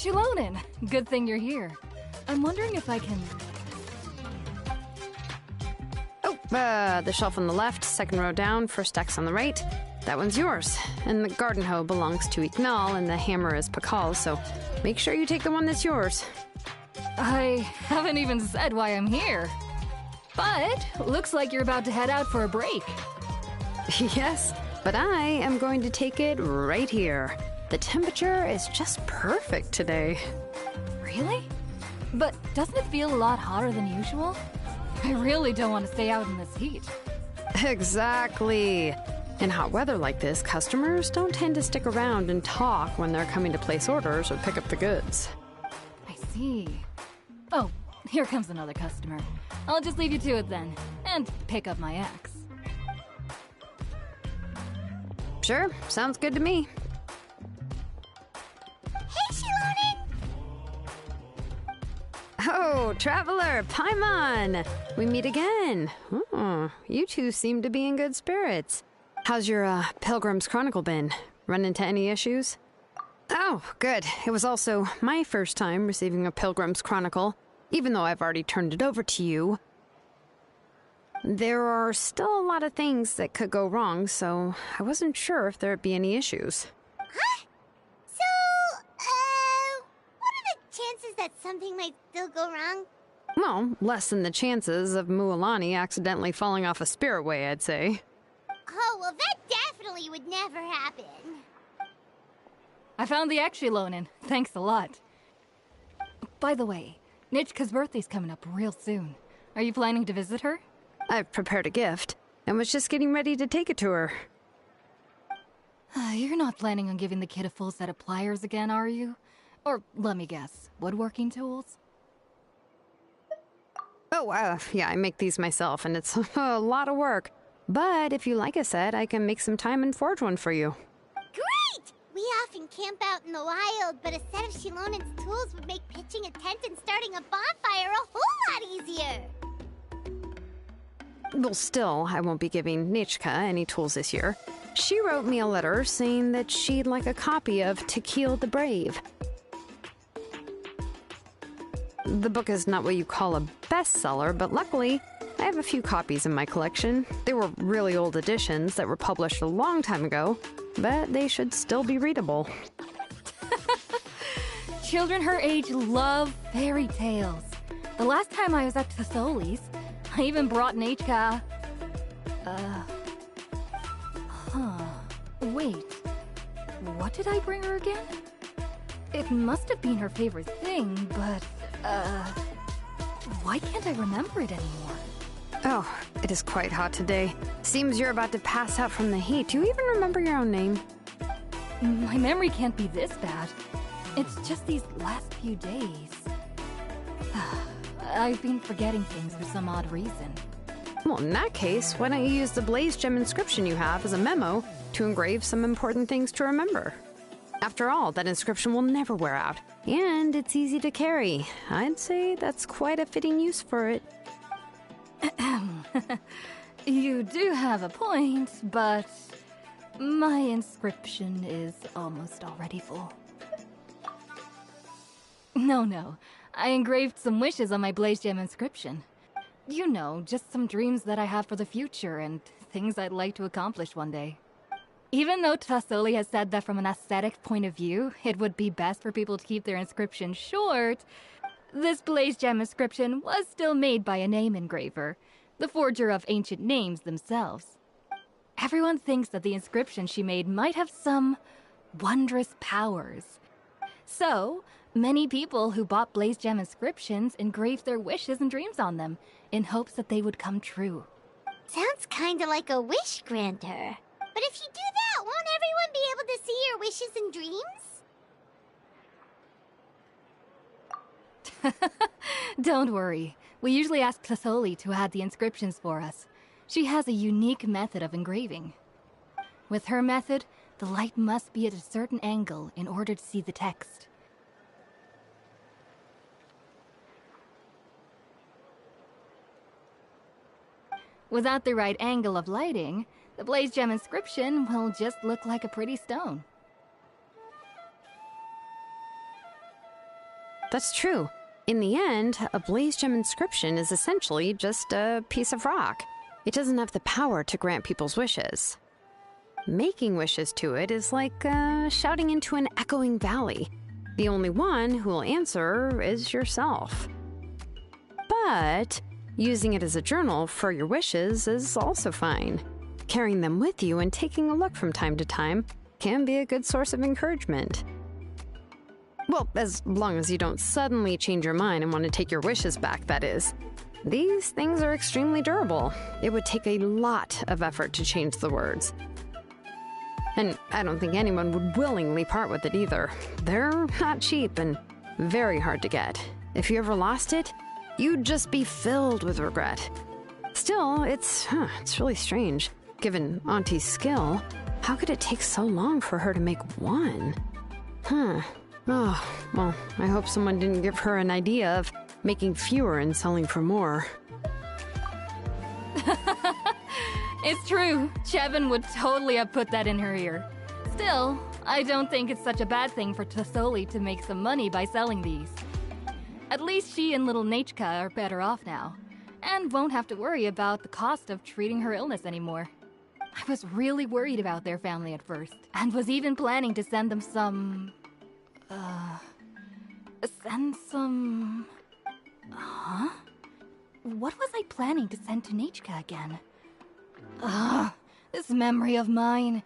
Shilonen, good thing you're here. I'm wondering if I can... Oh, the shelf on the left, second row down, first X on the right. That one's yours. And the garden hoe belongs to Ignal, and the hammer is Pakal's, so make sure you take the one that's yours. I haven't even said why I'm here. But looks like you're about to head out for a break. Yes, but I am going to take it right here. The temperature is just perfect today. Really? But doesn't it feel a lot hotter than usual? I really don't want to stay out in this heat. Exactly. In hot weather like this, customers don't tend to stick around and talk when they're coming to place orders or pick up the goods. I see. Oh, here comes another customer. I'll just leave you to it then, and pick up my axe. Sure, sounds good to me. Hey, Shilonen! Oh, Traveler, Paimon! We meet again. Oh, you two seem to be in good spirits. How's your, Pilgrim's Chronicle been? Run into any issues? Oh, good. It was also my first time receiving a Pilgrim's Chronicle, even though I've already turned it over to you. There are still a lot of things that could go wrong, so I wasn't sure if there'd be any issues. Huh? So, what are the chances that something might still go wrong? Well, less than the chances of Mualani accidentally falling off a spirit way, I'd say. Oh, well, that definitely would never happen. I found the axe, Shilonen. Thanks a lot. By the way, Nichka's birthday's coming up real soon. Are you planning to visit her? I've prepared a gift, and was just getting ready to take it to her. You're not planning on giving the kid a full set of pliers again, are you? Or, let me guess, woodworking tools? Oh, yeah, I make these myself, and it's a lot of work. But if you like a set, I can make some time and forge one for you. Great! We often camp out in the wild, but a set of Shilonen's tools would make pitching a tent and starting a bonfire a whole lot easier. Well, still, I won't be giving Nichka any tools this year. She wrote me a letter saying that she'd like a copy of To Kill the Brave. The book is not what you call a bestseller, but luckily, I have a few copies in my collection. They were really old editions that were published a long time ago, but they should still be readable. Children her age love fairy tales. The last time I was at Thesoli's, I even brought Nechka. Wait. What did I bring her again? It must have been her favorite thing, but, why can't I remember it anymore? Oh, it is quite hot today. Seems you're about to pass out from the heat. Do you even remember your own name? My memory can't be this bad. It's just these last few days. I've been forgetting things for some odd reason. Well, in that case, why don't you use the blaze gem inscription you have as a memo to engrave some important things to remember? After all, that inscription will never wear out, and it's easy to carry. I'd say that's quite a fitting use for it. You do have a point, but my inscription is almost already full. No. I engraved some wishes on my blaze gem inscription. You know, just some dreams that I have for the future and things I'd like to accomplish one day. Even though Thesoli has said that from an aesthetic point of view, it would be best for people to keep their inscription short, this blaze gem inscription was still made by a name engraver, the forger of ancient names themselves. Everyone thinks that the inscription she made might have some wondrous powers. So, many people who bought blaze gem inscriptions engraved their wishes and dreams on them, in hopes that they would come true. Sounds kinda like a wish granter. But if you do that, won't everyone be able to see your wishes and dreams? Don't worry. We usually ask Thesoli to add the inscriptions for us. She has a unique method of engraving. With her method, the light must be at a certain angle in order to see the text. Without the right angle of lighting, the blaze gem inscription will just look like a pretty stone. That's true. In the end, a blaze gem inscription is essentially just a piece of rock. It doesn't have the power to grant people's wishes. Making wishes to it is like shouting into an echoing valley. The only one who will answer is yourself. But using it as a journal for your wishes is also fine. Carrying them with you and taking a look from time to time can be a good source of encouragement. Well, as long as you don't suddenly change your mind and want to take your wishes back, that is. These things are extremely durable. It would take a lot of effort to change the words. And I don't think anyone would willingly part with it either. They're not cheap and very hard to get. If you ever lost it, you'd just be filled with regret. Still, it's really strange. Given Auntie's skill, how could it take so long for her to make one? Oh, well, I hope someone didn't give her an idea of making fewer and selling for more. It's true. Chevin would totally have put that in her ear. Still, I don't think it's such a bad thing for Thesoli to make some money by selling these. At least she and little Nechka are better off now, and won't have to worry about the cost of treating her illness anymore. I was really worried about their family at first, and was even planning to send them some... What was I planning to send to Nechka again? This memory of mine.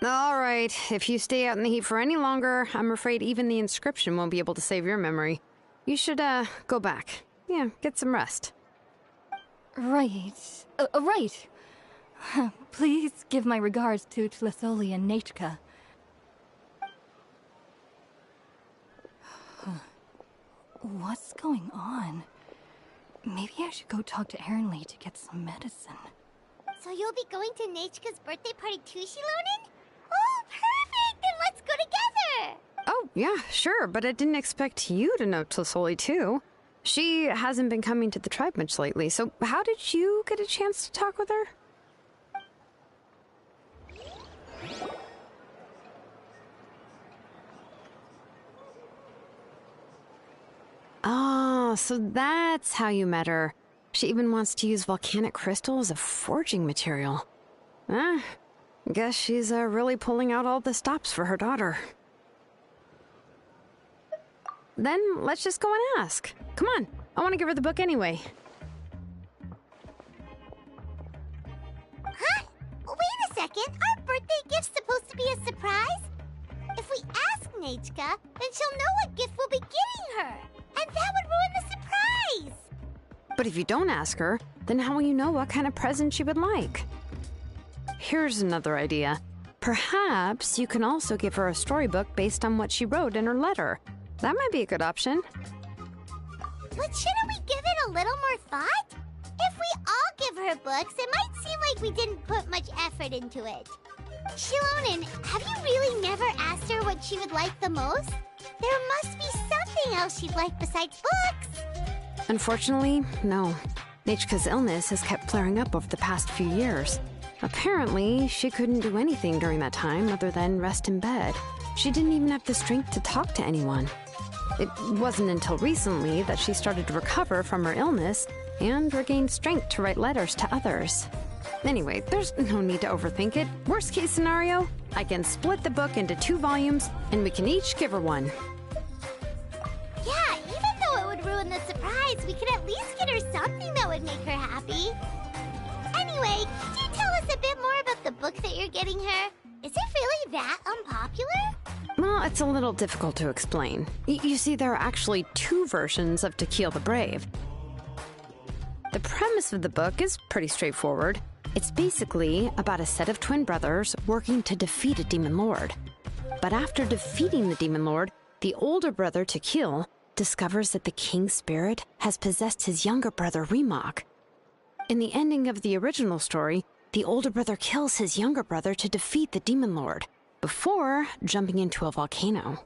All right, if you stay out in the heat for any longer, I'm afraid even the inscription won't be able to save your memory. You should, go back. Yeah, get some rest. Right. Right. Please give my regards to Thesoli and Nechka. What's going on? Maybe I should go talk to Erinley to get some medicine. So you'll be going to Nechka's birthday party too, Shilonen? Oh, perfect! Then let's go together! Oh, yeah, sure, but I didn't expect you to know Thesoli too. She hasn't been coming to the tribe much lately, so how did you get a chance to talk with her? Oh, so that's how you met her. She even wants to use volcanic crystal as a forging material. Guess she's really pulling out all the stops for her daughter. Then let's just go and ask. Come on, I want to give her the book anyway. Huh? Wait a second. Our birthday gift's supposed to be a surprise? If we ask Nechka, then she'll know what gift we'll be getting her. And that would ruin the surprise. But if you don't ask her, then how will you know what kind of present she would like? Here's another idea. Perhaps you can also give her a storybook based on what she wrote in her letter. That might be a good option. But shouldn't we give it a little more thought? If we all give her books, it might seem like we didn't put much effort into it. Shilonen, have you really never asked her what she would like the most? There must be something else she'd like besides books. Unfortunately, no. Nechka's illness has kept flaring up over the past few years. Apparently, she couldn't do anything during that time other than rest in bed. She didn't even have the strength to talk to anyone. It wasn't until recently that she started to recover from her illness and regained strength to write letters to others. Anyway, there's no need to overthink it. Worst case scenario, I can split the book into 2 volumes and we can each give her one. Yeah, even though it would ruin the surprise, we could at least get her something that would make her happy. Anyway, could you tell us a bit more about the book that you're getting her? Is it really that unpopular? Well, it's a little difficult to explain. You see, there are actually 2 versions of To Kill the Brave. The premise of the book is pretty straightforward. It's basically about a set of twin brothers working to defeat a demon lord. But after defeating the demon lord, the older brother, To Kill, discovers that the king's spirit has possessed his younger brother, Remok. In the ending of the original story, the older brother kills his younger brother to defeat the demon lord, before jumping into a volcano.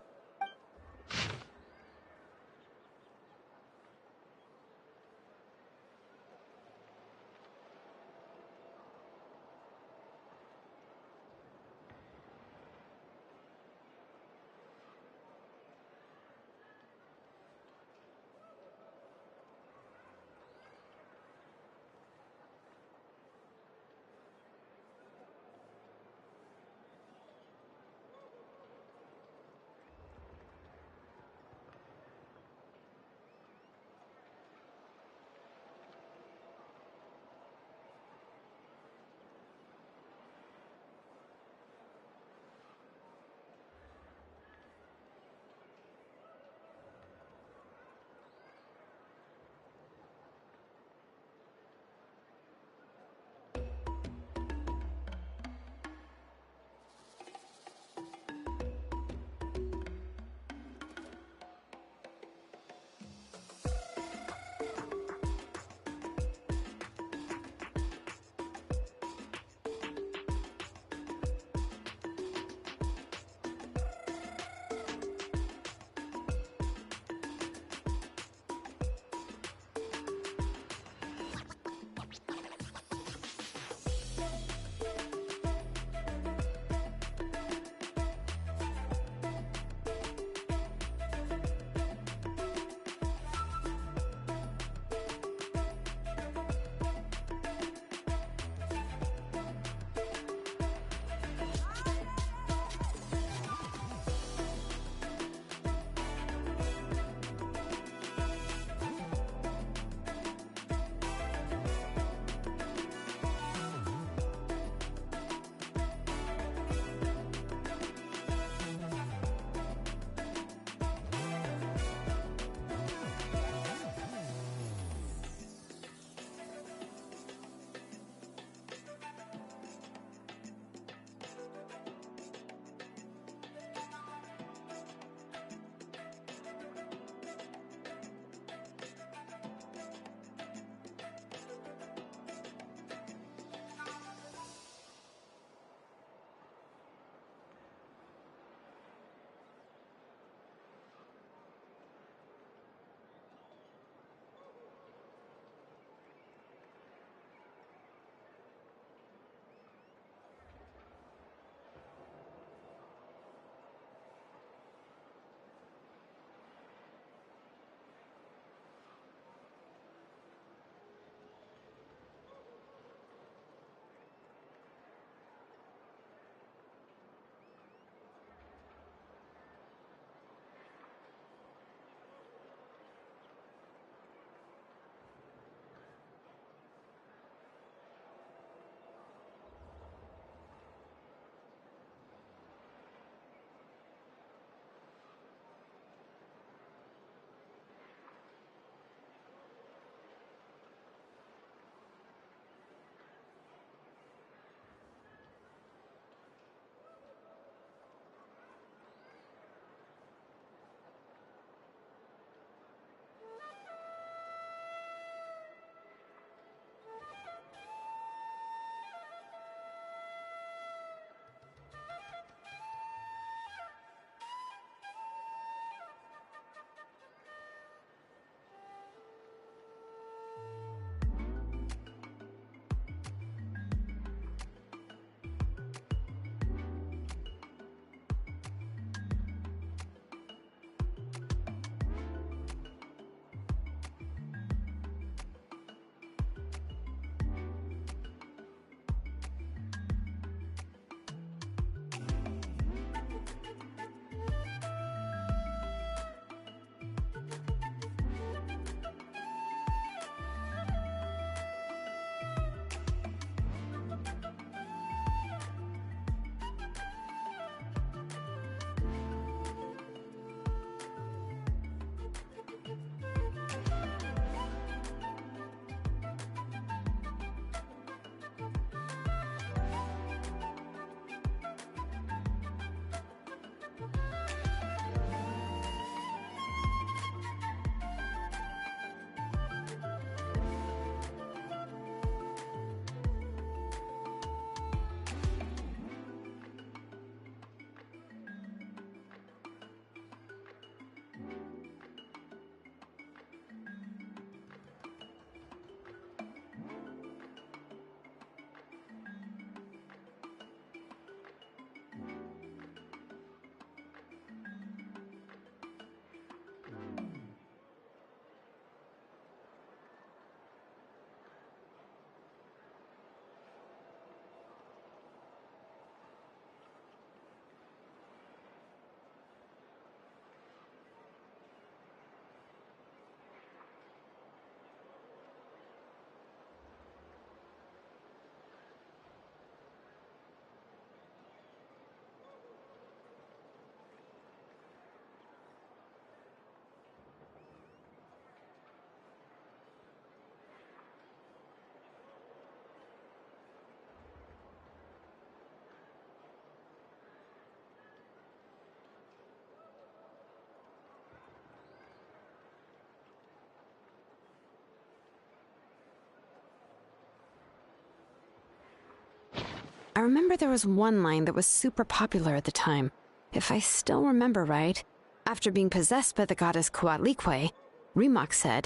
I remember there was one line that was super popular at the time. If I still remember right, after being possessed by the goddess Coatlicue, Remox said,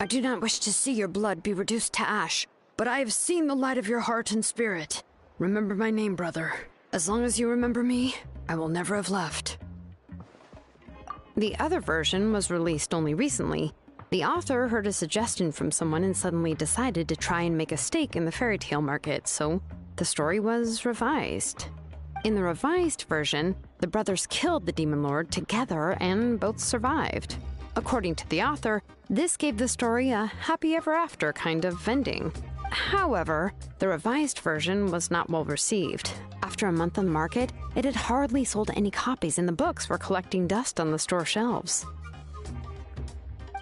"I do not wish to see your blood be reduced to ash, but I have seen the light of your heart and spirit. Remember my name, brother. As long as you remember me, I will never have left." The other version was released only recently. The author heard a suggestion from someone and suddenly decided to try and make a stake in the fairy tale market, so the story was revised. In the revised version, the brothers killed the demon lord together and both survived. According to the author, this gave the story a happy ever after kind of ending. However, the revised version was not well received. After a month on the market, it had hardly sold any copies and the books were collecting dust on the store shelves.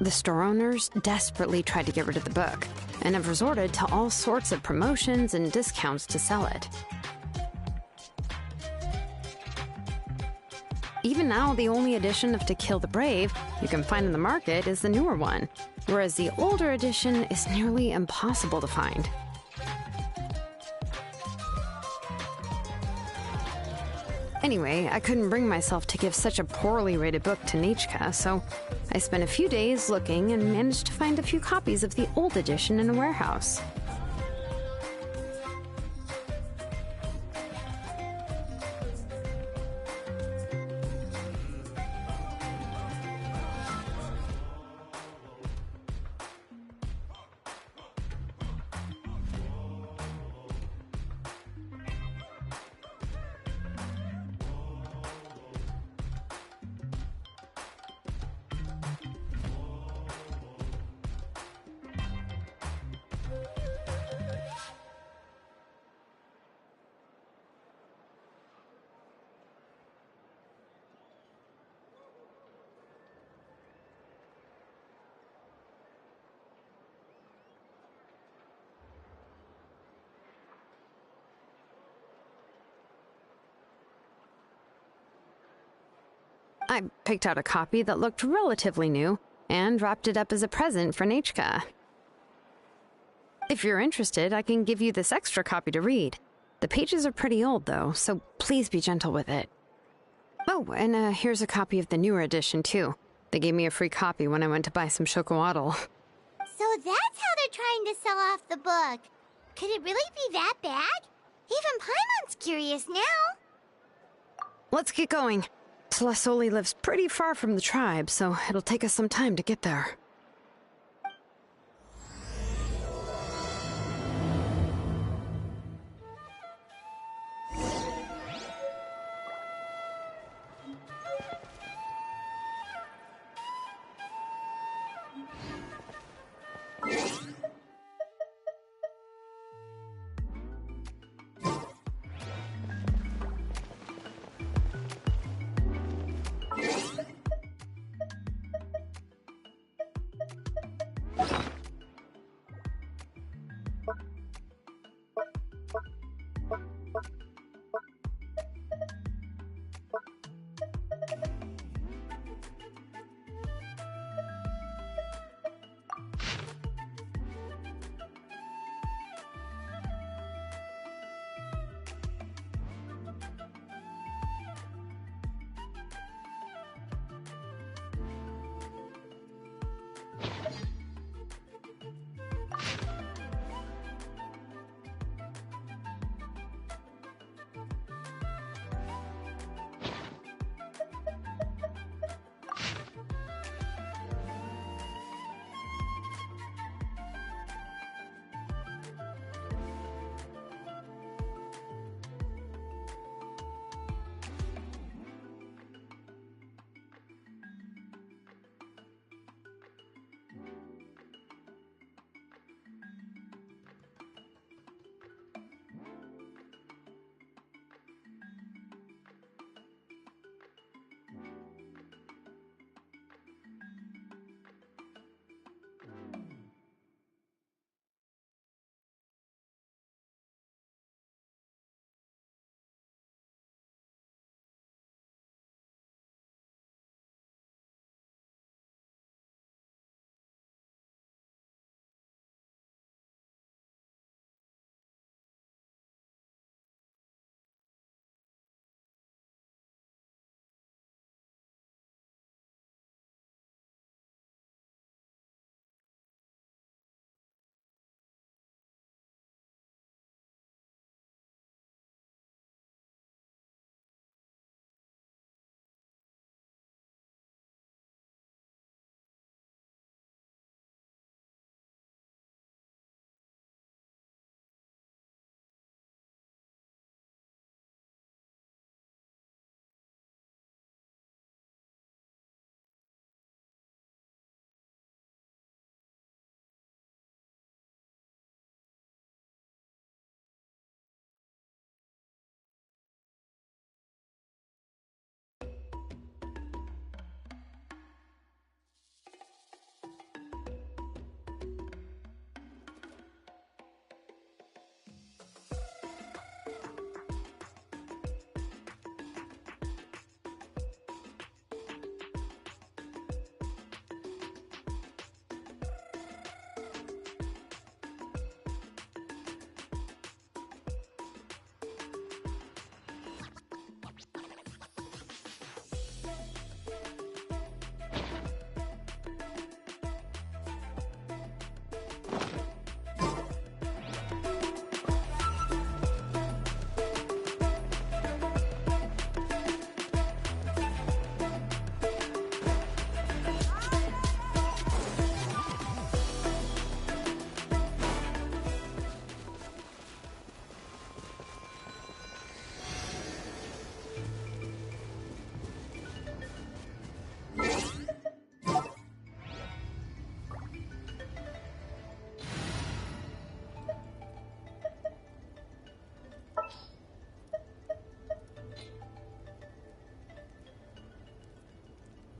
The store owners desperately tried to get rid of the book and have resorted to all sorts of promotions and discounts to sell it. Even now, the only edition of To Kill the Brave you can find in the market is the newer one, whereas the older edition is nearly impossible to find. Anyway, I couldn't bring myself to give such a poorly rated book to Nichka, so I spent a few days looking and managed to find a few copies of the old edition in a warehouse. I picked out a copy that looked relatively new and wrapped it up as a present for Nachka. If you're interested, I can give you this extra copy to read. The pages are pretty old, though, so please be gentle with it. Oh, and here's a copy of the newer edition, too. They gave me a free copy when I went to buy some chocowaddle. So that's how they're trying to sell off the book. Could it really be that bad? Even Paimon's curious now. Let's get going. Tlasoli lives pretty far from the tribe, so it'll take us some time to get there.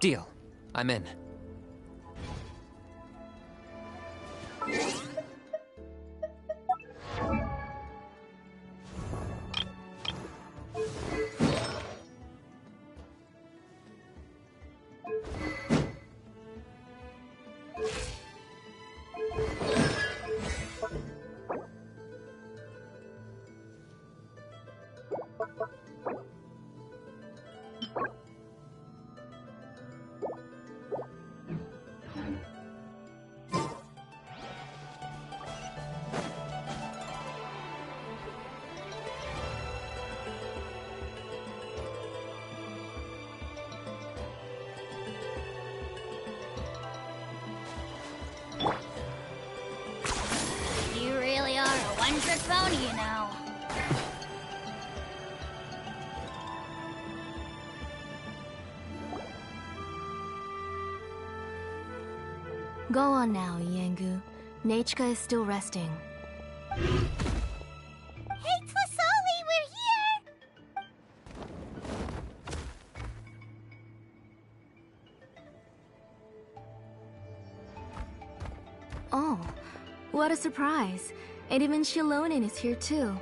Deal. I'm in. You really are a one-trick pony, you know. Go on now, Yengu. Nachika is still resting. Hey, Tlasoli, we're here! Oh, what a surprise. And even Shilonen is here too.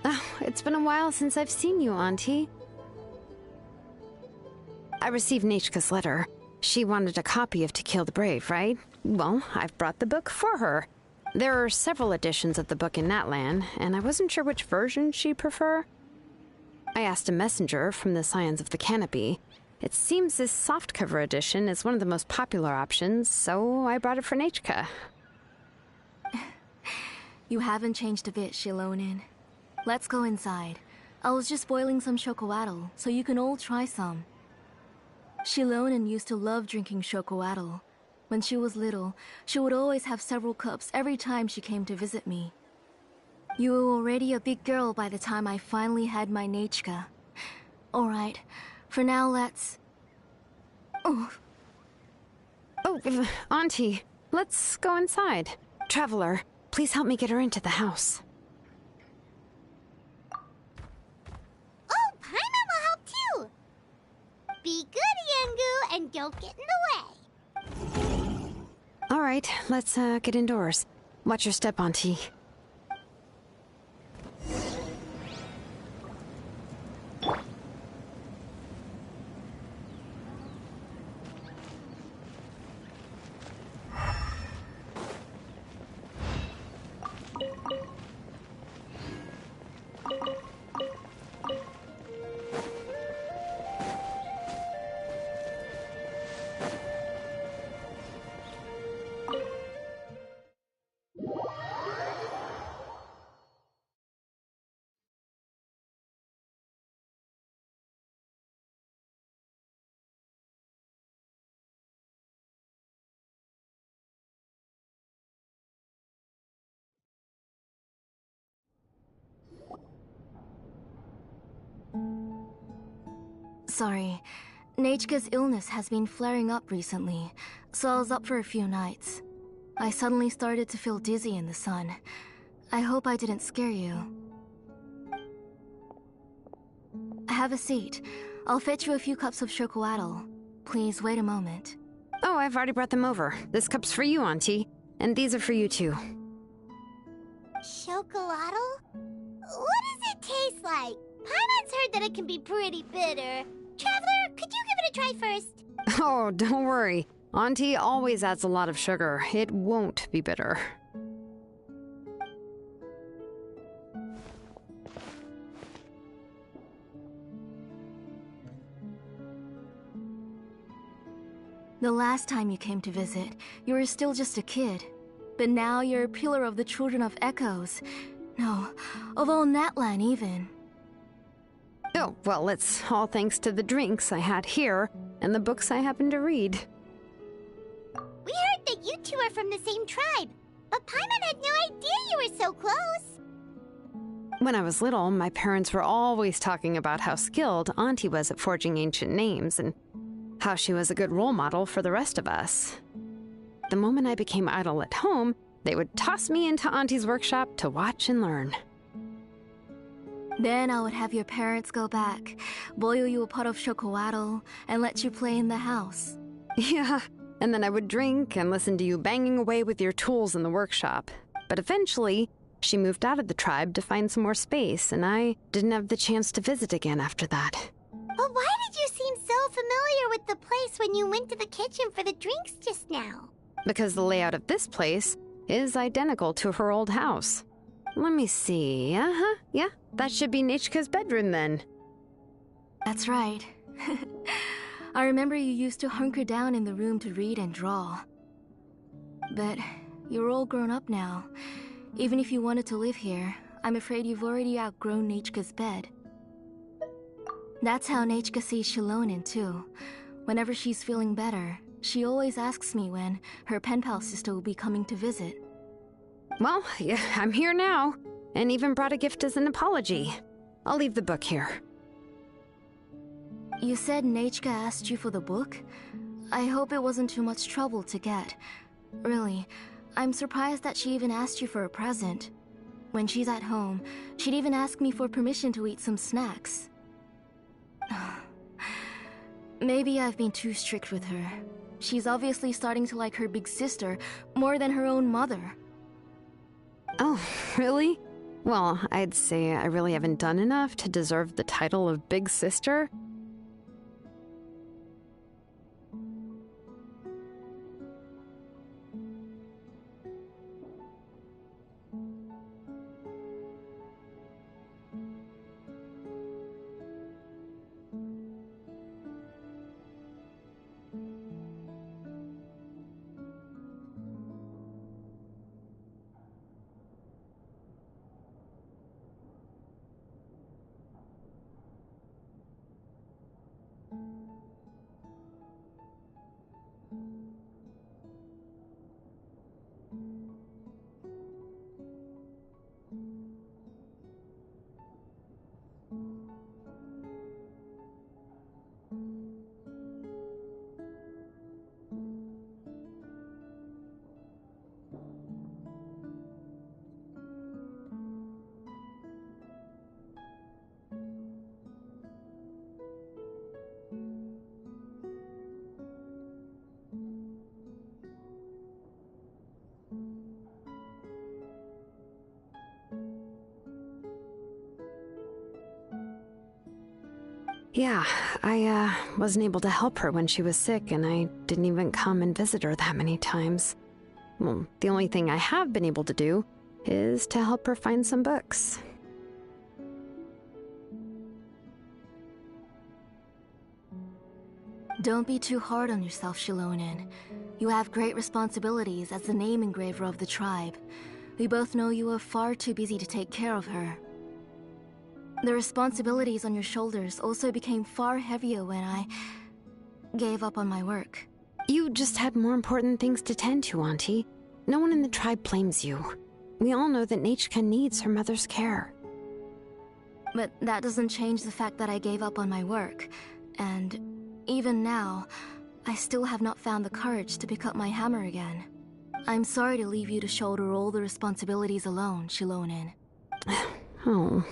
Oh, it's been a while since I've seen you, Auntie. I received Nachika's letter. She wanted a copy of To Kill the Brave, right? Well, I've brought the book for her. There are several editions of the book in Natlan, and I wasn't sure which version she'd prefer. I asked a messenger from the Scions of the Canopy. It seems this softcover edition is one of the most popular options, so I brought it for Nachika. You haven't changed a bit, Shilonen. Let's go inside. I was just boiling some chocoatl, so you can all try some. Shilonen used to love drinking chocoatl. When she was little, she would always have several cups every time she came to visit me. You were already a big girl by the time I finally had my Nachika. Alright, for now let's... Oh, Auntie, let's go inside. Traveler, please help me get her into the house. Oh, Paimon will help too! Be good, Yengu, and don't get in the way. All right, let's get indoors. Watch your step, Auntie. Sorry. Nachika's illness has been flaring up recently, so I was up for a few nights. I suddenly started to feel dizzy in the sun. I hope I didn't scare you. Have a seat. I'll fetch you a few cups of chocoatl. Please wait a moment. Oh, I've already brought them over. This cup's for you, Auntie. And these are for you, too. Chocolatl? What does it taste like? Paimon's heard that it can be pretty bitter. Traveler, could you give it a try first? Oh, don't worry. Auntie always adds a lot of sugar. It won't be bitter. The last time you came to visit, you were still just a kid. But now you're a pillar of the Children of Echoes. No, of all Natlan even. Oh, well, it's all thanks to the drinks I had here and the books I happened to read. We heard that you two are from the same tribe, but Paimon had no idea you were so close. When I was little, my parents were always talking about how skilled Auntie was at forging ancient names and how she was a good role model for the rest of us. The moment I became idle at home, they would toss me into Auntie's workshop to watch and learn. Then I would have your parents go back, boil you a pot of chocolatl, and let you play in the house. Yeah, and then I would drink and listen to you banging away with your tools in the workshop. But eventually, she moved out of the tribe to find some more space, and I didn't have the chance to visit again after that. But why did you seem so familiar with the place when you went to the kitchen for the drinks just now? Because the layout of this place is identical to her old house. Let me see. Yeah, that should be Nechka's bedroom then. That's right. I remember you used to hunker down in the room to read and draw. But you're all grown up now. Even if you wanted to live here, I'm afraid you've already outgrown Nechka's bed. That's how Nechka sees Shilonen too. Whenever she's feeling better, she always asks me when her pen pal sister will be coming to visit. Well, yeah, I'm here now, and even brought a gift as an apology. I'll leave the book here. You said Nechka asked you for the book? I hope it wasn't too much trouble to get. Really, I'm surprised that she even asked you for a present. When she's at home, she'd even ask me for permission to eat some snacks. Maybe I've been too strict with her. She's obviously starting to like her big sister more than her own mother. Oh, really? Well, I'd say I really haven't done enough to deserve the title of Big Sister. Yeah, I wasn't able to help her when she was sick, and I didn't even come and visit her that many times. Well, the only thing I have been able to do is to help her find some books. Don't be too hard on yourself, Shilonen. You have great responsibilities as the name engraver of the tribe. We both know you are far too busy to take care of her. The responsibilities on your shoulders also became far heavier when I gave up on my work. You just had more important things to tend to, Auntie. No one in the tribe blames you. We all know that Nechka needs her mother's care. But that doesn't change the fact that I gave up on my work. And even now, I still have not found the courage to pick up my hammer again. I'm sorry to leave you to shoulder all the responsibilities alone, Shilonen. Oh.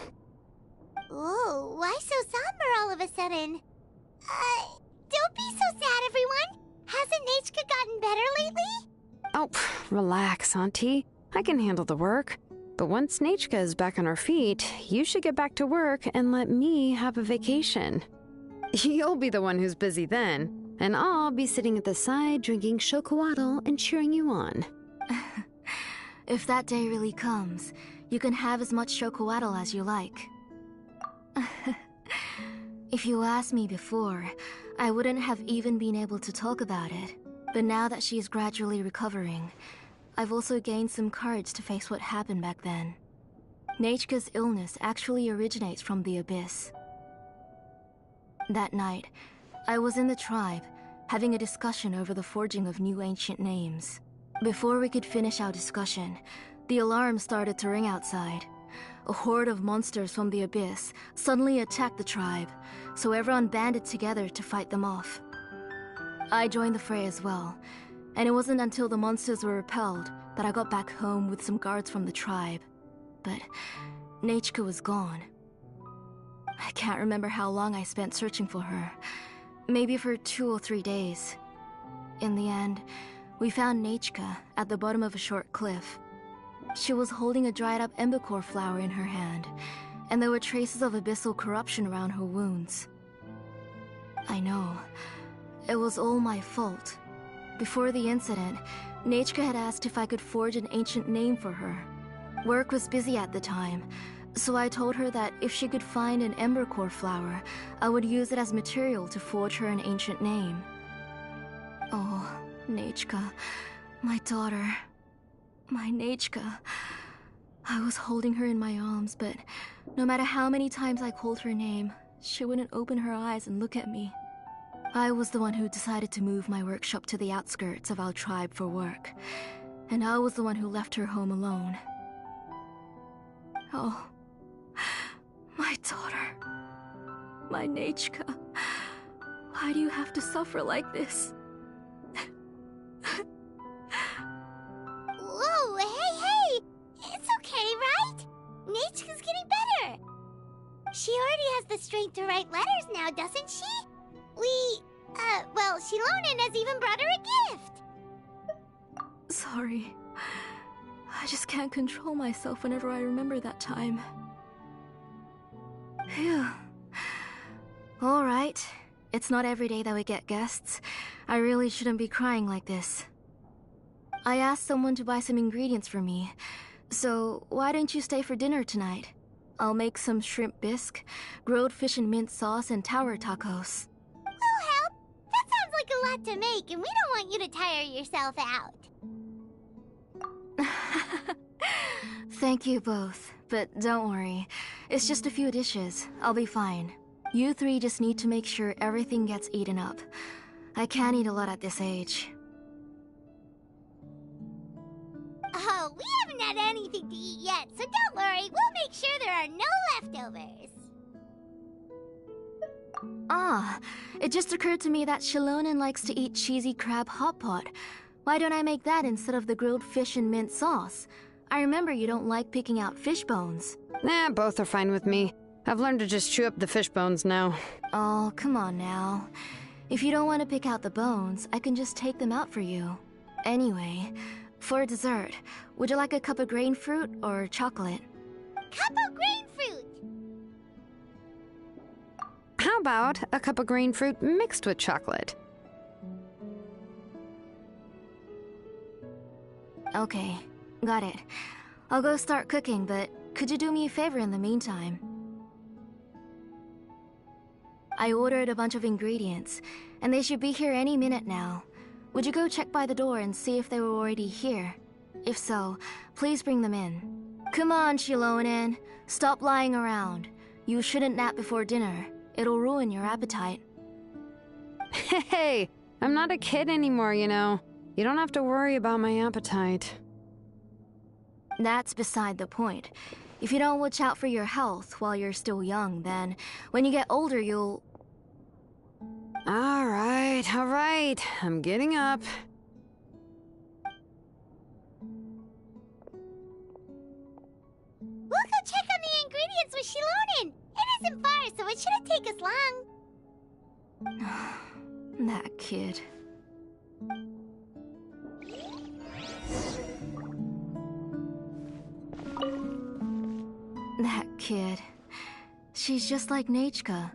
Ooh, why so somber all of a sudden? Don't be so sad, everyone. Hasn't Nechka gotten better lately? Oh, relax, Auntie. I can handle the work. But once Nechka is back on her feet, you should get back to work and let me have a vacation. You'll be the one who's busy then, and I'll be sitting at the side drinking chocolatl and cheering you on. If that day really comes, you can have as much chocolatl as you like. If you asked me before, I wouldn't have even been able to talk about it. But now that she is gradually recovering, I've also gained some courage to face what happened back then. Nechka's illness actually originates from the Abyss. That night, I was in the tribe, having a discussion over the forging of new ancient names. Before we could finish our discussion, the alarm started to ring outside. A horde of monsters from the Abyss suddenly attacked the tribe, so everyone banded together to fight them off. I joined the fray as well, and it wasn't until the monsters were repelled that I got back home with some guards from the tribe. But Nechka was gone. I can't remember how long I spent searching for her. Maybe for 2 or 3 days. In the end, we found Nechka at the bottom of a short cliff. She was holding a dried-up embercore flower in her hand, and there were traces of abyssal corruption around her wounds. I know. It was all my fault. Before the incident, Nechka had asked if I could forge an ancient name for her. Work was busy at the time, so I told her that if she could find an embercore flower, I would use it as material to forge her an ancient name. Oh, Nechka, my daughter. My Nechka. I was holding her in my arms, but no matter how many times I called her name, she wouldn't open her eyes and look at me. I was the one who decided to move my workshop to the outskirts of our tribe for work, and I was the one who left her home alone. Oh, my daughter. My Nechka. Why do you have to suffer like this? Whoa, hey! It's okay, right? Nechka's getting better. She already has the strength to write letters now, doesn't she? Well, Shilonen has even brought her a gift. Sorry. I just can't control myself whenever I remember that time. Phew. Alright. It's not every day that we get guests. I really shouldn't be crying like this. I asked someone to buy some ingredients for me. So, why don't you stay for dinner tonight? I'll make some shrimp bisque, grilled fish and mint sauce, and tower tacos. We'll help. That sounds like a lot to make, and we don't want you to tire yourself out. Thank you both, but don't worry. It's just a few dishes. I'll be fine. You three just need to make sure everything gets eaten up. I can't eat a lot at this age. Oh, we haven't had anything to eat yet, so don't worry. We'll make sure there are no leftovers. Ah, it just occurred to me that Shilonen likes to eat cheesy crab hot pot. Why don't I make that instead of the grilled fish and mint sauce? I remember you don't like picking out fish bones. Nah, both are fine with me. I've learned to just chew up the fish bones now. Oh, come on now. If you don't want to pick out the bones, I can just take them out for you. Anyway, for dessert, would you like a cup of grain fruit or chocolate? Cup of grain fruit. How about a cup of green fruit mixed with chocolate? Okay, got it. I'll go start cooking, but could you do me a favor in the meantime? I ordered a bunch of ingredients, and they should be here any minute now. Would you go check by the door and see if they were already here? If so, please bring them in. Come on, Shilonen. Stop lying around. You shouldn't nap before dinner. It'll ruin your appetite. Hey, I'm not a kid anymore, you know. You don't have to worry about my appetite. That's beside the point. If you don't watch out for your health while you're still young, then when you get older, you'll... All right. I'm getting up. We'll go check on the ingredients with Shilonen. It isn't far, so it shouldn't take us long. That kid. That kid. She's just like Nechka.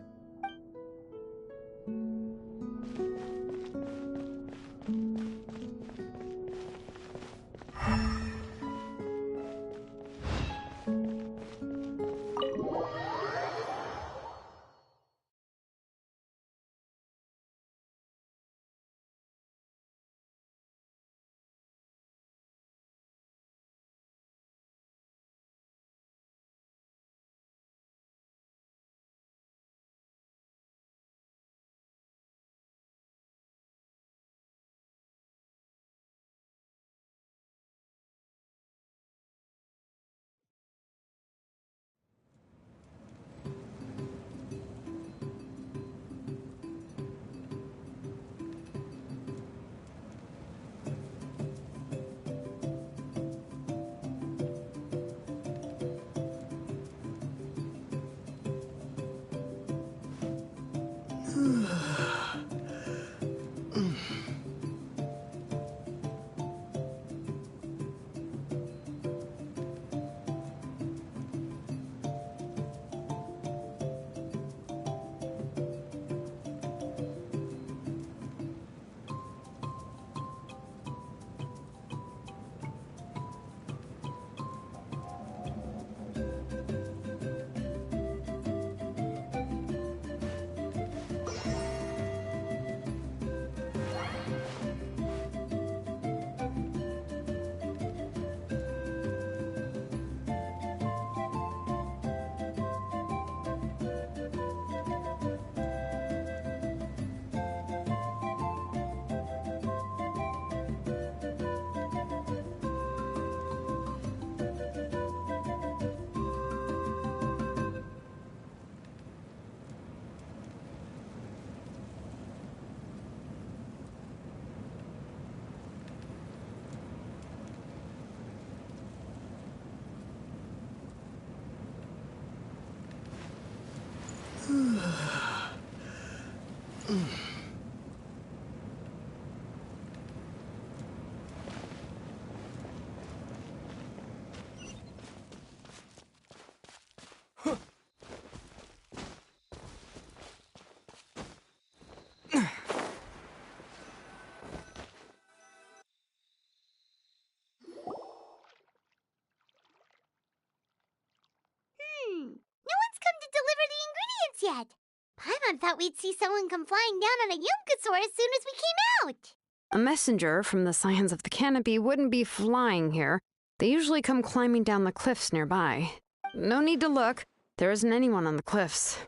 Paimon thought we'd see someone come flying down on a Yumkasaur as soon as we came out. A messenger from the Scions of the Canopy wouldn't be flying here. They usually come climbing down the cliffs nearby. No need to look. There isn't anyone on the cliffs.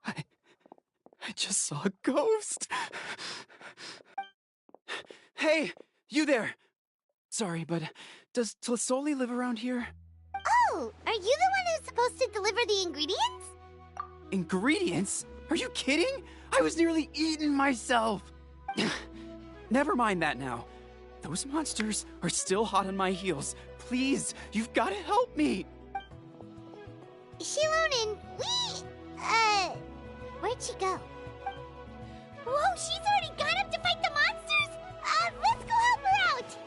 I just saw a ghost. Hey, you there! Sorry, but does Tlisoli live around here? Oh, are you the one who's supposed to deliver the ingredients? Ingredients? Are you kidding? I was nearly eating myself. Never mind that now. Those monsters are still hot on my heels. Please, you've got to help me. Shilonin, where'd she go? Whoa, she's already got up to fight the monsters? Let's go help her out!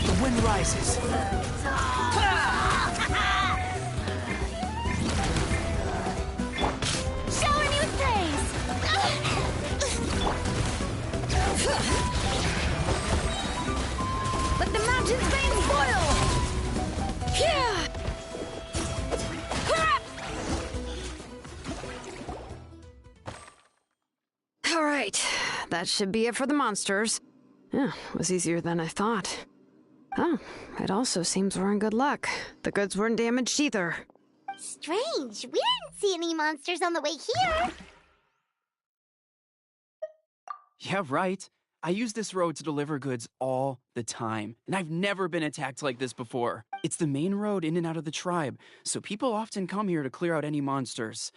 The wind rises. Shower me with praise! Let the mountain's veins boil! All right, that should be it for the monsters. Yeah, was easier than I thought. Oh, it also seems we're in good luck. The goods weren't damaged either. Strange, we didn't see any monsters on the way here. Yeah, right. I use this road to deliver goods all the time, and I've never been attacked like this before. It's the main road in and out of the tribe, so people often come here to clear out any monsters.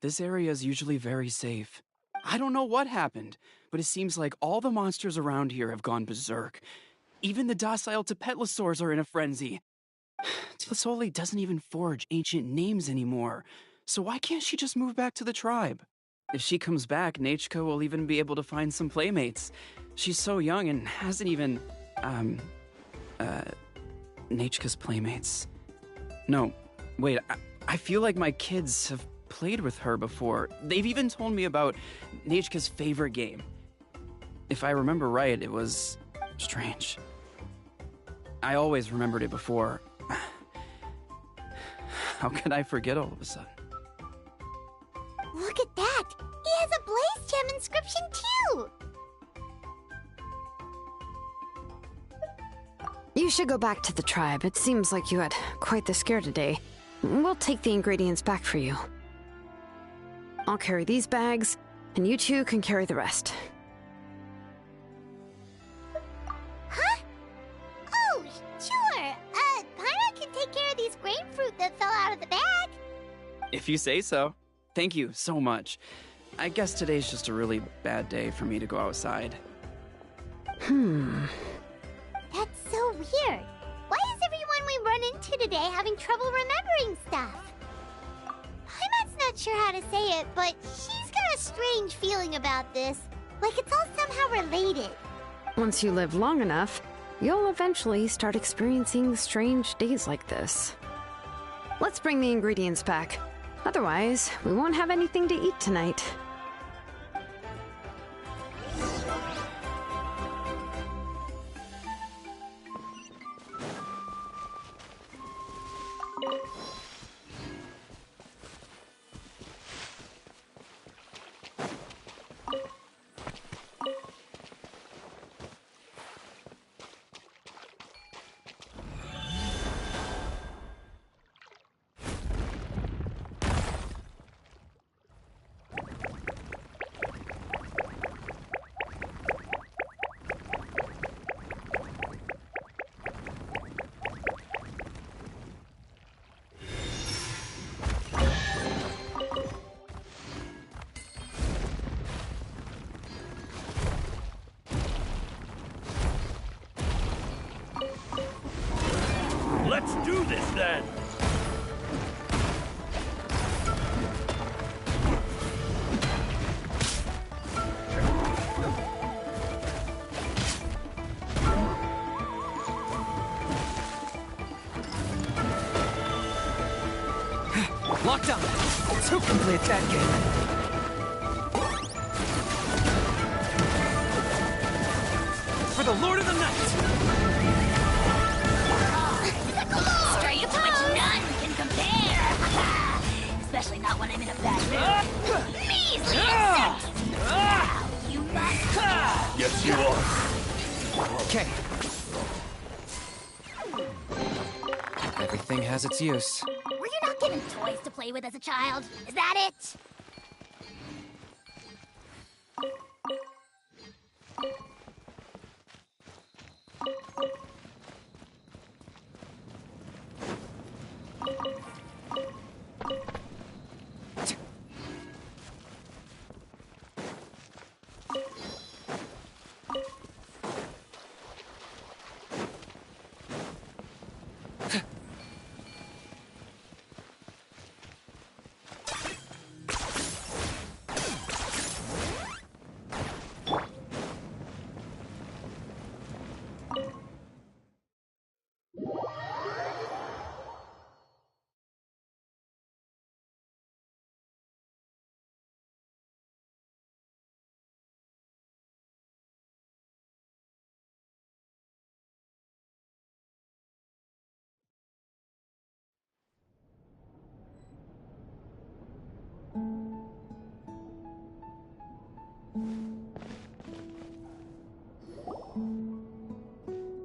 This area is usually very safe. I don't know what happened, but it seems like all the monsters around here have gone berserk. Even the docile Tepetlosaurs are in a frenzy. Tlisoli doesn't even forge ancient names anymore, so why can't she just move back to the tribe? If she comes back, Nachka will even be able to find some playmates. She's so young and hasn't even, Nachka's playmates. No, wait, I feel like my kids have played with her before. They've even told me about Nachka's favorite game. If I remember right, it was strange. I always remembered it before. How could I forget all of a sudden? Look at that! He has a Blaze Gem inscription too! You should go back to the tribe. It seems like you had quite the scare today. We'll take the ingredients back for you. I'll carry these bags, and you two can carry the rest. Huh? Oh, sure. Paimon can take care of these grapefruit that fell out of the bag. If you say so. Thank you so much. I guess today's just a really bad day for me to go outside. That's so weird. Why is everyone we run into today having trouble remembering stuff? Paimon's not sure how to say it, but she's got a strange feeling about this. Like it's all somehow related. Once you live long enough, you'll eventually start experiencing strange days like this. Let's bring the ingredients back. Otherwise, we won't have anything to eat tonight. Locked on. Who can play at that game? For the Lord of the Night! Straight to which none can compare. Especially not when I'm in a bad mood. Measly insects! Now you must. Yes, you are. Okay. Everything has its use. Were you not given toys to play with as a child? Is that it?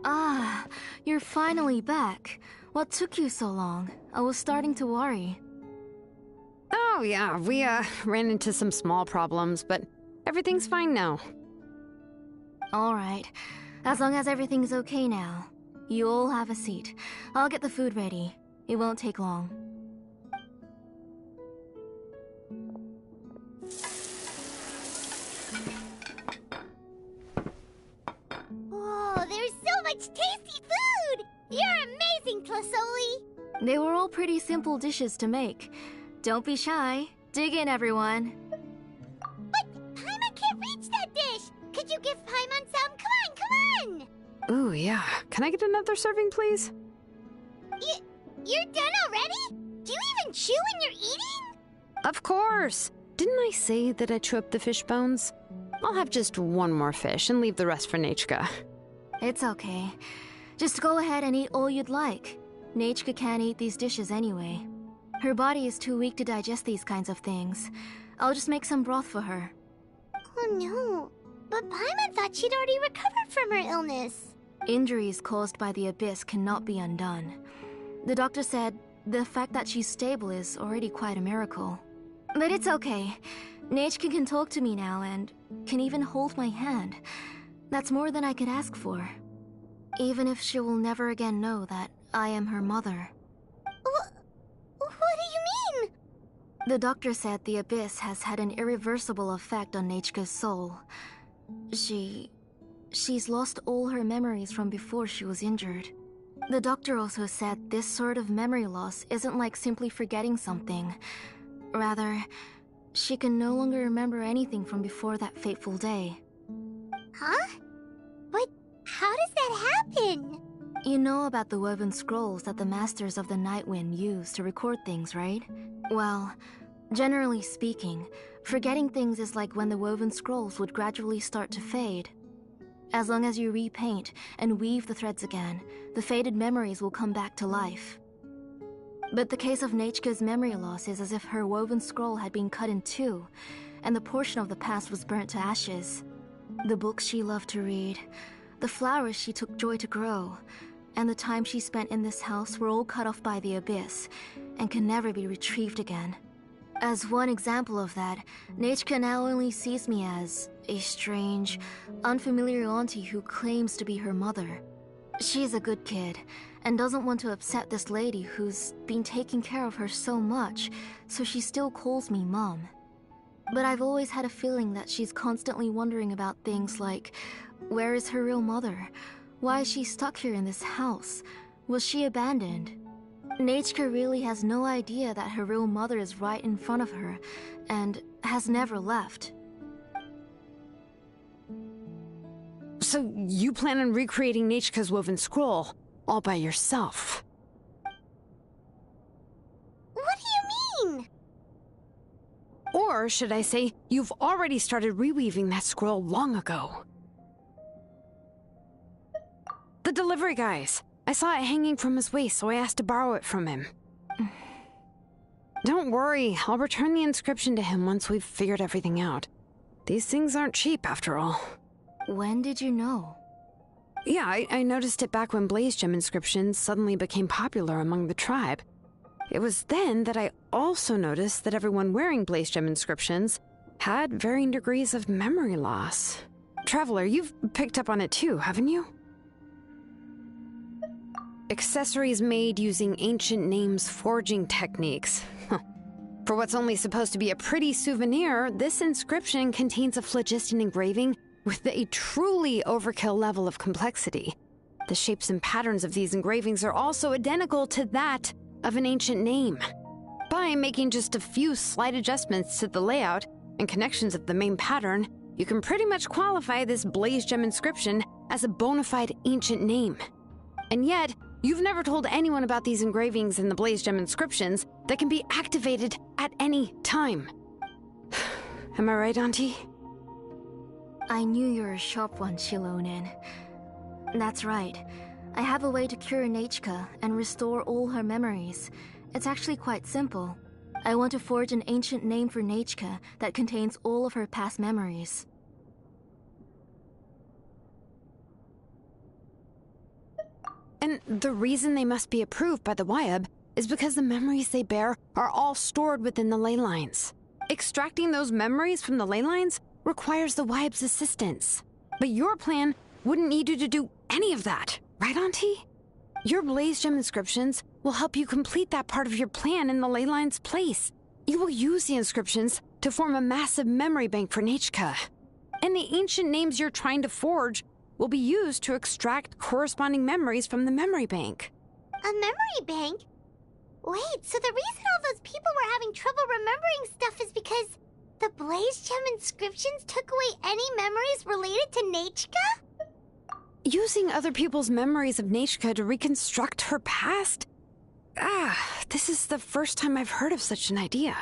Ah, you're finally back. What took you so long? I was starting to worry. Oh, yeah, we, ran into some small problems, but everything's fine now. Alright, as long as everything's okay now. You all have a seat. I'll get the food ready. It won't take long. Whoa, there's so much tasty food! You're amazing, Tlasoli! They were all pretty simple dishes to make. Don't be shy. Dig in, everyone. But Paimon can't reach that dish! Could you give Paimon some? Come on, come on! Ooh, yeah. Can I get another serving, please? You're done already? Do you even chew when you're eating? Of course! Didn't I say that I chew up the fish bones? I'll have just one more fish and leave the rest for Nachka. It's okay. Just go ahead and eat all you'd like. Nachka can't eat these dishes anyway. Her body is too weak to digest these kinds of things. I'll just make some broth for her. Oh no, but Paimon thought she'd already recovered from her illness. Injuries caused by the abyss cannot be undone. The doctor said the fact that she's stable is already quite a miracle. But it's okay. Nachka can talk to me now and can even hold my hand. That's more than I could ask for. Even if she will never again know that I am her mother. What do you mean? The doctor said the abyss has had an irreversible effect on Nachka's soul. She's lost all her memories from before she was injured. The doctor also said this sort of memory loss isn't like simply forgetting something. Rather, she can no longer remember anything from before that fateful day. Huh? But how does that happen? You know about the woven scrolls that the Masters of the Nightwind use to record things, right? Well, generally speaking, forgetting things is like when the woven scrolls would gradually start to fade. As long as you repaint and weave the threads again, the faded memories will come back to life. But the case of Nachka's memory loss is as if her woven scroll had been cut in two, and the portion of the past was burnt to ashes. The books she loved to read, the flowers she took joy to grow, and the time she spent in this house were all cut off by the abyss, and can never be retrieved again. As one example of that, Nachka now only sees me as a strange, unfamiliar auntie who claims to be her mother. She's a good kid, and doesn't want to upset this lady who's been taking care of her so much, so she still calls me Mom. But I've always had a feeling that she's constantly wondering about things like, where is her real mother? Why is she stuck here in this house? Was she abandoned? Nachka really has no idea that her real mother is right in front of her, and has never left. So you plan on recreating Nachka's woven scroll, all by yourself? What do you Or should I say, you've already started reweaving that scroll long ago. The delivery guys. I saw it hanging from his waist, so I asked to borrow it from him. Don't worry, I'll return the inscription to him once we've figured everything out. These things aren't cheap, after all. When did you know? Yeah, I noticed it back when blaze gem inscriptions suddenly became popular among the tribe. It was then that I also noticed that everyone wearing blaze gem inscriptions had varying degrees of memory loss. Traveler, you've picked up on it too, haven't you? Accessories made using ancient names forging techniques. For what's only supposed to be a pretty souvenir, this inscription contains a phlogiston engraving with a truly overkill level of complexity. The shapes and patterns of these engravings are also identical to that of an ancient name. By making just a few slight adjustments to the layout and connections of the main pattern, you can pretty much qualify this blaze gem inscription as a bona fide ancient name. And yet, you've never told anyone about these engravings and the blaze gem inscriptions that can be activated at any time. Am I right, Auntie? I knew you were a sharp one, Shilonen. That's right. I have a way to cure Nechka and restore all her memories. It's actually quite simple. I want to forge an ancient name for Nechka that contains all of her past memories. And the reason they must be approved by the waaugh is because the memories they bear are all stored within the ley lines. Extracting those memories from the ley lines requires the waaug's assistance. But your plan wouldn't need you to do any of that, right, Auntie? Your blaze gem inscriptions will help you complete that part of your plan in the ley line's place. You will use the inscriptions to form a massive memory bank for Nechka. And the ancient names you're trying to forge will be used to extract corresponding memories from the memory bank. A memory bank? Wait, so the reason all those people were having trouble remembering stuff is because the blaze gem inscriptions took away any memories related to Nechka? Using other people's memories of Nechka to reconstruct her past? This is the first time I've heard of such an idea.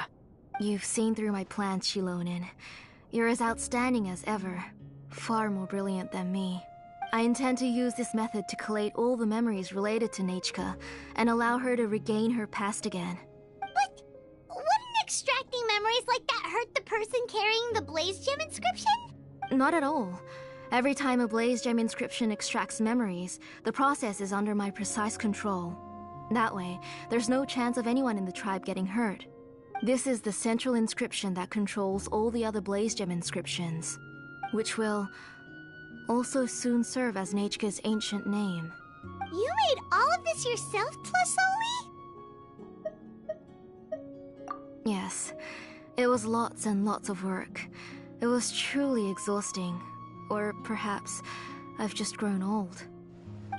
You've seen through my plans, Shilonen. You're as outstanding as ever. Far more brilliant than me. I intend to use this method to collate all the memories related to Nechka and allow her to regain her past again. But wouldn't extracting memories like that hurt the person carrying the blaze gem inscription? Not at all. Every time a blaze gem inscription extracts memories, the process is under my precise control. That way, there's no chance of anyone in the tribe getting hurt. This is the central inscription that controls all the other blaze gem inscriptions, which will also soon serve as Nechka's ancient name. You made all of this yourself, Tlasoli? Yes, it was lots and lots of work. It was truly exhausting. Or perhaps I've just grown old.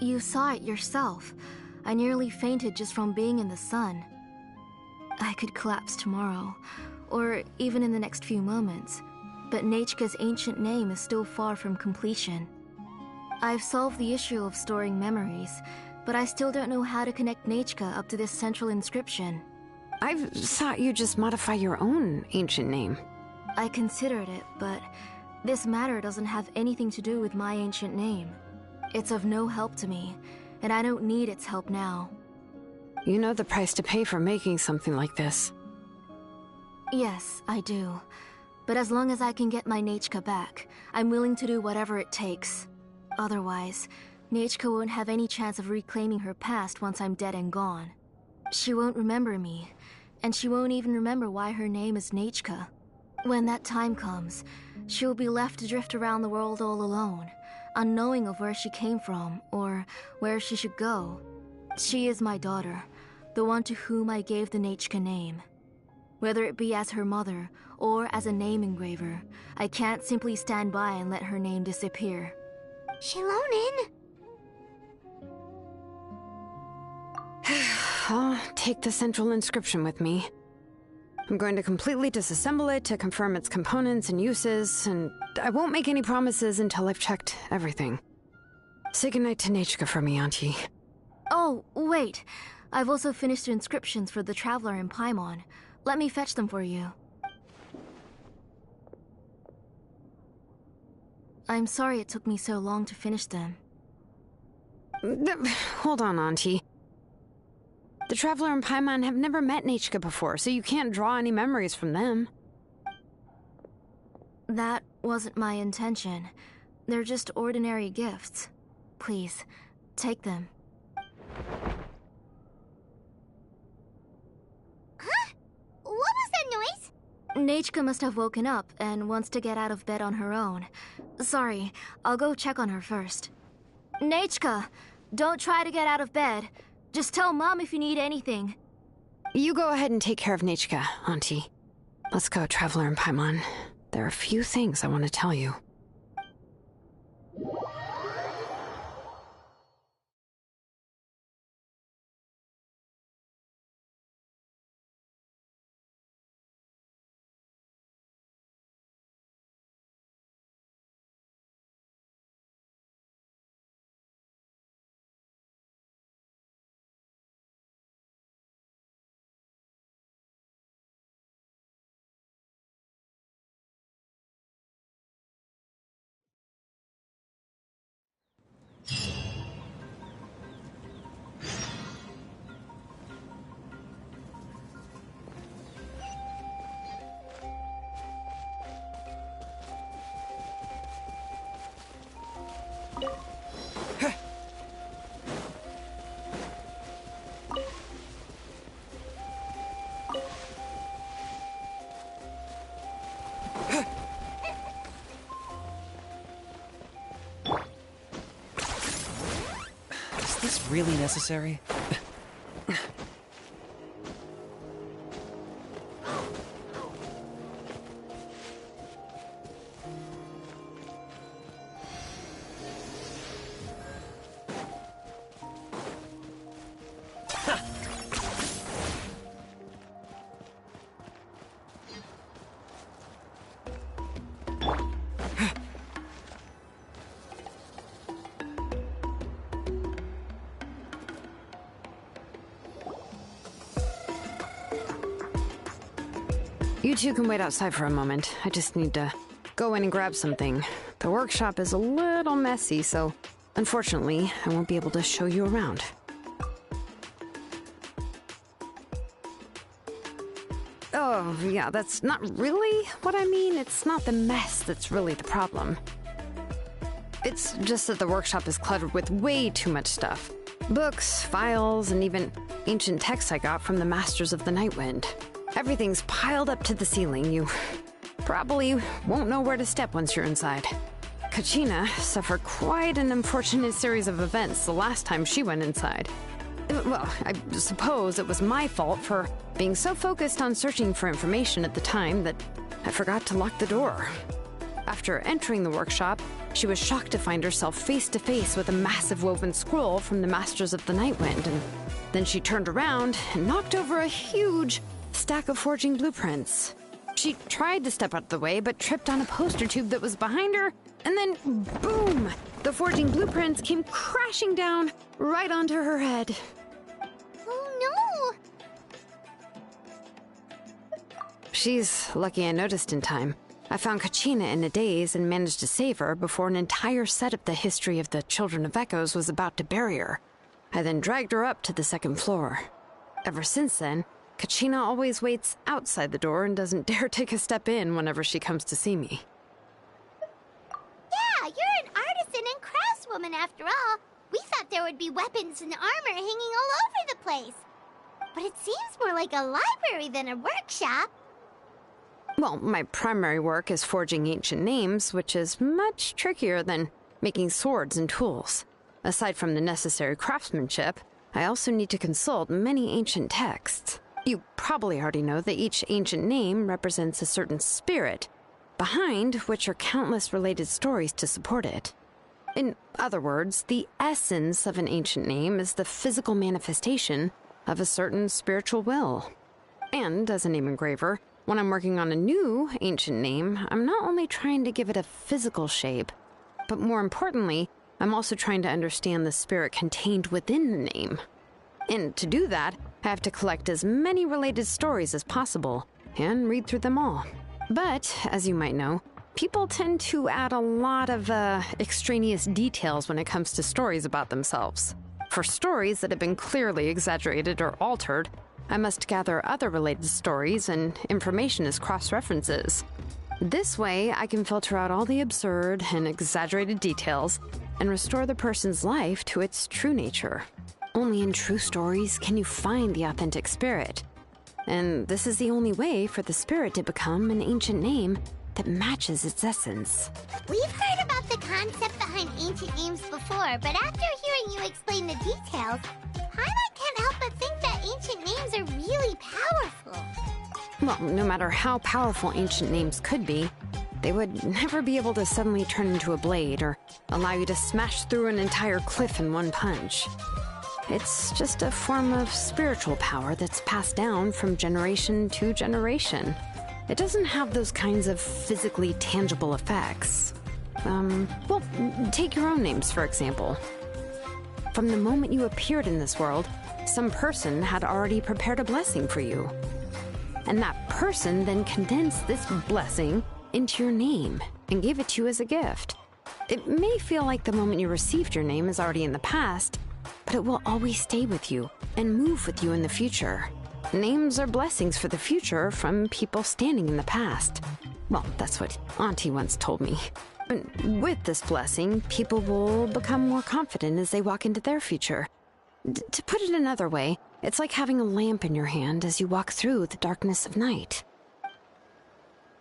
You saw it yourself. I nearly fainted just from being in the sun. I could collapse tomorrow, or even in the next few moments. But Nechka's ancient name is still far from completion. I've solved the issue of storing memories, but I still don't know how to connect Nechka up to this central inscription. I've thought you just modify your own ancient name. I considered it, but this matter doesn't have anything to do with my ancient name. It's of no help to me, and I don't need its help now. You know the price to pay for making something like this. Yes, I do. But as long as I can get my Nechka back, I'm willing to do whatever it takes. Otherwise, Nechka won't have any chance of reclaiming her past once I'm dead and gone. She won't remember me, and she won't even remember why her name is Nechka. When that time comes, she'll be left to drift around the world all alone, unknowing of where she came from or where she should go. She is my daughter, the one to whom I gave the Nechka name. Whether it be as her mother or as a name engraver, I can't simply stand by and let her name disappear. Shilonen! I'll take the central inscription with me. I'm going to completely disassemble it to confirm its components and uses, and I won't make any promises until I've checked everything. Say goodnight to Nechka for me, Auntie. Oh, wait. I've also finished the inscriptions for the Traveler in Paimon. Let me fetch them for you. I'm sorry it took me so long to finish them. Hold on, Auntie. The Traveler and Paimon have never met Nechka before, so you can't draw any memories from them. That wasn't my intention. They're just ordinary gifts. Please, take them. Huh? What was that noise? Nechka must have woken up and wants to get out of bed on her own. Sorry, I'll go check on her first. Nechka, don't try to get out of bed. Just tell Mom if you need anything. You go ahead and take care of Nechka, Auntie. Let's go, Traveler and Paimon. There are a few things I want to tell you. Is this really necessary? You two can wait outside for a moment. I just need to go in and grab something. The workshop is a little messy, so unfortunately, I won't be able to show you around. Oh, yeah, that's not really what I mean. It's not the mess that's really the problem. It's just that the workshop is cluttered with way too much stuff. Books, files, and even ancient texts I got from the Masters of the Nightwind. Everything's piled up to the ceiling. You probably won't know where to step once you're inside. Kachina suffered quite an unfortunate series of events the last time she went inside. Well, I suppose it was my fault for being so focused on searching for information at the time that I forgot to lock the door. After entering the workshop, she was shocked to find herself face to face with a massive woven scroll from the Masters of the Nightwind, and then she turned around and knocked over a huge stack of forging blueprints. She tried to step out of the way, but tripped on a poster tube that was behind her, and then boom! The forging blueprints came crashing down right onto her head. Oh no! She's lucky I noticed in time. I found Kachina in a daze and managed to save her before an entire set of the history of the Children of Echoes was about to bury her. I then dragged her up to the second floor. Ever since then, Kachina always waits outside the door and doesn't dare take a step in whenever she comes to see me. Yeah, you're an artisan and craftswoman after all. We thought there would be weapons and armor hanging all over the place. But it seems more like a library than a workshop. Well, my primary work is forging ancient names, which is much trickier than making swords and tools. Aside from the necessary craftsmanship, I also need to consult many ancient texts. You probably already know that each ancient name represents a certain spirit, behind which are countless related stories to support it. In other words, the essence of an ancient name is the physical manifestation of a certain spiritual will. And as a name engraver, when I'm working on a new ancient name, I'm not only trying to give it a physical shape, but more importantly, I'm also trying to understand the spirit contained within the name. And to do that, I have to collect as many related stories as possible and read through them all. But, as you might know, People tend to add a lot of extraneous details when it comes to stories about themselves. For stories that have been clearly exaggerated or altered, I must gather other related stories and information as cross-references. This way, I can filter out all the absurd and exaggerated details and restore the person's life to its true nature. Only in true stories can you find the authentic spirit. And this is the only way for the spirit to become an ancient name that matches its essence. We've heard about the concept behind ancient names before, but after hearing you explain the details, Paimon can't help but think that ancient names are really powerful. Well, no matter how powerful ancient names could be, they would never be able to suddenly turn into a blade or allow you to smash through an entire cliff in one punch. It's just a form of spiritual power that's passed down from generation to generation. It doesn't have those kinds of physically tangible effects. Well, take your own names, for example. From the moment you appeared in this world, some person had already prepared a blessing for you. And that person then condensed this blessing into your name and gave it to you as a gift. It may feel like the moment you received your name is already in the past, but it will always stay with you and move with you in the future. Names are blessings for the future from people standing in the past. Well, that's what Auntie once told me. And with this blessing, people will become more confident as they walk into their future. To put it another way, it's like having a lamp in your hand as you walk through the darkness of night.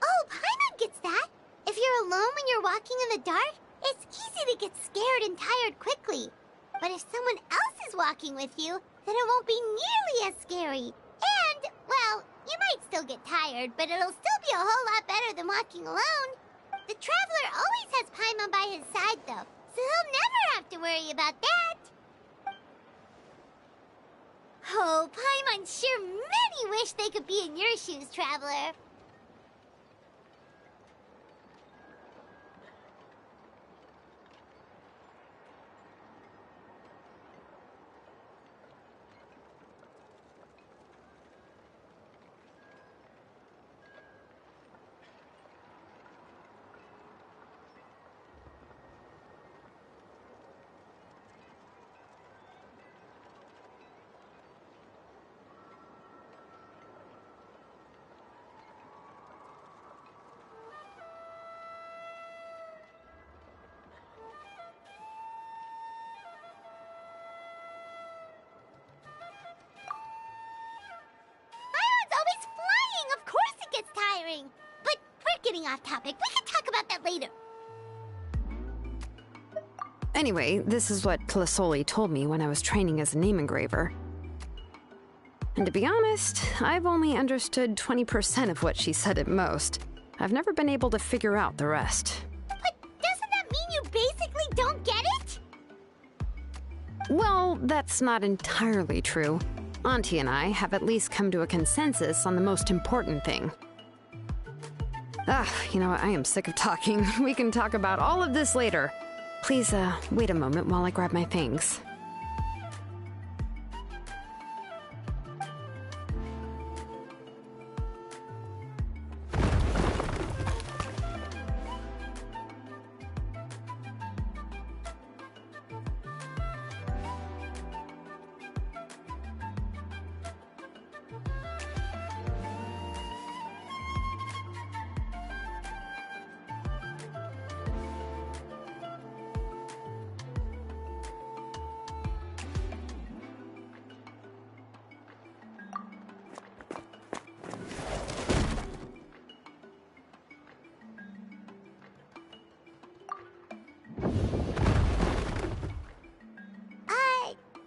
Oh, Paimon gets that. If you're alone when you're walking in the dark, it's easy to get scared and tired quickly. But if someone else is walking with you, then it won't be nearly as scary. And, well, you might still get tired, but it'll still be a whole lot better than walking alone. The Traveler always has Paimon by his side, though, so he'll never have to worry about that. Oh, Paimon sure many wish they could be in your shoes, Traveler. But we're getting off topic. We can talk about that later. Anyway, this is what Clisoli told me when I was training as a name engraver. And to be honest, I've only understood 20% of what she said at most. I've never been able to figure out the rest. But doesn't that mean you basically don't get it? Well, that's not entirely true. Auntie and I have at least come to a consensus on the most important thing. You know, I am sick of talking. We can talk about all of this later. Please, wait a moment while I grab my things.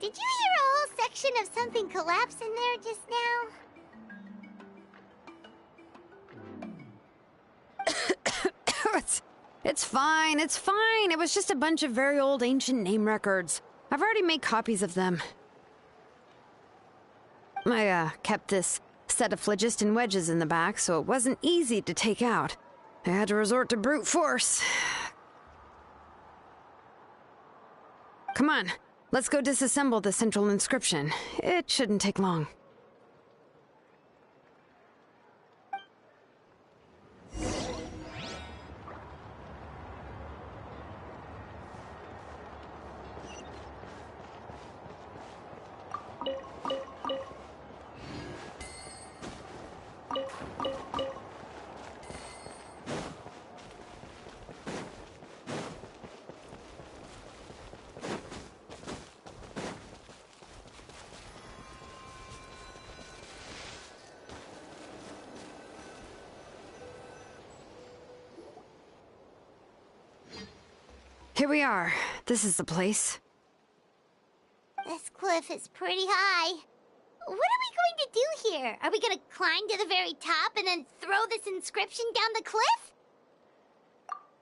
Did you hear a whole section of something collapse in there just now? It's fine, it's fine. It was just a bunch of very old ancient name records. I've already made copies of them. I, kept this set of phlogiston wedges in the back, so it wasn't easy to take out. I had to resort to brute force. Come on, let's go disassemble the central inscription. It shouldn't take long. Here we are. This is the place. This cliff is pretty high. What are we going to do here? Are we going to climb to the very top and then throw this inscription down the cliff?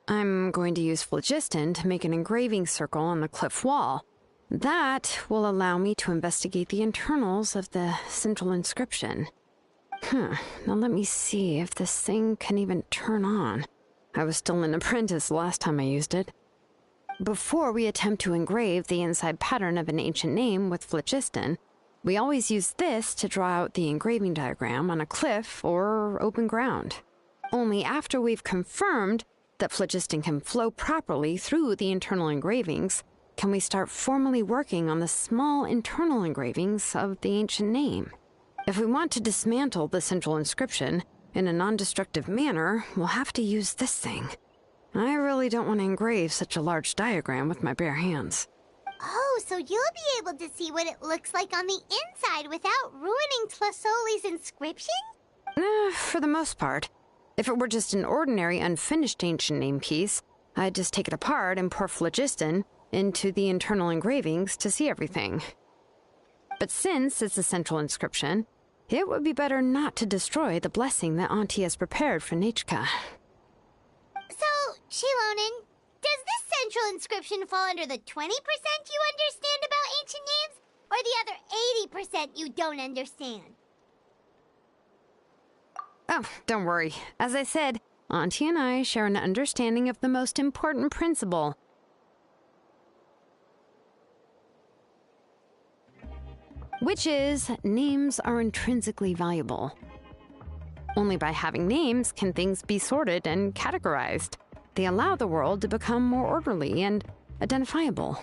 I'm going to use phlogiston to make an engraving circle on the cliff wall. That will allow me to investigate the internals of the central inscription. Now let me see if this thing can even turn on. I was still an apprentice the last time I used it. Before we attempt to engrave the inside pattern of an ancient name with phlogiston, we always use this to draw out the engraving diagram on a cliff or open ground. Only after we've confirmed that phlogiston can flow properly through the internal engravings can we start formally working on the small internal engravings of the ancient name. If we want to dismantle the central inscription in a non-destructive manner, we'll have to use this thing. I really don't want to engrave such a large diagram with my bare hands. Oh, so you'll be able to see what it looks like on the inside without ruining Tlasoli's inscription? For the most part. If it were just an ordinary unfinished ancient name piece, I'd just take it apart and pour phlogiston into the internal engravings to see everything. But since it's a central inscription, it would be better not to destroy the blessing that Auntie has prepared for Nechka. So, Shilonen, does this central inscription fall under the 20% you understand about ancient names, or the other 80% you don't understand? Oh, don't worry. As I said, Auntie and I share an understanding of the most important principle. Which is, names are intrinsically valuable. Only by having names can things be sorted and categorized. They allow the world to become more orderly and identifiable.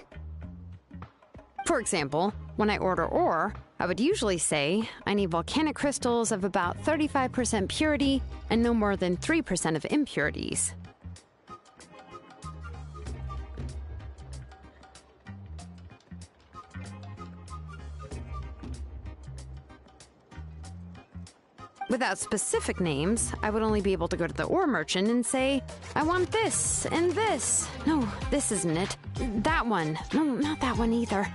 For example, when I order ore, I would usually say I need volcanic crystals of about 35% purity and no more than 3% of impurities. Without specific names, I would only be able to go to the ore merchant and say, I want this and this. No, this isn't it. That one. No, not that one either.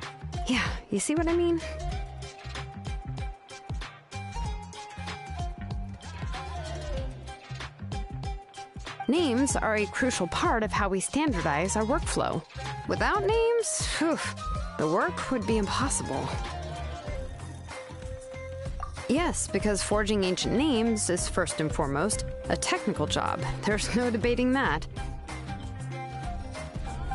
Yeah, you see what I mean? Names are a crucial part of how we standardize our workflow. Without names, the work would be impossible. Yes, because forging ancient names is first and foremost a technical job. There's no debating that.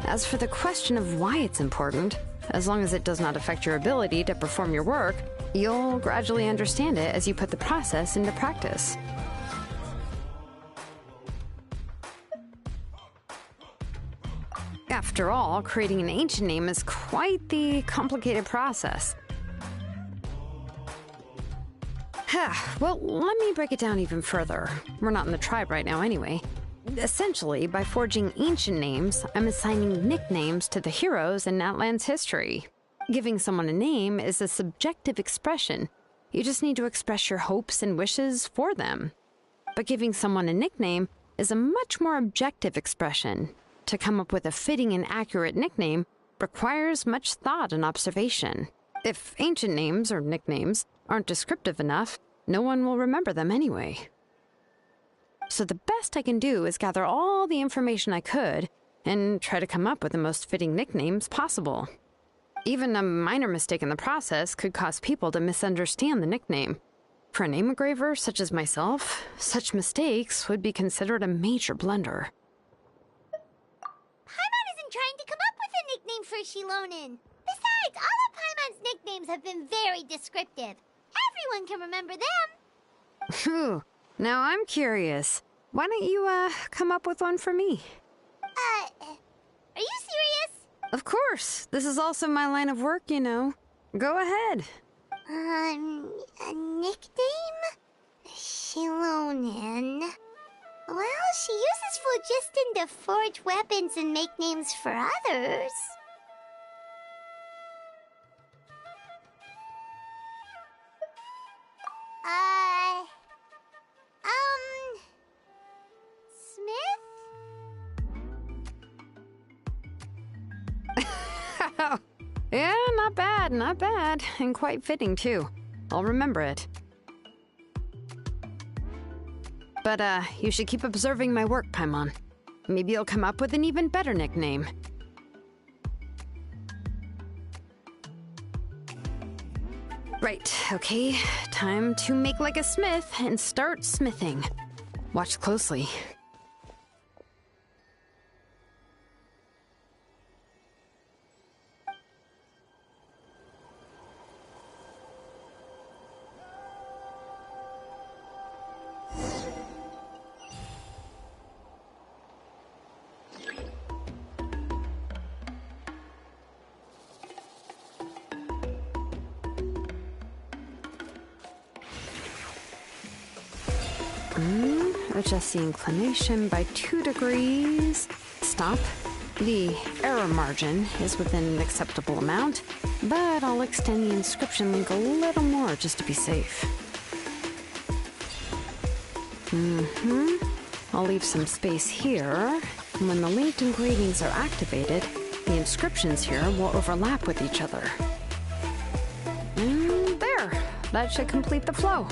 As for the question of why it's important, as long as it does not affect your ability to perform your work, you'll gradually understand it as you put the process into practice. After all, creating an ancient name is quite the complicated process. Well, let me break it down even further. We're not in the tribe right now anyway. Essentially, by forging ancient names, I'm assigning nicknames to the heroes in Natlan's history. Giving someone a name is a subjective expression. You just need to express your hopes and wishes for them. But giving someone a nickname is a much more objective expression. To come up with a fitting and accurate nickname requires much thought and observation. If ancient names or nicknames aren't descriptive enough, no one will remember them anyway. So the best I can do is gather all the information I could and try to come up with the most fitting nicknames possible. Even a minor mistake in the process could cause people to misunderstand the nickname. For a name engraver such as myself, such mistakes would be considered a major blunder. Paimon isn't trying to come up with a nickname for Shilonen. Besides, all of Paimon's nicknames have been very descriptive. Everyone can remember them. Phew. Now I'm curious. Why don't you, come up with one for me? Are you serious? Of course. This is also my line of work, you know. Go ahead. A nickname? Shilonen. Well, she uses phlogiston to forge weapons and make names for others. Oh, yeah, not bad, and quite fitting too. I'll remember it. But, you should keep observing my work, Paimon. Maybe you'll come up with an even better nickname. Right, okay. Time to make like a smith and start smithing. Watch closely. Adjust the inclination by 2 degrees. Stop. The error margin is within an acceptable amount, but I'll extend the inscription link a little more just to be safe. I'll leave some space here. And when the linked engravings are activated, the inscriptions here will overlap with each other. And there! That should complete the flow.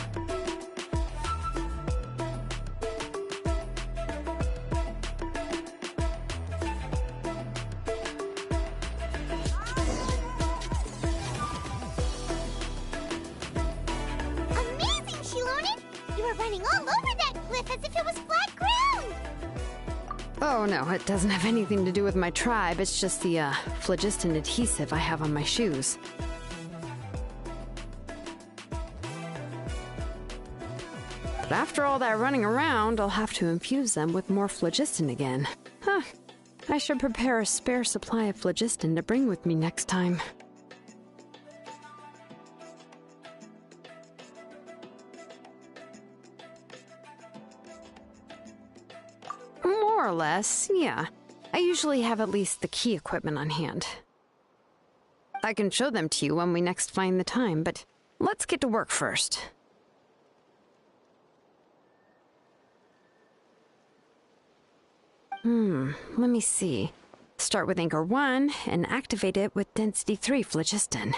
Oh no, it doesn't have anything to do with my tribe. It's just the phlogiston adhesive I have on my shoes. But after all that running around, I'll have to infuse them with more phlogiston again. Huh. I should prepare a spare supply of phlogiston to bring with me next time. More or less, yeah. I usually have at least the key equipment on hand. I can show them to you when we next find the time, but let's get to work first. Let me see. Start with anchor 1 and activate it with density 3 phlogiston.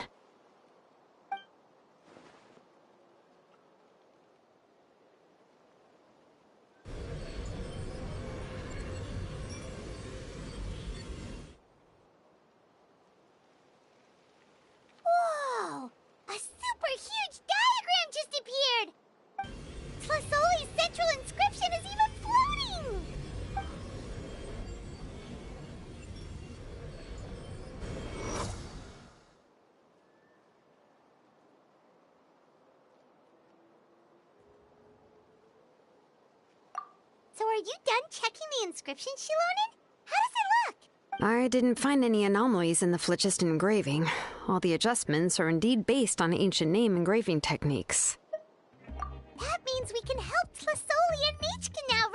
Whoa! A super huge diagram just appeared! Tlasoli's central inscription is even floating! So are you done checking the inscription, Shilonen? How does it look? I didn't find any anomalies in the phlogiston engraving. All the adjustments are indeed based on ancient name engraving techniques. That means we can help Tlasoli and Nechka now,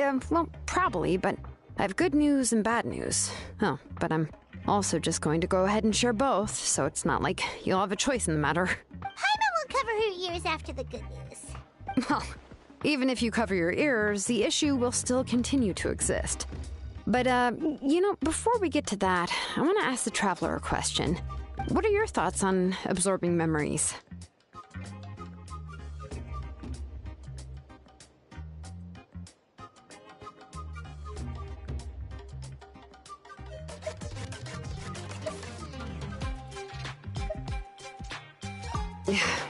right? Well, probably, but I have good news and bad news. Oh, but I'm also just going to go ahead and share both, so it's not like you'll have a choice in the matter. Paimon will cover her ears after the good news. Well, even if you cover your ears, the issue will still continue to exist. But, before we get to that, I want to ask the Traveler a question. What are your thoughts on absorbing memories?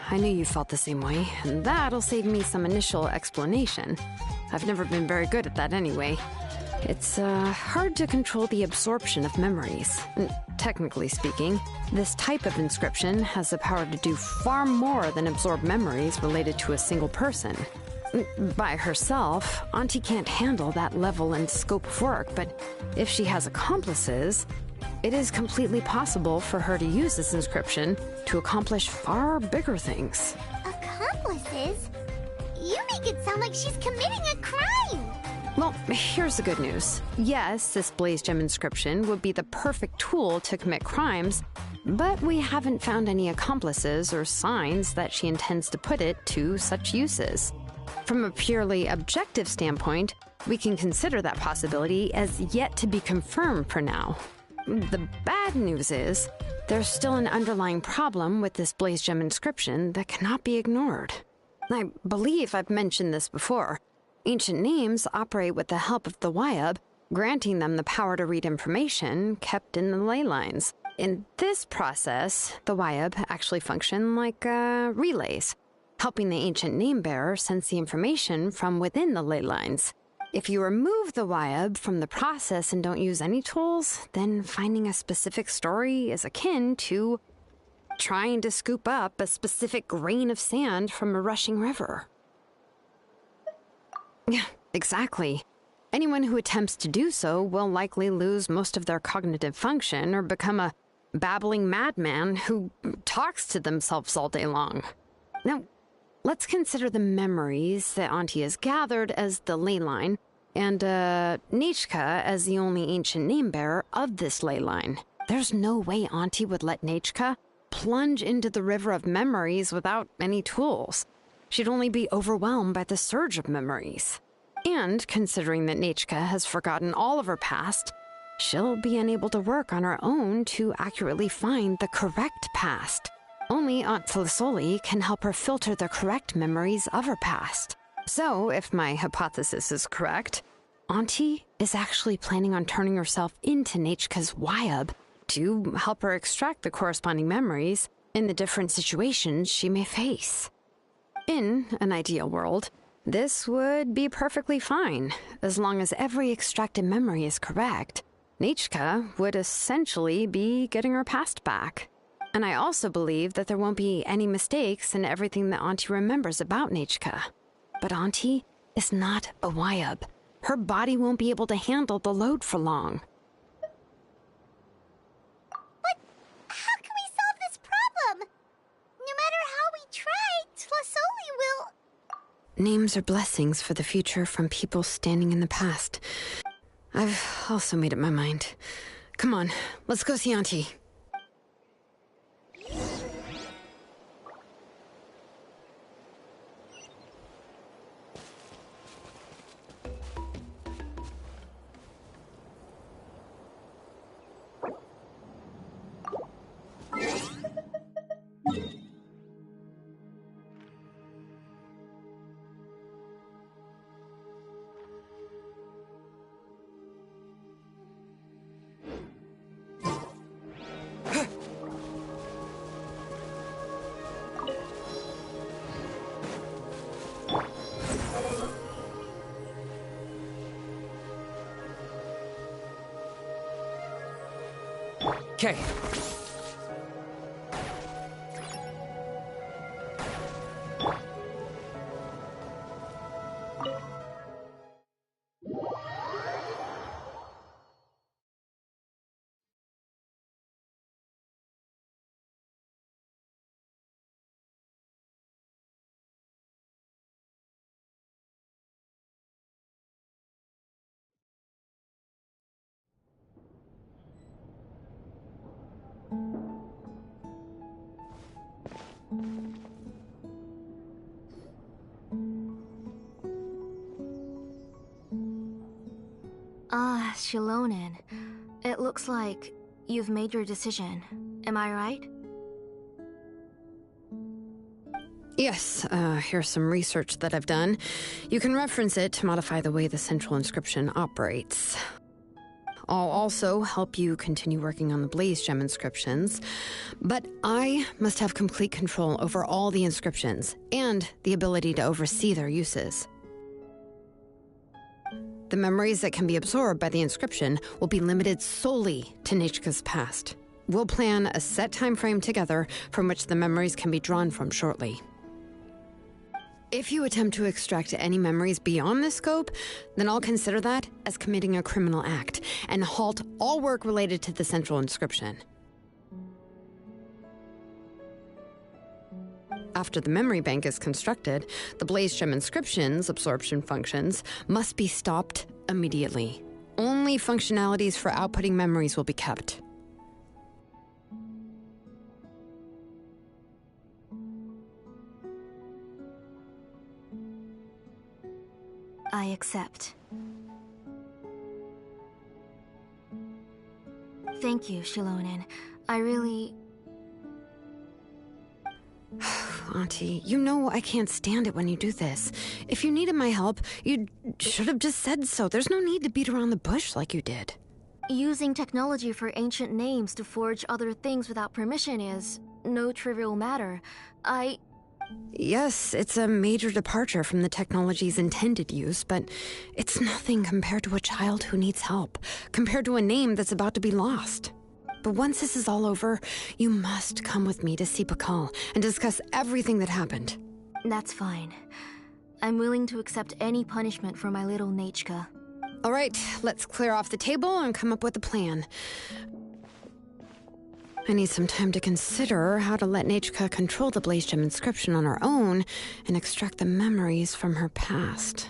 I knew you felt the same way, and that'll save me some initial explanation. I've never been very good at that anyway. It's hard to control the absorption of memories. Technically speaking, this type of inscription has the power to do far more than absorb memories related to a single person. By herself, Auntie can't handle that level and scope of work, but if she has accomplices, it is completely possible for her to use this inscription to accomplish far bigger things. Accomplices? You make it sound like she's committing a crime! Well, here's the good news. Yes, this Blaze Gem inscription would be the perfect tool to commit crimes, but we haven't found any accomplices or signs that she intends to put it to such uses. From a purely objective standpoint, we can consider that possibility as yet to be confirmed for now. The bad news is, there's still an underlying problem with this Blaze Gem inscription that cannot be ignored. I believe I've mentioned this before. Ancient names operate with the help of the waaugh, granting them the power to read information kept in the ley lines. In this process, the waaugh actually function like relays, helping the ancient name bearer sense the information from within the ley lines. If you remove the waaugh from the process and don't use any tools, then finding a specific story is akin to trying to scoop up a specific grain of sand from a rushing river. Yeah, exactly. Anyone who attempts to do so will likely lose most of their cognitive function or become a babbling madman who talks to themselves all day long. Now, let's consider the memories that Auntie has gathered as the ley line, and Nechka as the only ancient name bearer of this ley line. There's no way Auntie would let Nechka plunge into the river of memories without any tools. She'd only be overwhelmed by the surge of memories. And considering that Nechka has forgotten all of her past, she'll be unable to work on her own to accurately find the correct past. Only Aunt Felisoli can help her filter the correct memories of her past. So, if my hypothesis is correct, Auntie is actually planning on turning herself into Nechka's waaugh to help her extract the corresponding memories in the different situations she may face. In an ideal world, this would be perfectly fine, as long as every extracted memory is correct. Nechka would essentially be getting her past back. And I also believe that there won't be any mistakes in everything that Auntie remembers about Nechka. But Auntie is not a waaugh. Her body won't be able to handle the load for long. But how can we solve this problem? No matter how we try, Tlasoli will... Names are blessings for the future from people standing in the past. I've also made up my mind. Come on, let's go see Auntie. Okay. Shilonen. It looks like you've made your decision. Am I right? Yes, here's some research that I've done. You can reference it to modify the way the central inscription operates. I'll also help you continue working on the Blaze Gem inscriptions, but I must have complete control over all the inscriptions and the ability to oversee their uses. The memories that can be absorbed by the inscription will be limited solely to Nechka's past. We'll plan a set time frame together from which the memories can be drawn from shortly. If you attempt to extract any memories beyond this scope, then I'll consider that as committing a criminal act and halt all work related to the central inscription. After the memory bank is constructed, the blaze gem inscription's absorption functions must be stopped immediately. Only functionalities for outputting memories will be kept. I accept. Thank you, Shilonen. I really... Auntie, you know I can't stand it when you do this. If you needed my help, you should have just said so. There's no need to beat around the bush like you did. Using technology for ancient names to forge other things without permission is no trivial matter. Yes, it's a major departure from the technology's intended use, but it's nothing compared to a child who needs help, compared to a name that's about to be lost. But once this is all over, you must come with me to see Pakal and discuss everything that happened. That's fine. I'm willing to accept any punishment for my little Nechka. All right, let's clear off the table and come up with a plan. I need some time to consider how to let Nechka control the blaze gem inscription on her own and extract the memories from her past.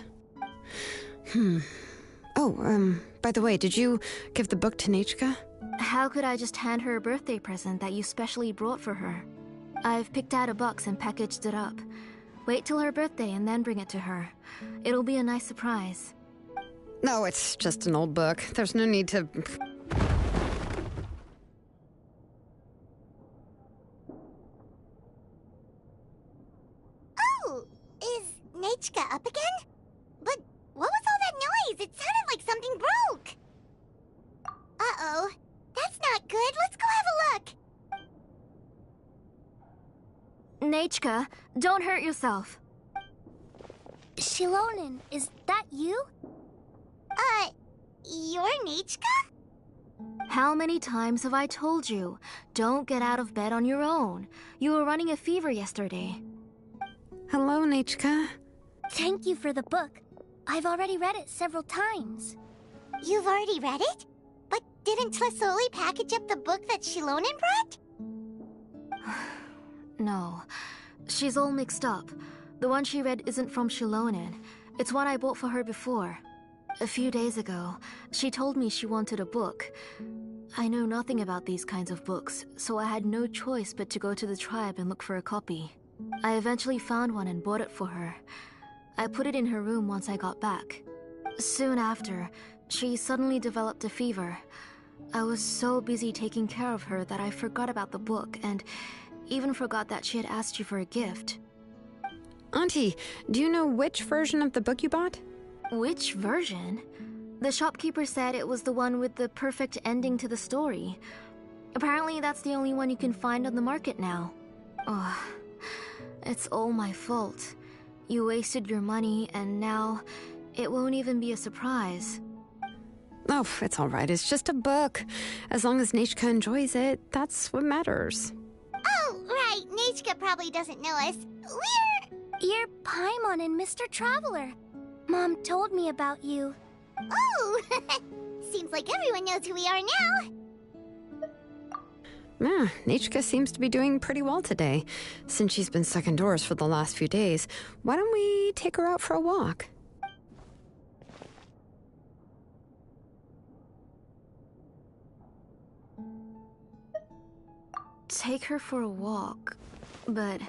By the way, did you give the book to Nechka? How could I just hand her a birthday present that you specially brought for her? I've picked out a box and packaged it up. Wait till her birthday and then bring it to her. It'll be a nice surprise. No, it's just an old book. There's no need to... Oh, is Nechka up again? But what was all that noise? It sounded like something broke. Uh-oh. That's not good. Let's go have a look. Nechka, don't hurt yourself. Shilonen, is that you? You're Nechka? How many times have I told you? Don't get out of bed on your own. You were running a fever yesterday. Hello, Nechka. Thank you for the book. I've already read it several times. You've already read it? But didn't Tlasoli package up the book that Shilonen brought? No. She's all mixed up. The one she read isn't from Shilonen. It's one I bought for her before. A few days ago, she told me she wanted a book. I know nothing about these kinds of books, so I had no choice but to go to the tribe and look for a copy. I eventually found one and bought it for her. I put it in her room once I got back. Soon after, she suddenly developed a fever. I was so busy taking care of her that I forgot about the book and even forgot that she had asked you for a gift. Auntie, do you know which version of the book you bought? Which version? The shopkeeper said it was the one with the perfect ending to the story. Apparently that's the only one you can find on the market now. Ugh. It's all my fault. You wasted your money and now it won't even be a surprise. Oh, it's all right. It's just a book. As long as Nechka enjoys it, that's what matters. Oh, right. Nechka probably doesn't know us. You're Paimon and Mr. Traveler. Mom told me about you. Oh! Seems like everyone knows who we are now. Yeah, Nechka seems to be doing pretty well today. Since she's been stuck indoors for the last few days, why don't we take her out for a walk? Take her for a walk. But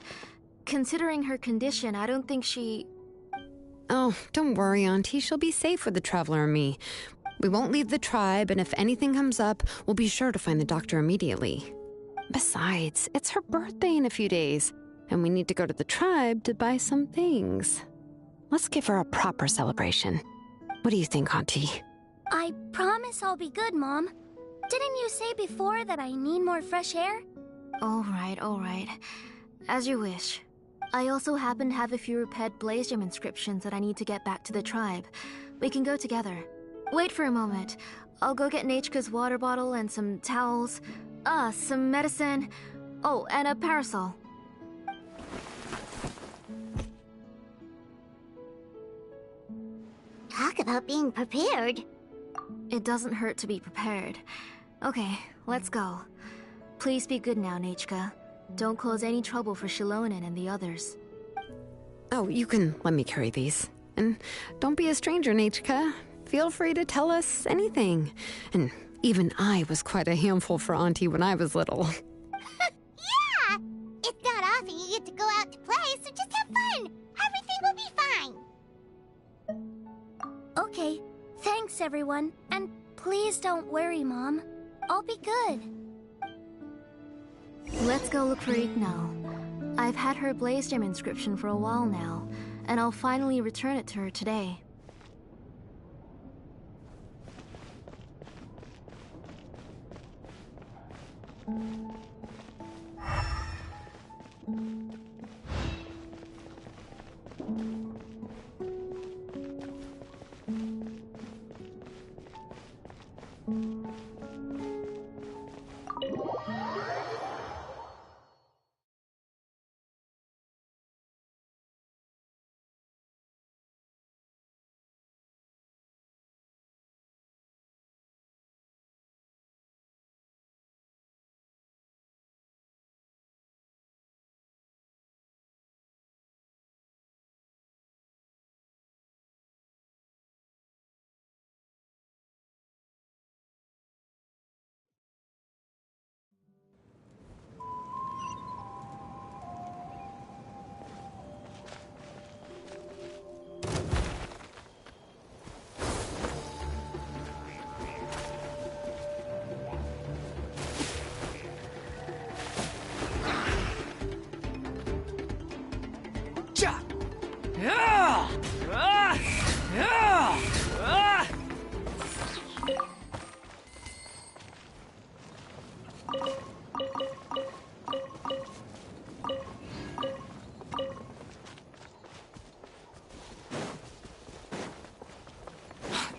considering her condition, I don't think she... Oh, don't worry, Auntie. She'll be safe with the Traveler and me. We won't leave the tribe, and if anything comes up, we'll be sure to find the doctor immediately. Besides, it's her birthday in a few days, and we need to go to the tribe to buy some things. Let's give her a proper celebration. What do you think, Auntie? I promise I'll be good, Mom. Didn't you say before that I need more fresh air? All right. As you wish. I also happen to have a few repaired blaze gem inscriptions that I need to get back to the tribe. We can go together. Wait for a moment. I'll go get Nechka's water bottle and some towels. Some medicine. Oh, and a parasol. Talk about being prepared. It doesn't hurt to be prepared. Okay, let's go. Please be good now, Nechka. Don't cause any trouble for Shilonen and the others. Oh, you can let me carry these. And don't be a stranger, Nechka. Feel free to tell us anything. And even I was quite a handful for Auntie when I was little. Yeah! It's not often you get to go out to play, so just have fun. Everything will be fine. Okay, thanks everyone. And please don't worry, Mom. I'll be good. Let's go look for Ignal. I've had her Blaze Gem inscription for a while now, and I'll finally return it to her today.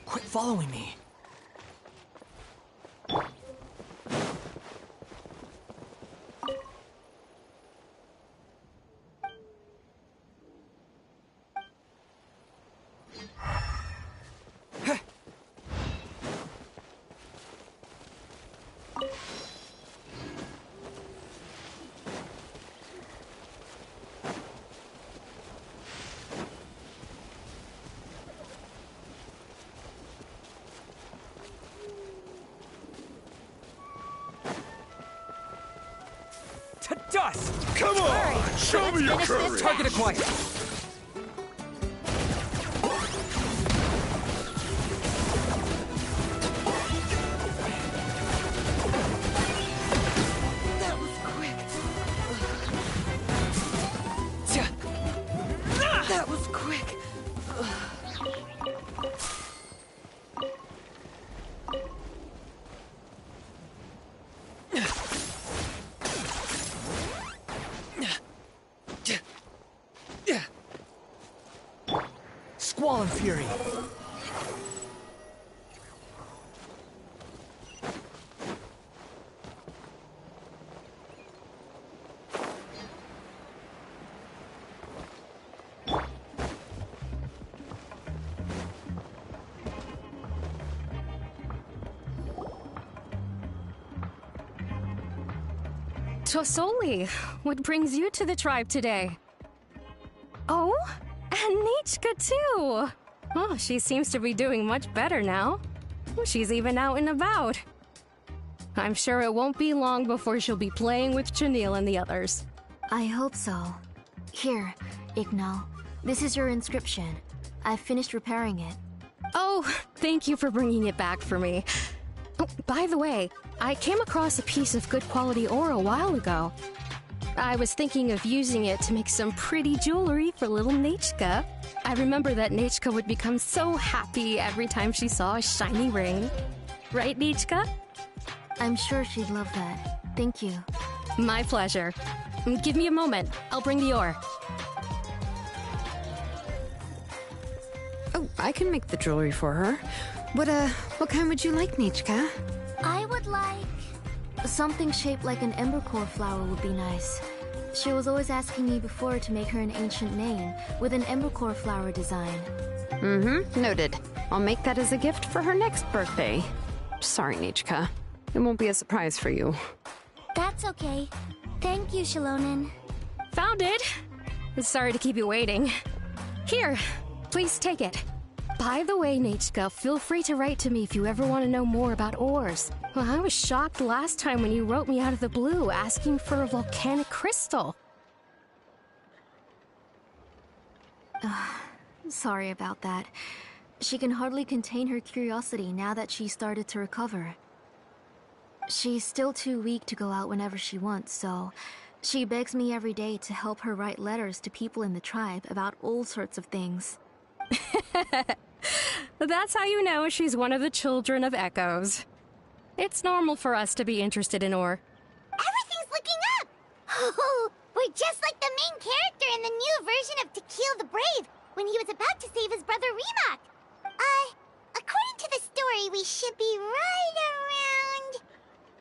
Quit following me. Dust! Come on! Show me your courage! Target acquired! That was quick. That was quick. Squall and Fury! Tosoli, what brings you to the tribe today? Oh, and Nechka too! Oh, she seems to be doing much better now. She's even out and about. I'm sure it won't be long before she'll be playing with Janelle and the others. I hope so. Here, Ignal. This is your inscription. I've finished repairing it. Oh, thank you for bringing it back for me. Oh, by the way, I came across a piece of good quality ore a while ago. I was thinking of using it to make some pretty jewelry for little Nechka. I remember that Nechka would become so happy every time she saw a shiny ring. Right, Nechka? I'm sure she'd love that. Thank you. My pleasure. Give me a moment. I'll bring the ore. Oh, I can make the jewelry for her. What kind would you like, Nechka? I would like... something shaped like an embercore flower would be nice. She was always asking me before to make her an ancient name with an embercore flower design. Mm-hmm, noted. I'll make that as a gift for her next birthday. Sorry, Nechka. It won't be a surprise for you. That's okay. Thank you, Shalonen. Found it. Sorry to keep you waiting. Here, please take it. By the way, Nechka, feel free to write to me if you ever want to know more about ores. Well, I was shocked last time when you wrote me out of the blue asking for a volcanic crystal. Sorry about that. She can hardly contain her curiosity now that she started to recover. She's still too weak to go out whenever she wants, so she begs me every day to help her write letters to people in the tribe about all sorts of things. That's how you know she's one of the children of Echoes. It's normal for us to be interested in ore. Everything's looking up! Oh, we're just like the main character in the new version of To Kill the Brave, when he was about to save his brother Remak. According to the story, we should be right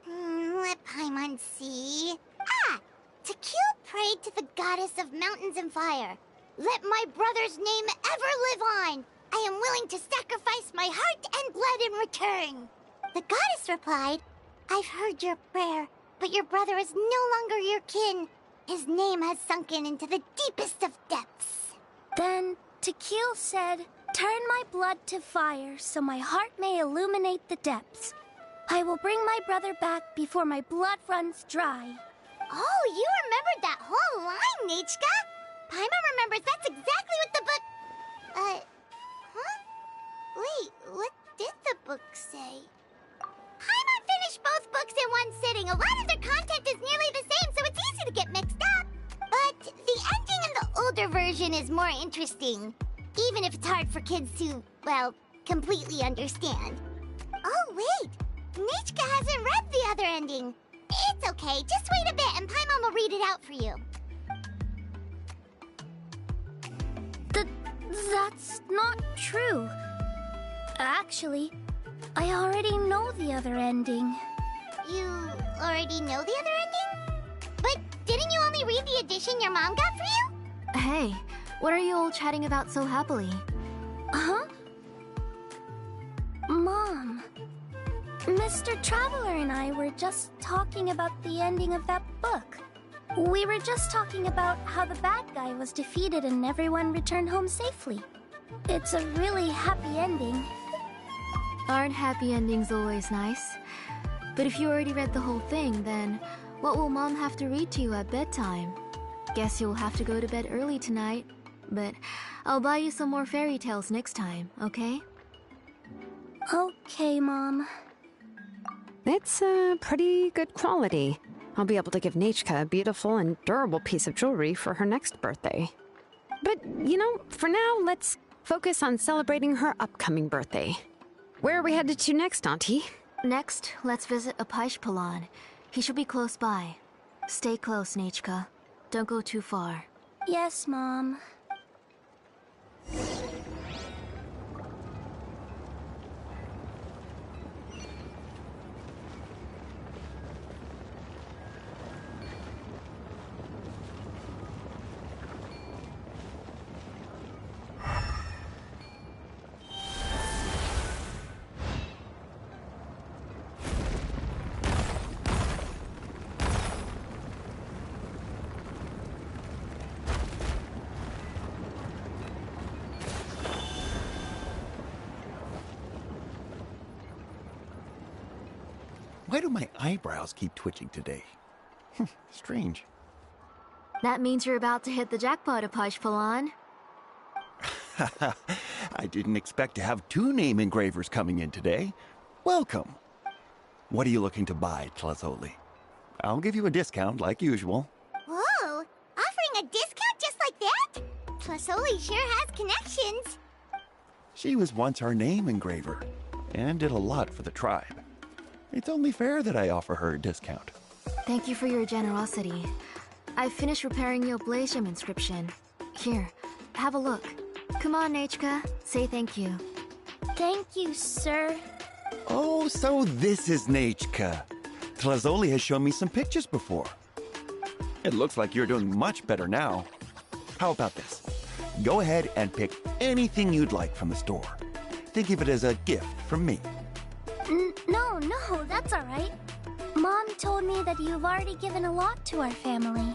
around... let Paimon see... To Kill prayed to the goddess of mountains and fire. Let my brother's name ever live on! I am willing to sacrifice my heart and blood in return. The goddess replied, I've heard your prayer, but your brother is no longer your kin. His name has sunken into the deepest of depths. Then Tequil said, turn my blood to fire so my heart may illuminate the depths. I will bring my brother back before my blood runs dry. Oh, you remembered that whole line, Nechka? Paimon remembers that's exactly what the book... Wait, what did the book say? Paimon finished both books in one sitting. A lot of their content is nearly the same, so it's easy to get mixed up. But the ending in the older version is more interesting, even if it's hard for kids to, well, completely understand. Oh, wait! Nechka hasn't read the other ending. It's okay, just wait a bit and Paimon will read it out for you. That's not true. Actually, I already know the other ending. You already know the other ending? But didn't you only read the edition your mom got for you? Hey, what are you all chatting about so happily? Huh? Mom, Mr. Traveler and I were just talking about the ending of that book. We were just talking about how the bad guy was defeated and everyone returned home safely. It's a really happy ending. Aren't happy endings always nice? But if you already read the whole thing, then what will Mom have to read to you at bedtime? Guess you'll have to go to bed early tonight. But I'll buy you some more fairy tales next time, okay? Okay, Mom. It's pretty good quality. I'll be able to give Nechka a beautiful and durable piece of jewelry for her next birthday. But, you know, for now, let's focus on celebrating her upcoming birthday. Where are we headed to next, Auntie? Next, let's visit Apaish. He should be close by. Stay close, Nechka. Don't go too far. Yes, Mom. Why do my eyebrows keep twitching today? Strange. That means you're about to hit the jackpot, Apaish. I didn't expect to have 2 name engravers coming in today. Welcome. What are you looking to buy, Tlazoli? I'll give you a discount like usual. Whoa! Offering a discount just like that? Tlazoli sure has connections. She was once our name engraver and did a lot for the tribe. It's only fair that I offer her a discount. Thank you for your generosity. I finished repairing your blaze gem inscription. Here, have a look. Come on, Nechka. Say thank you. Thank you, sir. Oh, so this is Nechka. Tlazoli has shown me some pictures before. It looks like you're doing much better now. How about this? Go ahead and pick anything you'd like from the store. Think of it as a gift from me. No, that's all right. Mom Mom told me that you've already given a lot to our family.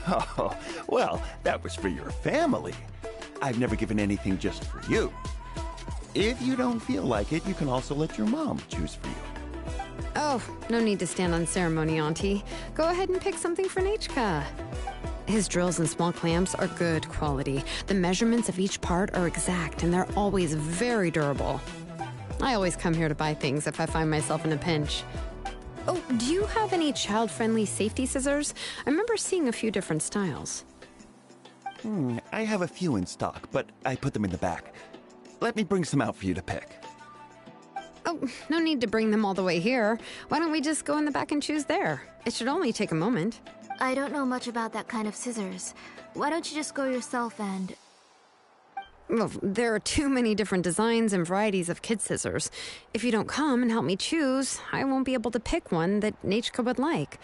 Oh, well, that was for your family. I've never given anything just for you. If you don't feel like it, you can also let your mom choose for you. Oh, no need to stand on ceremony, Auntie. Go ahead and pick something for Nechka. His drills and small clamps are good quality. The measurements of each part are exact, and they're always very durable. I always come here to buy things if I find myself in a pinch. Oh, do you have any child-friendly safety scissors? I remember seeing a few different styles. I have a few in stock, but I put them in the back. Let me bring some out for you to pick. Oh, no need to bring them all the way here. Why don't we just go in the back and choose there? It should only take a moment. I don't know much about that kind of scissors. Why don't you just go yourself and... Well, there are too many different designs and varieties of kid scissors. If you don't come and help me choose, I won't be able to pick one that Nechka would like.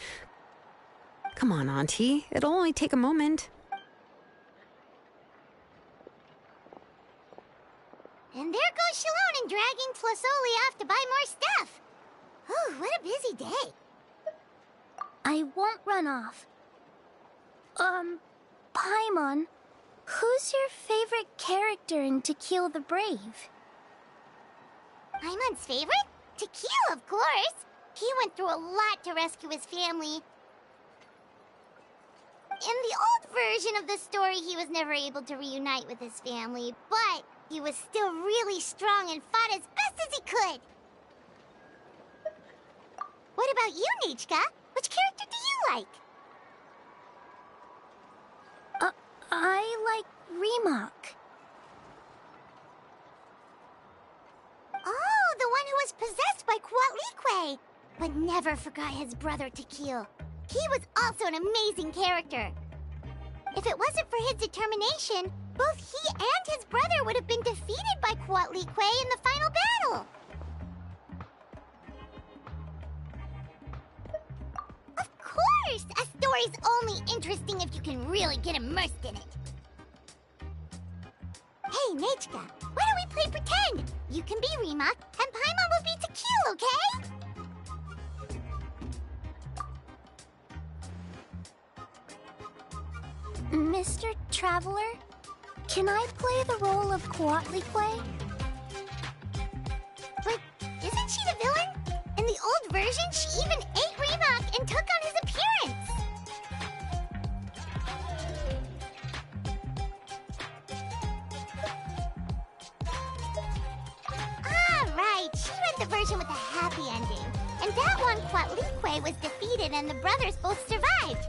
Come on, Auntie. It'll only take a moment. And there goes Shalone dragging Tlasoli off to buy more stuff. Oh, what a busy day. I won't run off. Paimon, who's your favorite character in To Kill the Brave? Paimon's favorite? To Kill, of course. He went through a lot to rescue his family. In the old version of the story, he was never able to reunite with his family, but he was still really strong and fought as best as he could. What about you, Nechka? Which character do you like? I like Remak. Oh, the one who was possessed by Quatlique, but never forgot his brother Tequil. He was also an amazing character. If it wasn't for his determination, both he and his brother would have been defeated by Quatlique in the final battle. Of course! A story's only interesting if you can really get immersed in it. Hey, Nechka, why don't we play pretend? You can be Remak, and Paimon will be Tequil, okay? Mr. Traveler, can I play the role of Quatlique? But isn't she the villain? In the old version, she even ate Remak and took on his appearance. Ah, right. She read the version with a happy ending. And that one, Quatlique was defeated and the brothers both survived.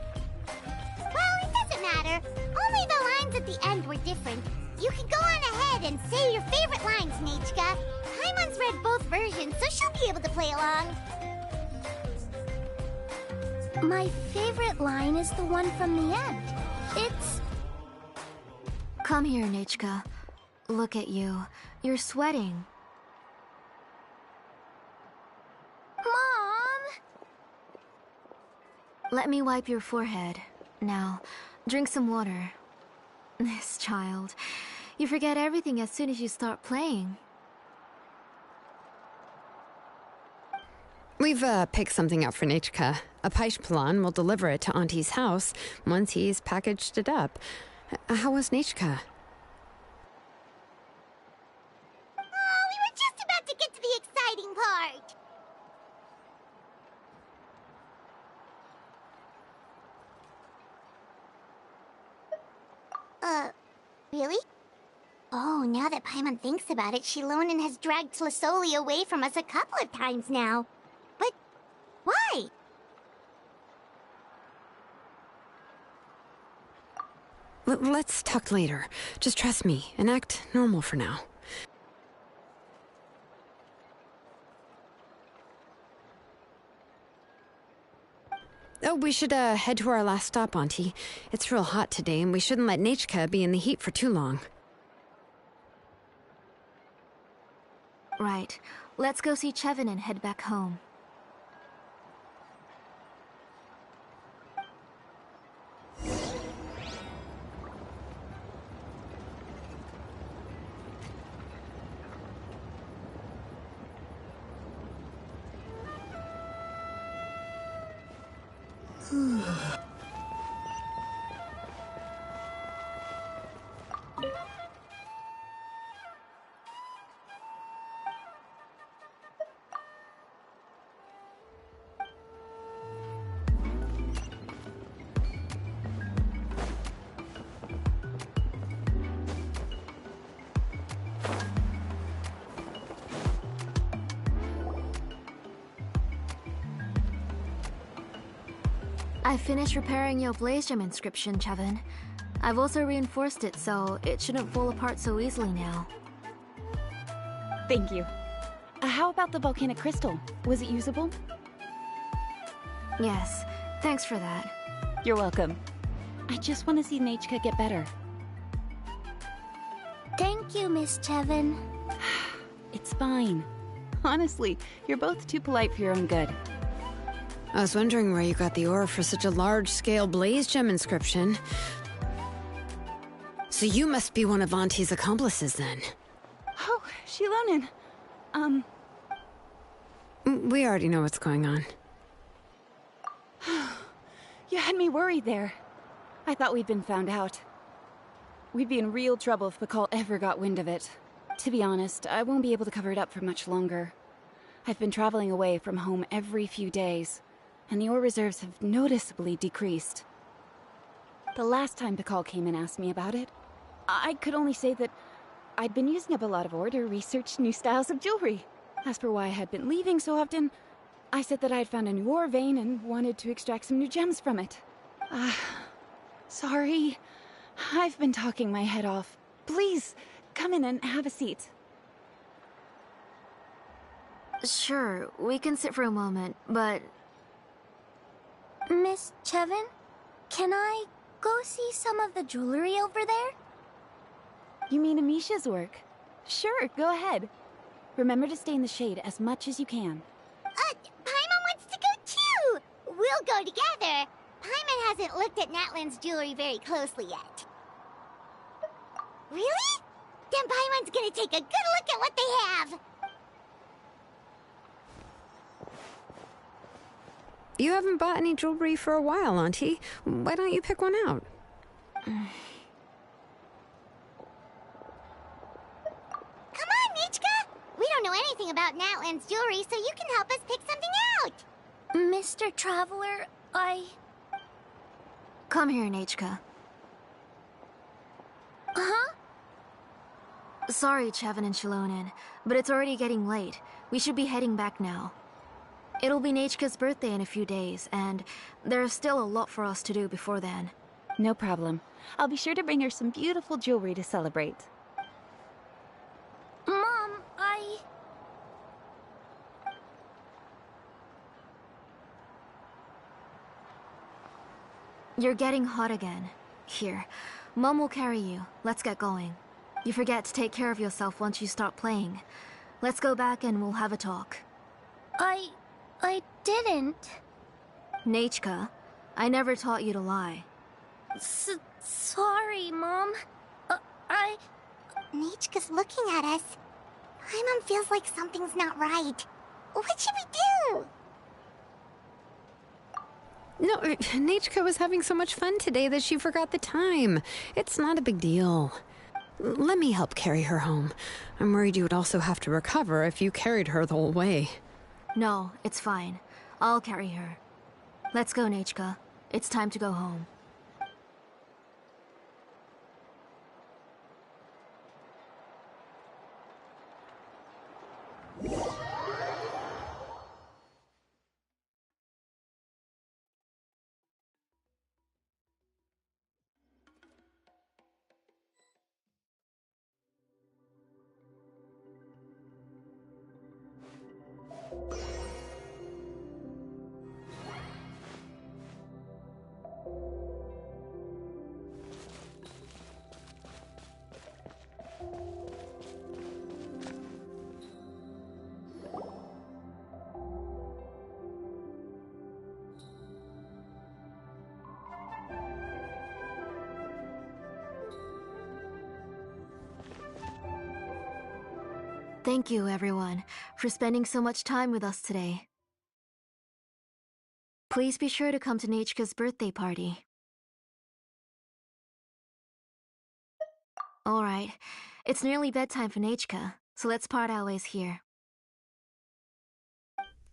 Well, it doesn't matter. Only the lines at the end were different. You can go on ahead and say your favorite lines, Nechka. Paimon's read both versions, so she'll be able to play along. My favorite line is the one from the end. It's... Come here, Nechka. Look at you. You're sweating. Mom! Let me wipe your forehead. Now, drink some water. This child. You forget everything as soon as you start playing. We've picked something up for Nechka. A Paishpalan will deliver it to Auntie's house once he's packaged it up. How was Nechka? Oh, we were just about to get to the exciting part. Really? Oh, now that Paimon thinks about it, Shilonen has dragged Tlasoli away from us a couple of times now. But why? Let's talk later. Just trust me and act normal for now. Oh, we should head to our last stop, Auntie. It's real hot today, and we shouldn't let Nechka be in the heat for too long. Right. Let's go see Chevin and head back home. I finished repairing your blaze gem inscription, Chevin. I've also reinforced it so it shouldn't fall apart so easily now. Thank you. How about the volcanic crystal? Was it usable? Yes, thanks for that. You're welcome. I just want to see Nechka get better. Thank you, Miss Chevin. It's fine. Honestly, you're both too polite for your own good. I was wondering where you got the ore for such a large-scale blaze gem inscription. So you must be one of Auntie's accomplices, then. Oh, Shilonen. We already know what's going on. You had me worried there. I thought we'd been found out. We'd be in real trouble if Pakal ever got wind of it. To be honest, I won't be able to cover it up for much longer. I've been traveling away from home every few days, and the ore reserves have noticeably decreased. The last time Pakal came and asked me about it, I could only say that I'd been using up a lot of ore to research new styles of jewelry. As for why I had been leaving so often, I said that I had found a new ore vein and wanted to extract some new gems from it. Sorry. I've been talking my head off. Please, come in and have a seat. Sure, we can sit for a moment, but... Miss Chevin, can I go see some of the jewelry over there? You mean Amisha's work? Sure, go ahead. Remember to stay in the shade as much as you can. Paimon wants to go too! We'll go together. Paimon hasn't looked at Natlan's jewelry very closely yet. Really? Then Paimon's gonna take a good look at what they have. You haven't bought any jewelry for a while, Auntie. Why don't you pick one out? Come on, Nechka! We don't know anything about Natlan's jewelry, so you can help us pick something out! Mr. Traveler, Come here, Nechka. Huh? Sorry, Chevin and Shilonen, but it's already getting late. We should be heading back now. It'll be Nechka's birthday in a few days, and there's still a lot for us to do before then. No problem. I'll be sure to bring her some beautiful jewelry to celebrate. Mom, You're getting hot again. Here, Mom will carry you. Let's get going. You forget to take care of yourself once you start playing. Let's go back and we'll have a talk. I didn't. Nechka, I never taught you to lie. Sorry, Mom. Nechka's looking at us. Paimon feels like something's not right. What should we do? No, Nechka was having so much fun today that she forgot the time. It's not a big deal. Let me help carry her home. I'm worried you would also have to recover if you carried her the whole way. No, it's fine. I'll carry her. Let's go, Nechka. It's time to go home. Thank you, everyone, for spending so much time with us today. Please be sure to come to Nechka's birthday party. Alright, it's nearly bedtime for Nechka, so let's part our ways here.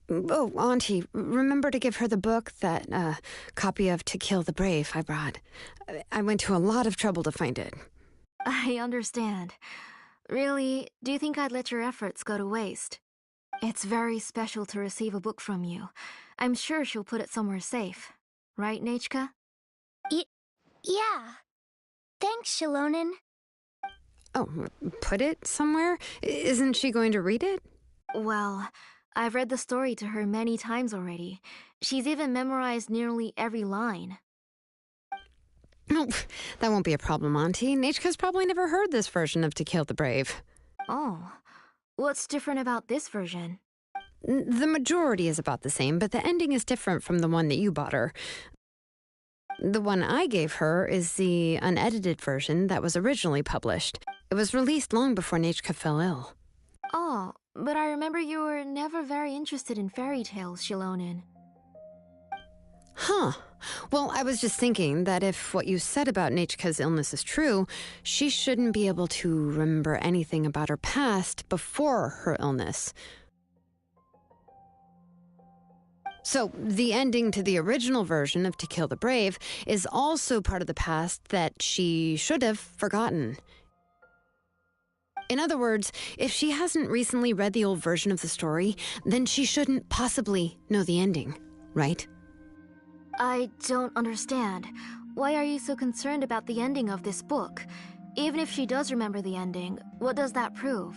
Oh, Auntie, remember to give her the book, that copy of To Kill the Brave I brought. I went to a lot of trouble to find it. I understand. Really, do you think I'd let your efforts go to waste? It's very special to receive a book from you. I'm sure she'll put it somewhere safe. right, Nechka? Yeah. Thanks, Shilonen. Oh, put it somewhere? Isn't she going to read it? Well, I've read the story to her many times already. She's even memorized nearly every line. Oh, that won't be a problem, Auntie. Nechka's probably never heard this version of To Kill the Brave. Oh, what's different about this version? The majority is about the same, but the ending is different from the one that you bought her. The one I gave her is the unedited version that was originally published. It was released long before Nechka fell ill. Oh, but I remember you were never very interested in fairy tales, Shilonen. Huh. Well, I was just thinking that if what you said about Nechka's illness is true, she shouldn't be able to remember anything about her past before her illness. So, the ending to the original version of To Kill the Brave is also part of the past that she should have forgotten. In other words, if she hasn't recently read the old version of the story, then she shouldn't possibly know the ending, right? I don't understand. Why are you so concerned about the ending of this book? Even if she does remember the ending, what does that prove?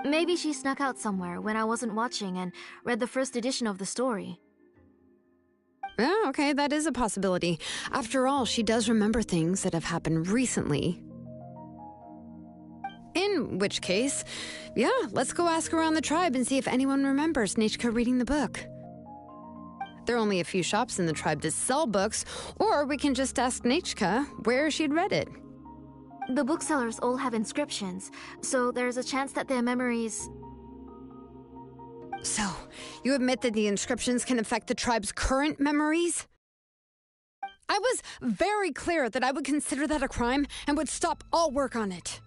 Maybe she snuck out somewhere when I wasn't watching and read the first edition of the story. Oh, okay, that is a possibility. After all, she does remember things that have happened recently. In which case, yeah, let's go ask around the tribe and see if anyone remembers Nechka reading the book. There are only a few shops in the tribe that sell books, or we can just ask Nechka where she'd read it. The booksellers all have inscriptions, so there's a chance that their memories... So, you admit that the inscriptions can affect the tribe's current memories? I was very clear that I would consider that a crime and would stop all work on it.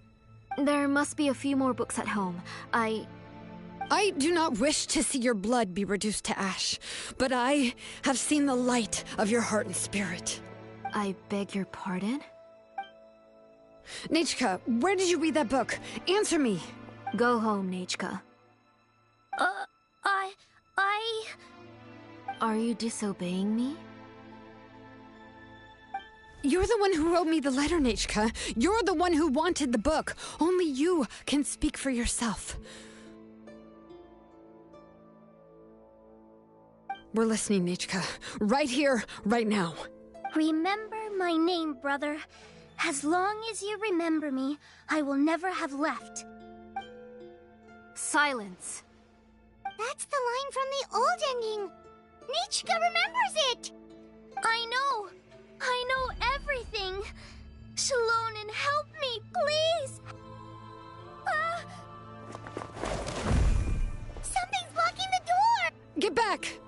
There must be a few more books at home. I do not wish to see your blood be reduced to ash, but I have seen the light of your heart and spirit. I beg your pardon? Nechka, where did you read that book? Answer me. Go home, Nechka. Are you disobeying me? You're the one who wrote me the letter, Nechka. You're the one who wanted the book. Only you can speak for yourself. We're listening, Nechka. Right here, right now. Remember my name, brother. As long as you remember me, I will never have left. Silence. That's the line from the old ending. Nechka remembers it. I know everything. Shilonen, help me, please. Something's blocking the door. Get back!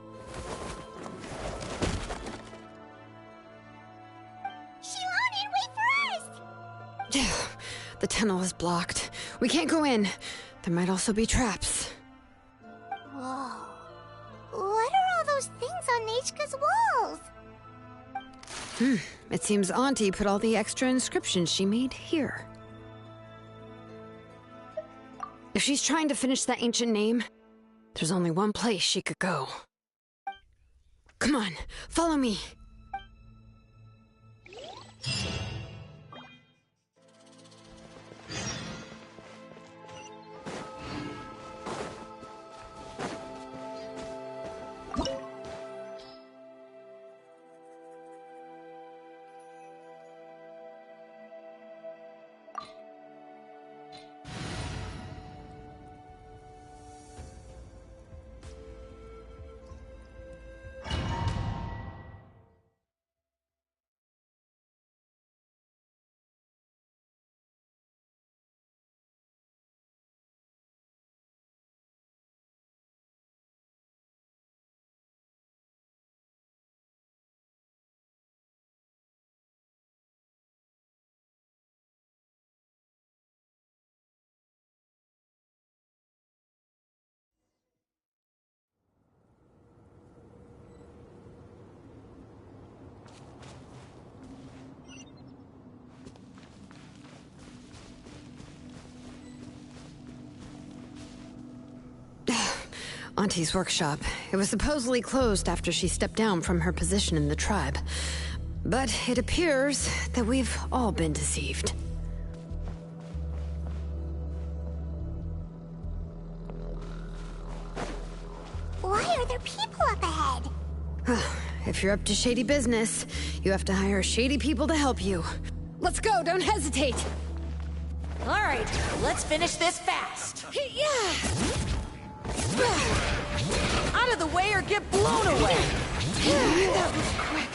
Shilonen, wait for us. The tunnel is blocked. We can't go in. There might also be traps. Whoa. What are all those things on Nechka's walls? It seems Auntie put all the extra inscriptions she made here. If she's trying to finish that ancient name, there's only one place she could go. Come on, follow me. Auntie's workshop. It was supposedly closed after she stepped down from her position in the tribe. But it appears that we've all been deceived. Why are there people up ahead? If you're up to shady business, you have to hire shady people to help you. Let's go, don't hesitate! All right, let's finish this fast. Out of the way or get blown away! That was quick.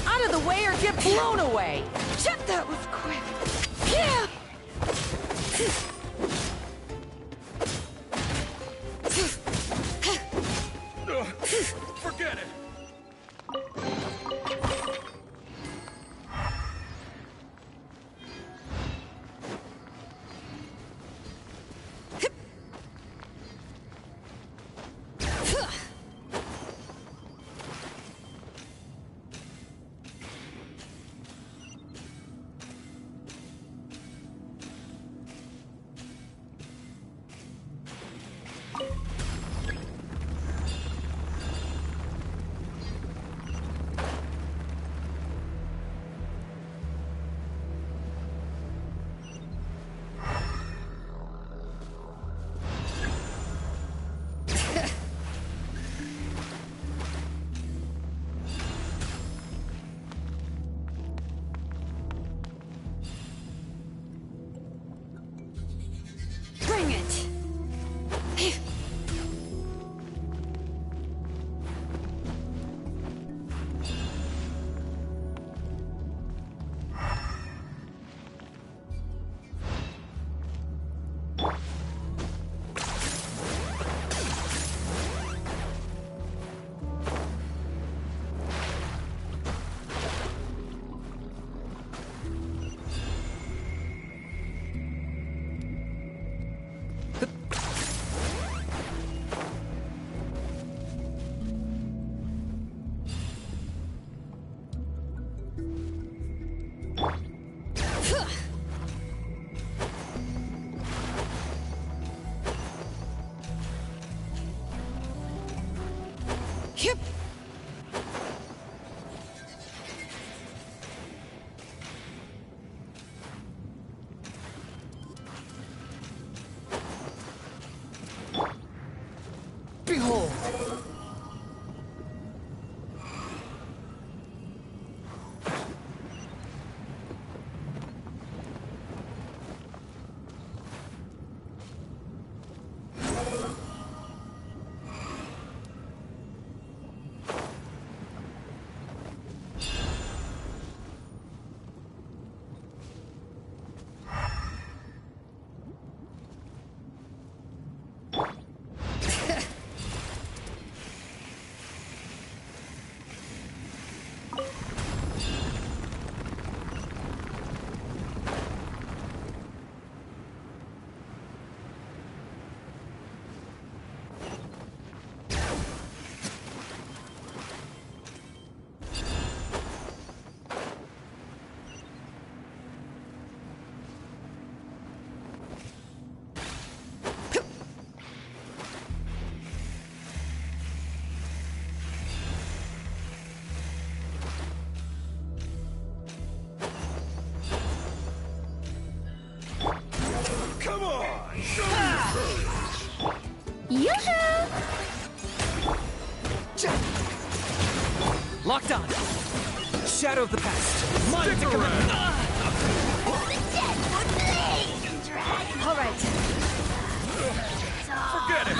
Out of the way or get blown away! That was quick. Forget it! Bring it! Yep. Behold! Locked on. Shadow of the past. Mine to command. All right. Forget it!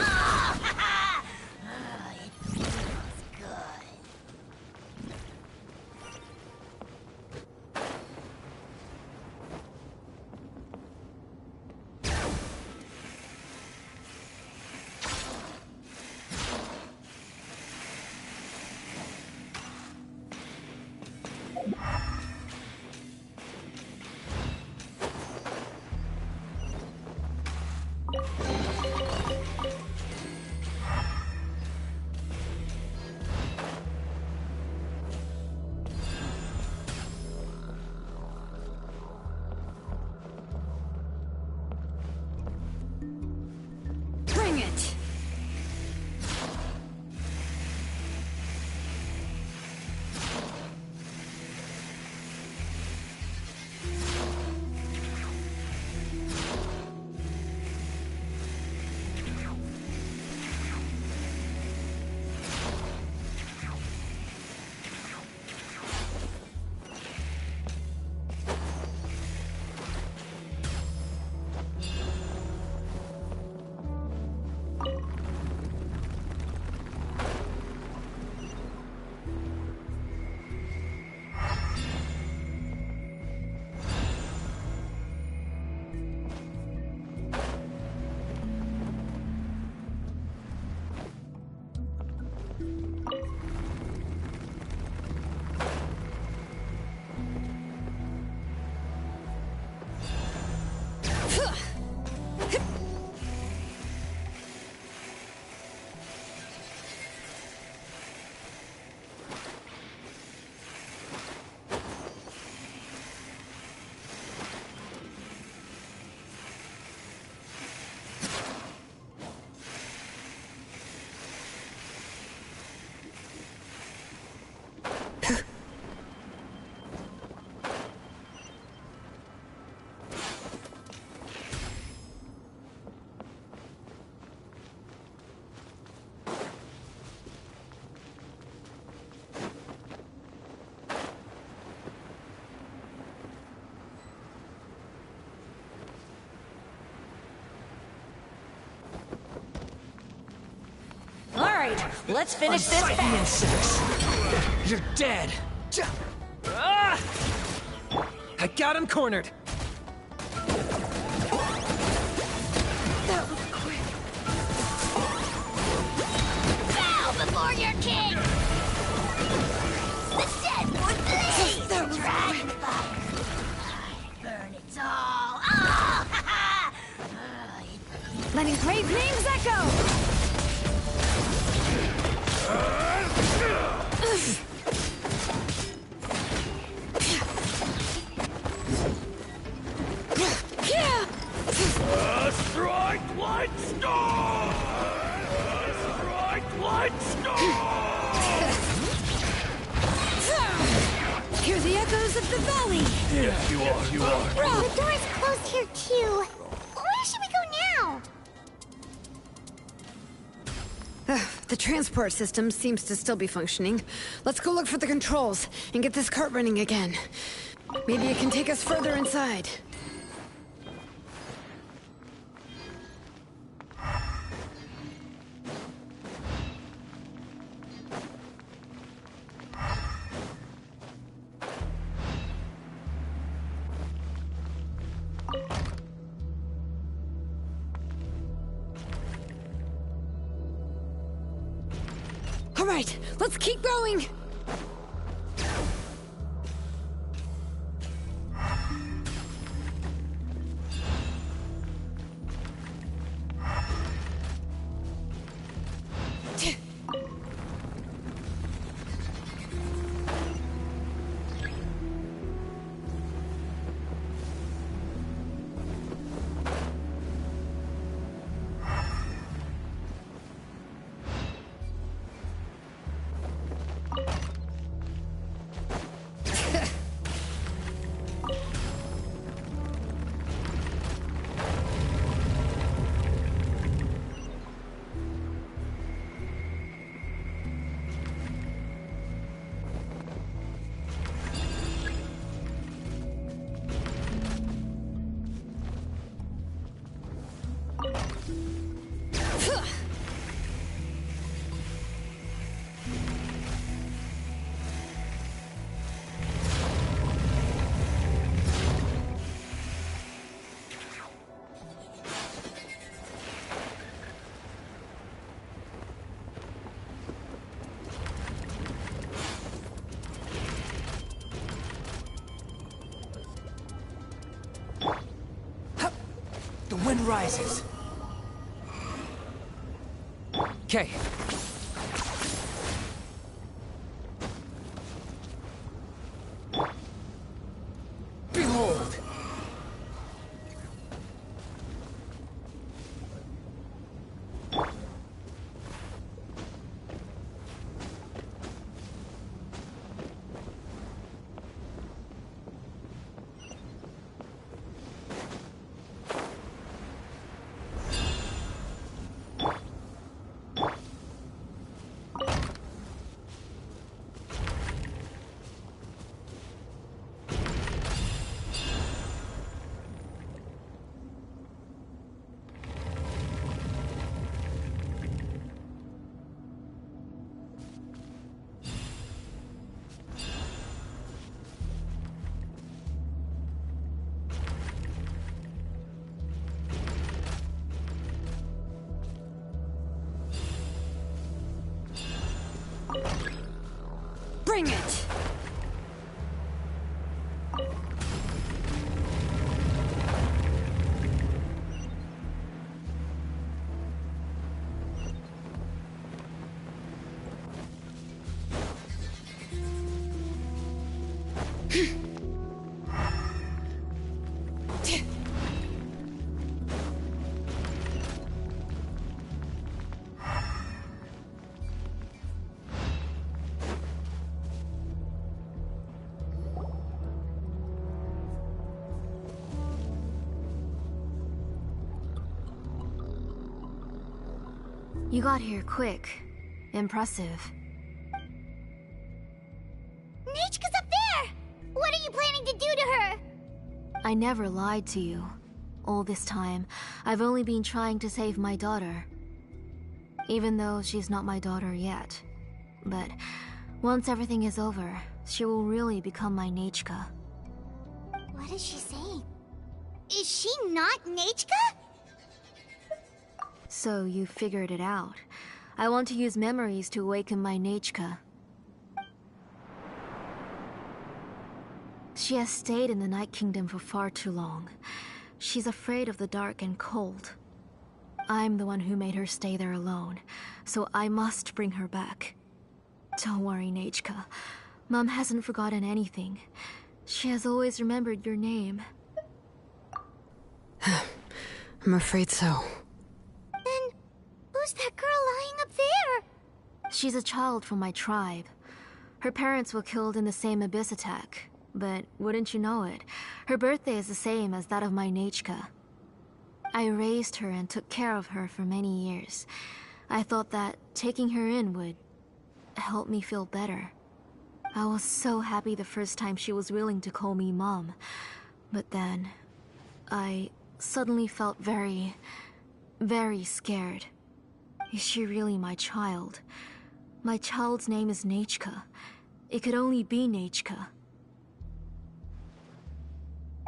Let's finish this Unsight the fast. insects. You're dead. Ah! I got him cornered. That was quick. Bow before your king! The dead would bleed! That was Dragon fire! Burn it all! Oh! Letting brave names echo! Strike light star! Strike light star! Hear the echoes of the valley! Yeah, you are. The door's closed here too. Where should we go now? The transport system seems to still be functioning. Let's go look for the controls and get this cart running again. Maybe it can take us further inside. All right, let's keep going! The wind rises. Okay. Behold! Bring it! You got here quick. Impressive. Nichka's up there! What are you planning to do to her? I never lied to you. All this time, I've only been trying to save my daughter. even though she's not my daughter yet. But once everything is over, she will really become my Nechka. What is she saying? Is she not Nechka? So you figured it out. I want to use memories to awaken my Nechka. She has stayed in the Night Kingdom for far too long. She's afraid of the dark and cold. I'm the one who made her stay there alone, so I must bring her back. Don't worry, Nechka. Mom hasn't forgotten anything. She has always remembered your name. I'm afraid so. Then, who's that girl lying up there? She's a child from my tribe. Her parents were killed in the same abyss attack. But wouldn't you know it, her birthday is the same as that of my Nechka. I raised her and took care of her for many years. I thought that taking her in would help me feel better. I was so happy the first time she was willing to call me Mom. But then, I suddenly felt very, very scared. Is she really my child? My child's name is Nechka. It could only be Nechka.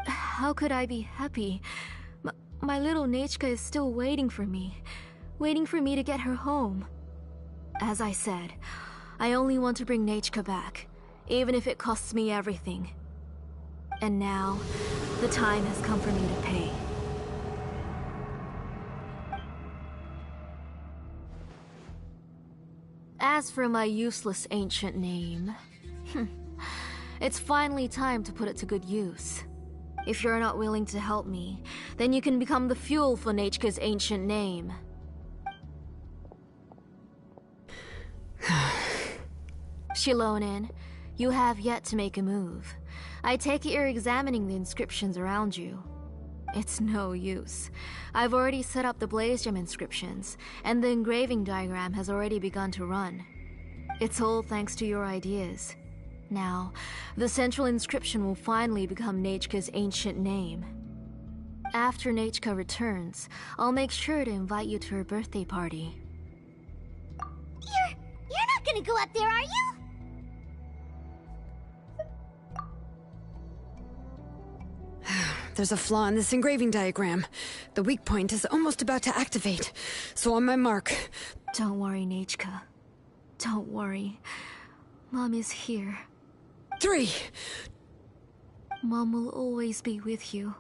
How could I be happy? My little Nechka is still waiting for me to get her home. As I said, I only want to bring Nechka back, even if it costs me everything. And now, the time has come for me to pay. As for my useless ancient name, it's finally time to put it to good use. If you're not willing to help me, then you can become the fuel for Nechka's ancient name. Shilonin, you have yet to make a move. I take it you're examining the inscriptions around you. It's no use. I've already set up the Blaze Gem inscriptions, and the engraving diagram has already begun to run. It's all thanks to your ideas. Now, the central inscription will finally become Nechka's ancient name. After Nechka returns, I'll make sure to invite you to her birthday party. You're not gonna go up there, are you? There's a flaw in this engraving diagram. The weak point is almost about to activate. So on my mark. Don't worry, Nechka. Don't worry. Mom is here. 3. Mom will always be with you.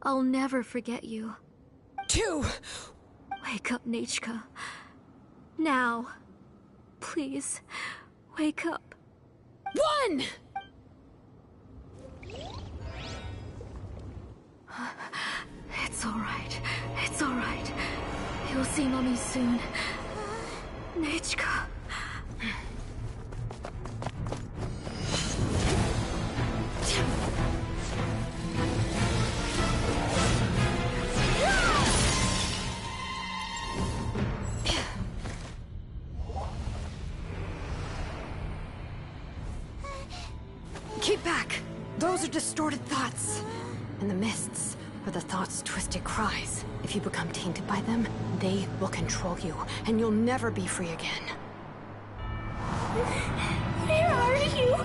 I'll never forget you. 2. Wake up, Nechka. Now. Please, wake up. 1! It's alright. It's alright. You'll see Mommy soon. Nechka. Keep back! Those are distorted thoughts. And the mists are the thoughts' twisted cries. If you become tainted by them, they will control you, and you'll never be free again. Where are you?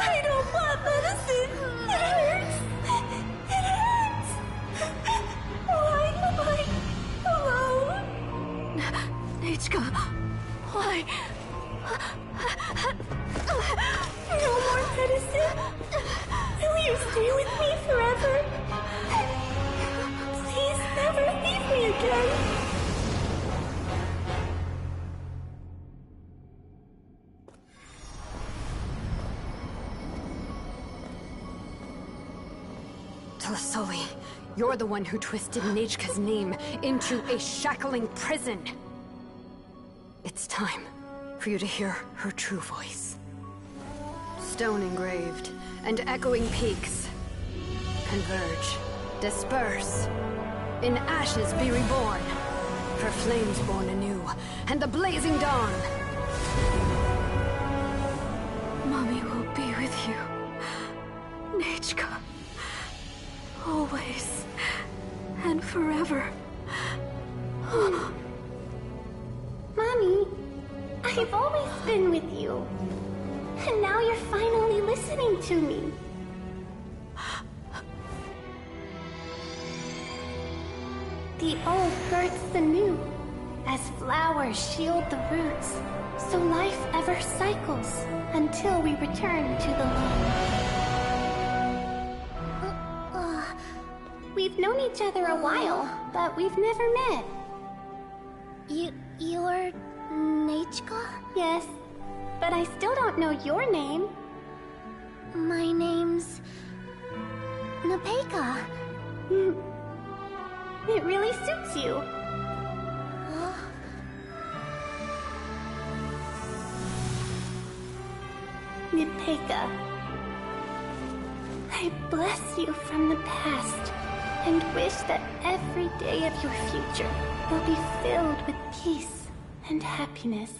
I don't want medicine. It hurts. It hurts. Why am I alone? Nechka, why? No more medicine. Will you stay with me forever? Please never leave me again. Telasoli, you're the one who twisted Nechka's name into a shackling prison. It's time for you to hear her true voice. Stone engraved and echoing peaks converge, disperse, in ashes be reborn, her flames born anew, and the blazing dawn. Mommy will be with you, Nechka, always and forever. Mommy, I've always been with you. And now you're finally listening to me. The old births the new, as flowers shield the roots, so life ever cycles until we return to the loam. We've known each other a while, but we've never met. You're Nechka? Yes, but I still don't know your name. My name's Nepeka. It really suits you. Nepeka, I bless you from the past and wish that every day of your future will be filled with peace and happiness.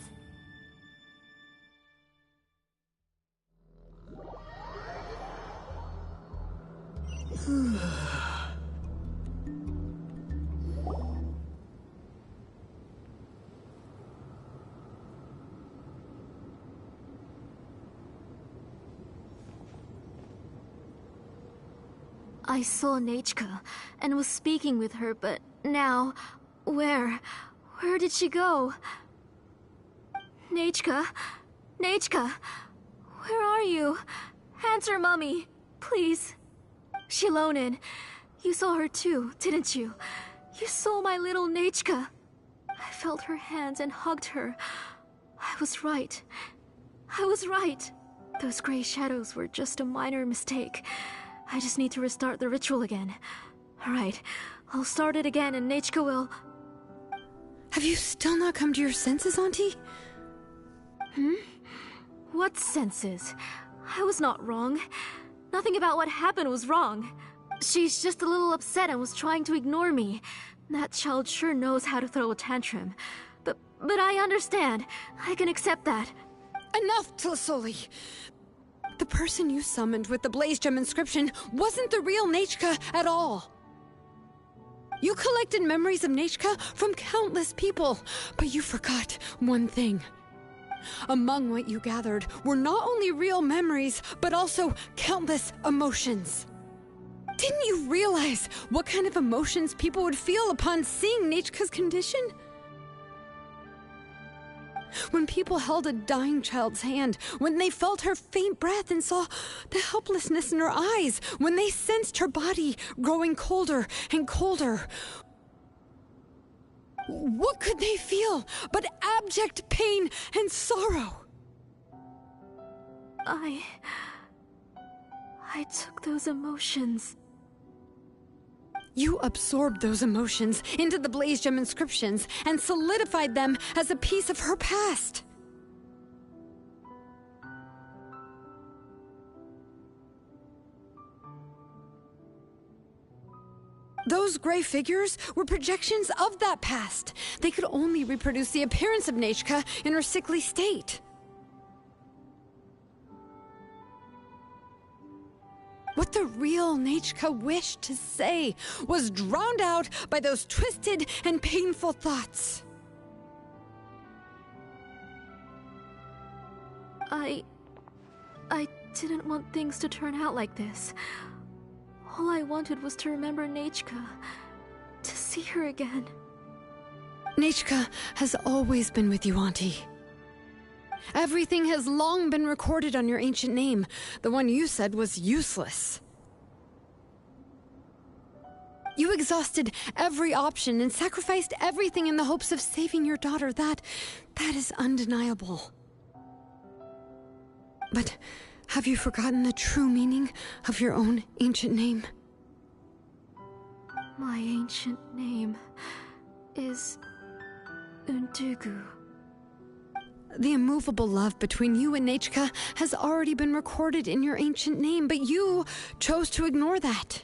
I saw Nechka and was speaking with her, but now, where did she go? Nechka? Nechka? Where are you? Answer, Mummy, please. Shilonen, you saw her too, didn't you? You saw my little Nechka. I felt her hands and hugged her. I was right. I was right. Those gray shadows were just a minor mistake. I just need to restart the ritual again. Alright, I'll start it again and Nechka will... Have you still not come to your senses, Auntie? What senses? I was not wrong. Nothing about what happened was wrong. She's just a little upset and was trying to ignore me. That child sure knows how to throw a tantrum. But I understand. I can accept that. Enough, Tlasoli! The person you summoned with the Blaze Gem inscription wasn't the real Nechka at all. You collected memories of Nechka from countless people, but you forgot one thing. Among what you gathered were not only real memories, but also countless emotions. Didn't you realize what kind of emotions people would feel upon seeing Nechka's condition? When people held a dying child's hand, when they felt her faint breath and saw the helplessness in her eyes, when they sensed her body growing colder and colder, what could they feel but abject pain and sorrow? I took those emotions. You absorbed those emotions into the Blaze Gem inscriptions and solidified them as a piece of her past. Those gray figures were projections of that past. They could only reproduce the appearance of Nechka in her sickly state. What the real Nechka wished to say was drowned out by those twisted and painful thoughts. I didn't want things to turn out like this. All I wanted was to remember Nechka, to see her again. Nechka has always been with you, Auntie. Everything has long been recorded on your ancient name. The one you said was useless. You exhausted every option and sacrificed everything in the hopes of saving your daughter. That is undeniable. But have you forgotten the true meaning of your own ancient name? My ancient name is Undugu. The immovable love between you and Nechka has already been recorded in your ancient name, but you chose to ignore that.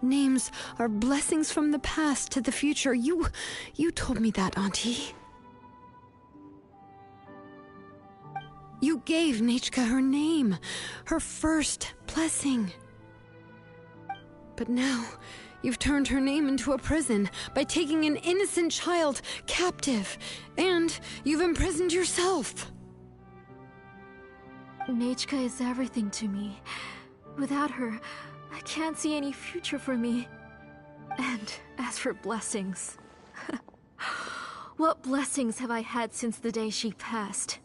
Names are blessings from the past to the future. You told me that, Auntie. You gave Nechka her name, her first blessing. But now, you've turned her name into a prison by taking an innocent child captive, and you've imprisoned yourself. Nechka is everything to me. Without her, I can't see any future for me. And as for blessings... what blessings have I had since the day she passed?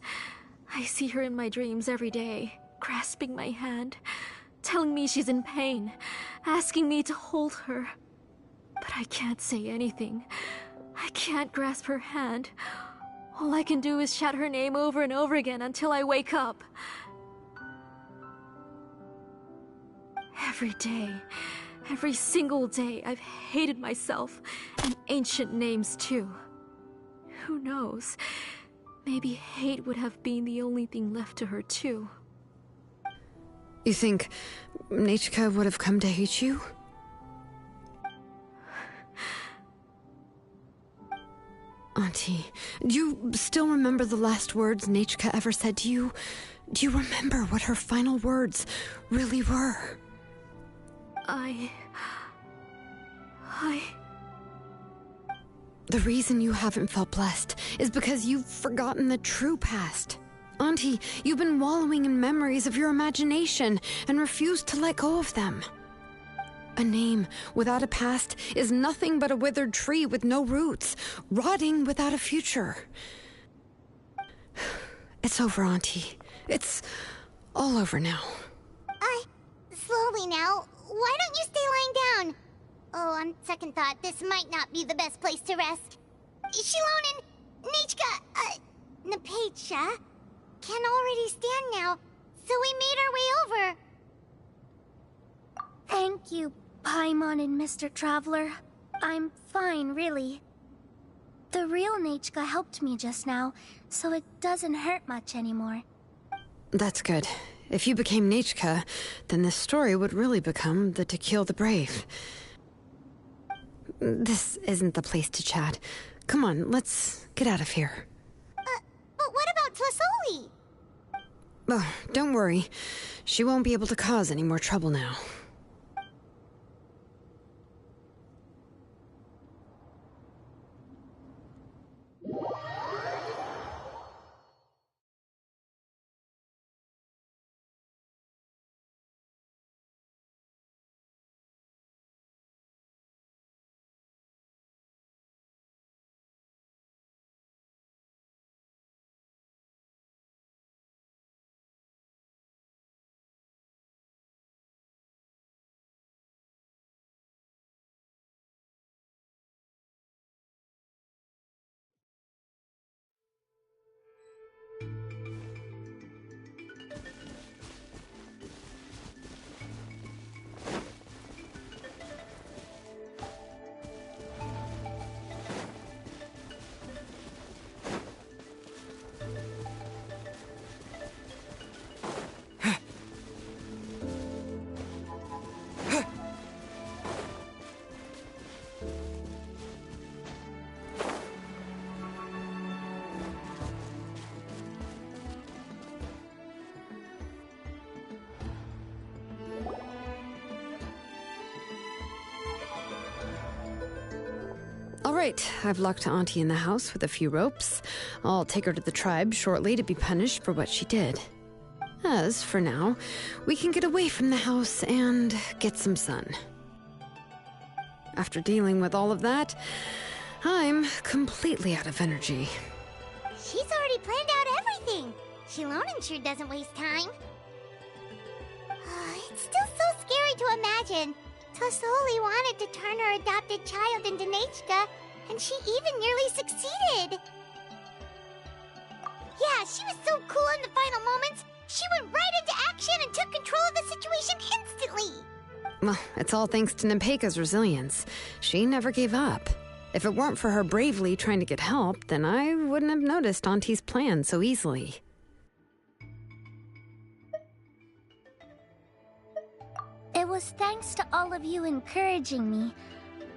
I see her in my dreams every day, grasping my hand, telling me she's in pain, asking me to hold her. But I can't say anything. I can't grasp her hand. All I can do is shout her name over and over again until I wake up. Every day, every single day, I've hated myself, and ancient names too. Who knows? Maybe hate would have been the only thing left to her too. You think Nechka would have come to hate you? Auntie, do you still remember the last words Nechka ever said to you? Do you remember what her final words really were? The reason you haven't felt blessed is because you've forgotten the true past. Auntie, you've been wallowing in memories of your imagination and refused to let go of them. A name without a past is nothing but a withered tree with no roots, rotting without a future. It's over, Auntie. It's all over now. Slowly now. Why don't you stay lying down? Oh, on second thought, this might not be the best place to rest. Shilon and Nechka, Napecha can already stand now, so we made our way over. Thank you, Paimon and Mr. Traveler. I'm fine, really. The real Nechka helped me just now, so it doesn't hurt much anymore. That's good. If you became Nechka, then this story would really become the To Kill the Brave. This isn't the place to chat. Come on, let's get out of here. But what about Tlasoli? Oh, don't worry. She won't be able to cause any more trouble now. All right, I've locked Auntie in the house with a few ropes. I'll take her to the tribe shortly to be punished for what she did. As for now, we can get away from the house and get some sun. After dealing with all of that, I'm completely out of energy. She's already planned out everything. Shilonen sure doesn't waste time. It's still so scary to imagine. Tlasoli wanted to turn her adopted child into Nechka, and she even nearly succeeded. Yeah, she was so cool in the final moments. She went right into action and took control of the situation instantly. Well, it's all thanks to Nempeka's resilience. She never gave up. If it weren't for her bravely trying to get help, then I wouldn't have noticed Auntie's plan so easily. It was thanks to all of you encouraging me.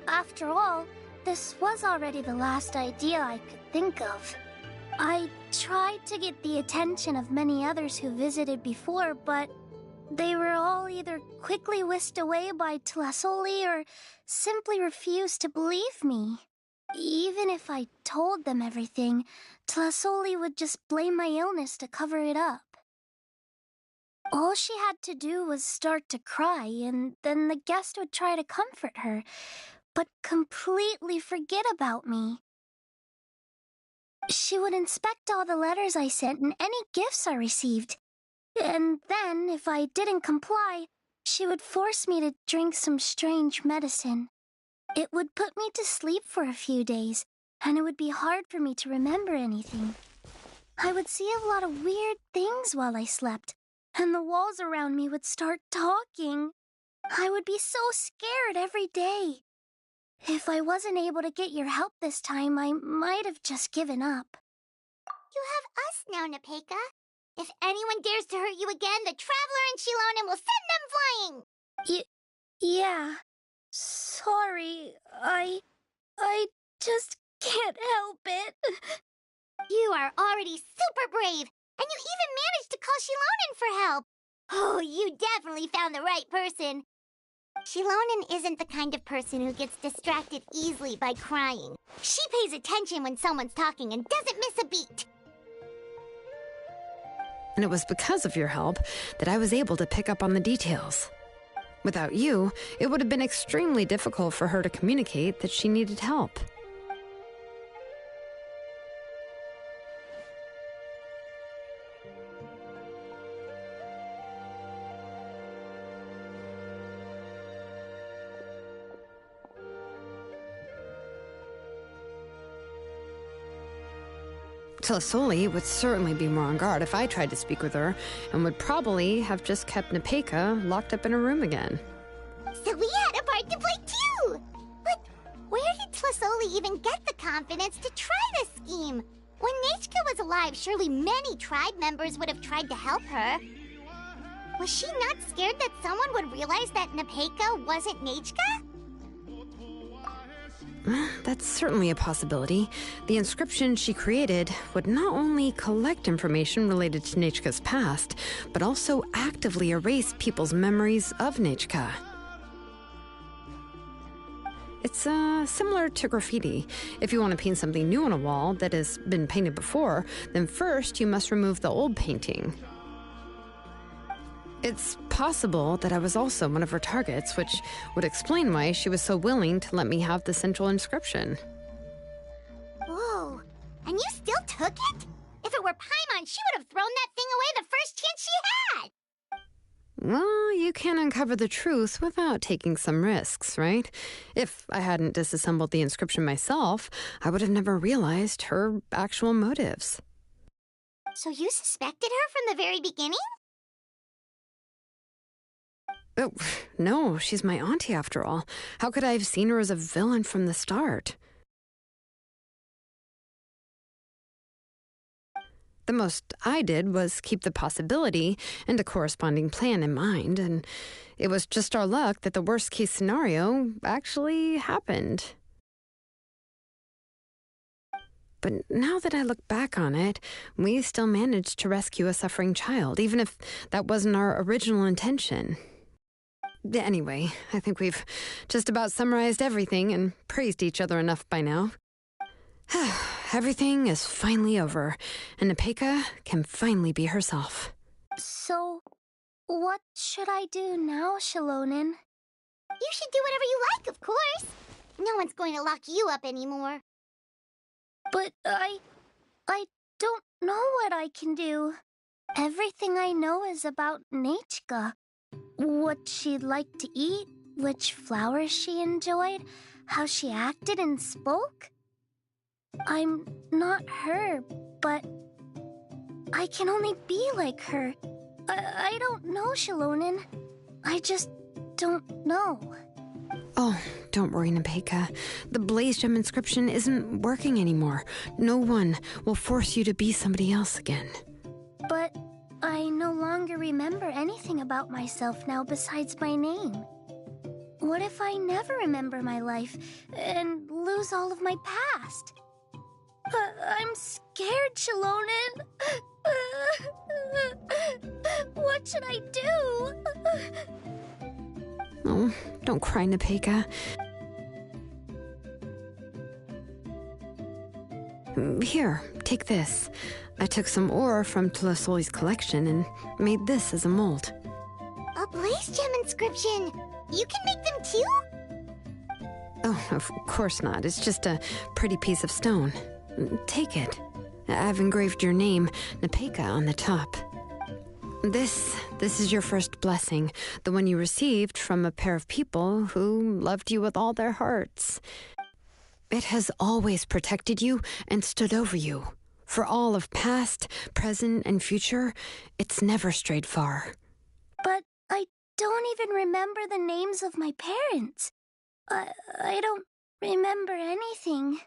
After all, this was already the last idea I could think of. I tried to get the attention of many others who visited before, but they were all either quickly whisked away by Tlasoli or simply refused to believe me. Even if I told them everything, Tlasoli would just blame my illness to cover it up. All she had to do was start to cry, and then the guest would try to comfort her, but completely forget about me. She would inspect all the letters I sent and any gifts I received. And then, if I didn't comply, she would force me to drink some strange medicine. It would put me to sleep for a few days, and it would be hard for me to remember anything. I would see a lot of weird things while I slept, and the walls around me would start talking. I would be so scared every day. If I wasn't able to get your help this time, I might have just given up. You have us now, Nepeka. If anyone dares to hurt you again, the Traveler and Shilonen will send them flying! Yeah. Sorry, I just can't help it. You are already super brave, and you even managed to call Shilonen for help. Oh, you definitely found the right person. Shilonen isn't the kind of person who gets distracted easily by crying. She pays attention when someone's talking and doesn't miss a beat. And it was because of your help that I was able to pick up on the details. Without you, it would have been extremely difficult for her to communicate that she needed help. Tlasoli would certainly be more on guard if I tried to speak with her, and would probably have just kept Nepeka locked up in a room again. So we had a part to play too! But where did Tlasoli even get the confidence to try this scheme? When Nechka was alive, surely many tribe members would have tried to help her. Was she not scared that someone would realize that Nepeka wasn't Nechka? That's certainly a possibility. The inscription she created would not only collect information related to Nechka's past, but also actively erase people's memories of Nechka. It's similar to graffiti. If you want to paint something new on a wall that has been painted before, then first you must remove the old painting. It's possible that I was also one of her targets, which would explain why she was so willing to let me have the central inscription. Whoa, and you still took it? If it were Paimon, she would have thrown that thing away the first chance she had! Well, you can't uncover the truth without taking some risks, right? If I hadn't disassembled the inscription myself, I would have never realized her actual motives. So you suspected her from the very beginning? Oh, no, she's my auntie after all. How could I have seen her as a villain from the start? The most I did was keep the possibility and a corresponding plan in mind, and it was just our luck that the worst-case scenario actually happened. But now that I look back on it, we still managed to rescue a suffering child, even if that wasn't our original intention. Anyway, I think we've just about summarized everything and praised each other enough by now. Everything is finally over, and Nepeka can finally be herself. So, what should I do now, Shilonen? You should do whatever you like, of course. No one's going to lock you up anymore. But I don't know what I can do. Everything I know is about Nechka. What she liked to eat, which flowers she enjoyed, how she acted and spoke. I'm not her, but I can only be like her. I don't know, Shilonen. I just don't know. Oh, don't worry, Nepeka. The Blaze Gem inscription isn't working anymore. No one will force you to be somebody else again. But I no longer remember anything about myself now besides my name. What if I never remember my life and lose all of my past? I'm scared, Shilonen. What should I do? Oh, don't cry, Nepeka. Here, take this. I took some ore from Tlasoli's collection and made this as a mold. A blaze gem inscription! You can make them too? Oh, of course not. It's just a pretty piece of stone. Take it. I've engraved your name, Nepeka, on the top. This is your first blessing, the one you received from a pair of people who loved you with all their hearts. It has always protected you and stood over you. For all of past, present, and future, it's never strayed far. But I don't even remember the names of my parents. I don't remember anything.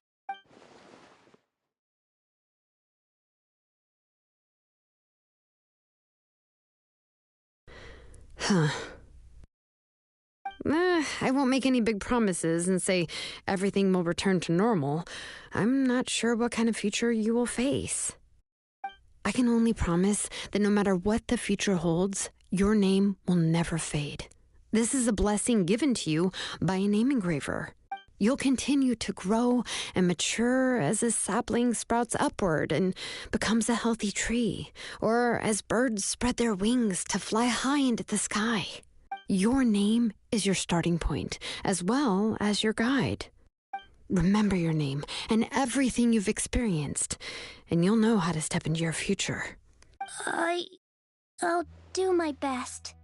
Huh. I won't make any big promises and say everything will return to normal. I'm not sure what kind of future you will face. I can only promise that no matter what the future holds, your name will never fade. This is a blessing given to you by a name engraver. You'll continue to grow and mature as a sapling sprouts upward and becomes a healthy tree, or as birds spread their wings to fly high into the sky. Your name is your starting point, as well as your guide. Remember your name and everything you've experienced, and you'll know how to step into your future. I'll do my best.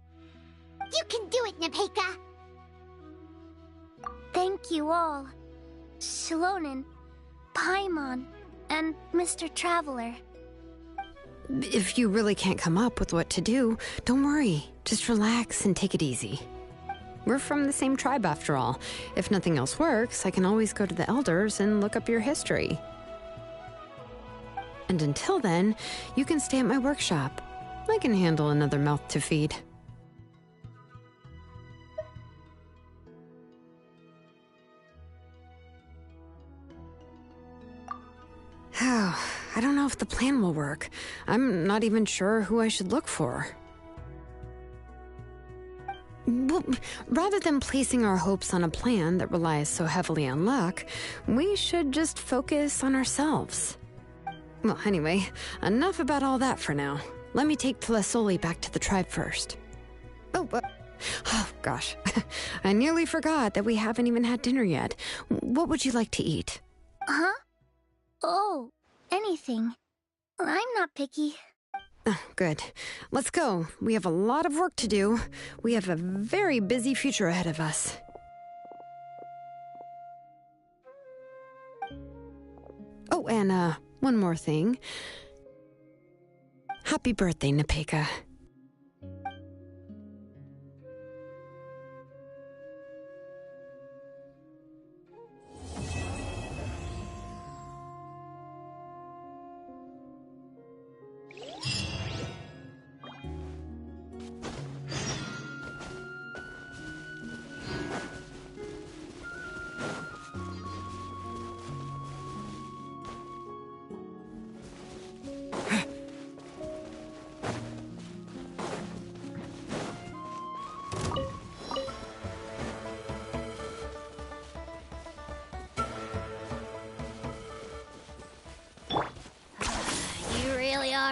You can do it, Nepeka! Thank you all. Shilonen, Paimon, and Mr. Traveler. If you really can't come up with what to do, don't worry. Just relax and take it easy. We're from the same tribe after all. If nothing else works, I can always go to the elders and look up your history. And until then, you can stay at my workshop. I can handle another mouth to feed. I don't know if the plan will work. I'm not even sure who I should look for. Well, rather than placing our hopes on a plan that relies so heavily on luck, we should just focus on ourselves. Well, anyway, enough about all that for now. Let me take Tlasoli back to the tribe first. Oh, gosh. I nearly forgot that we haven't even had dinner yet. What would you like to eat? Huh? Oh, anything. I'm not picky. Oh, good. Let's go. We have a lot of work to do. We have a very busy future ahead of us. Oh, and one more thing. Happy birthday, Nepeka.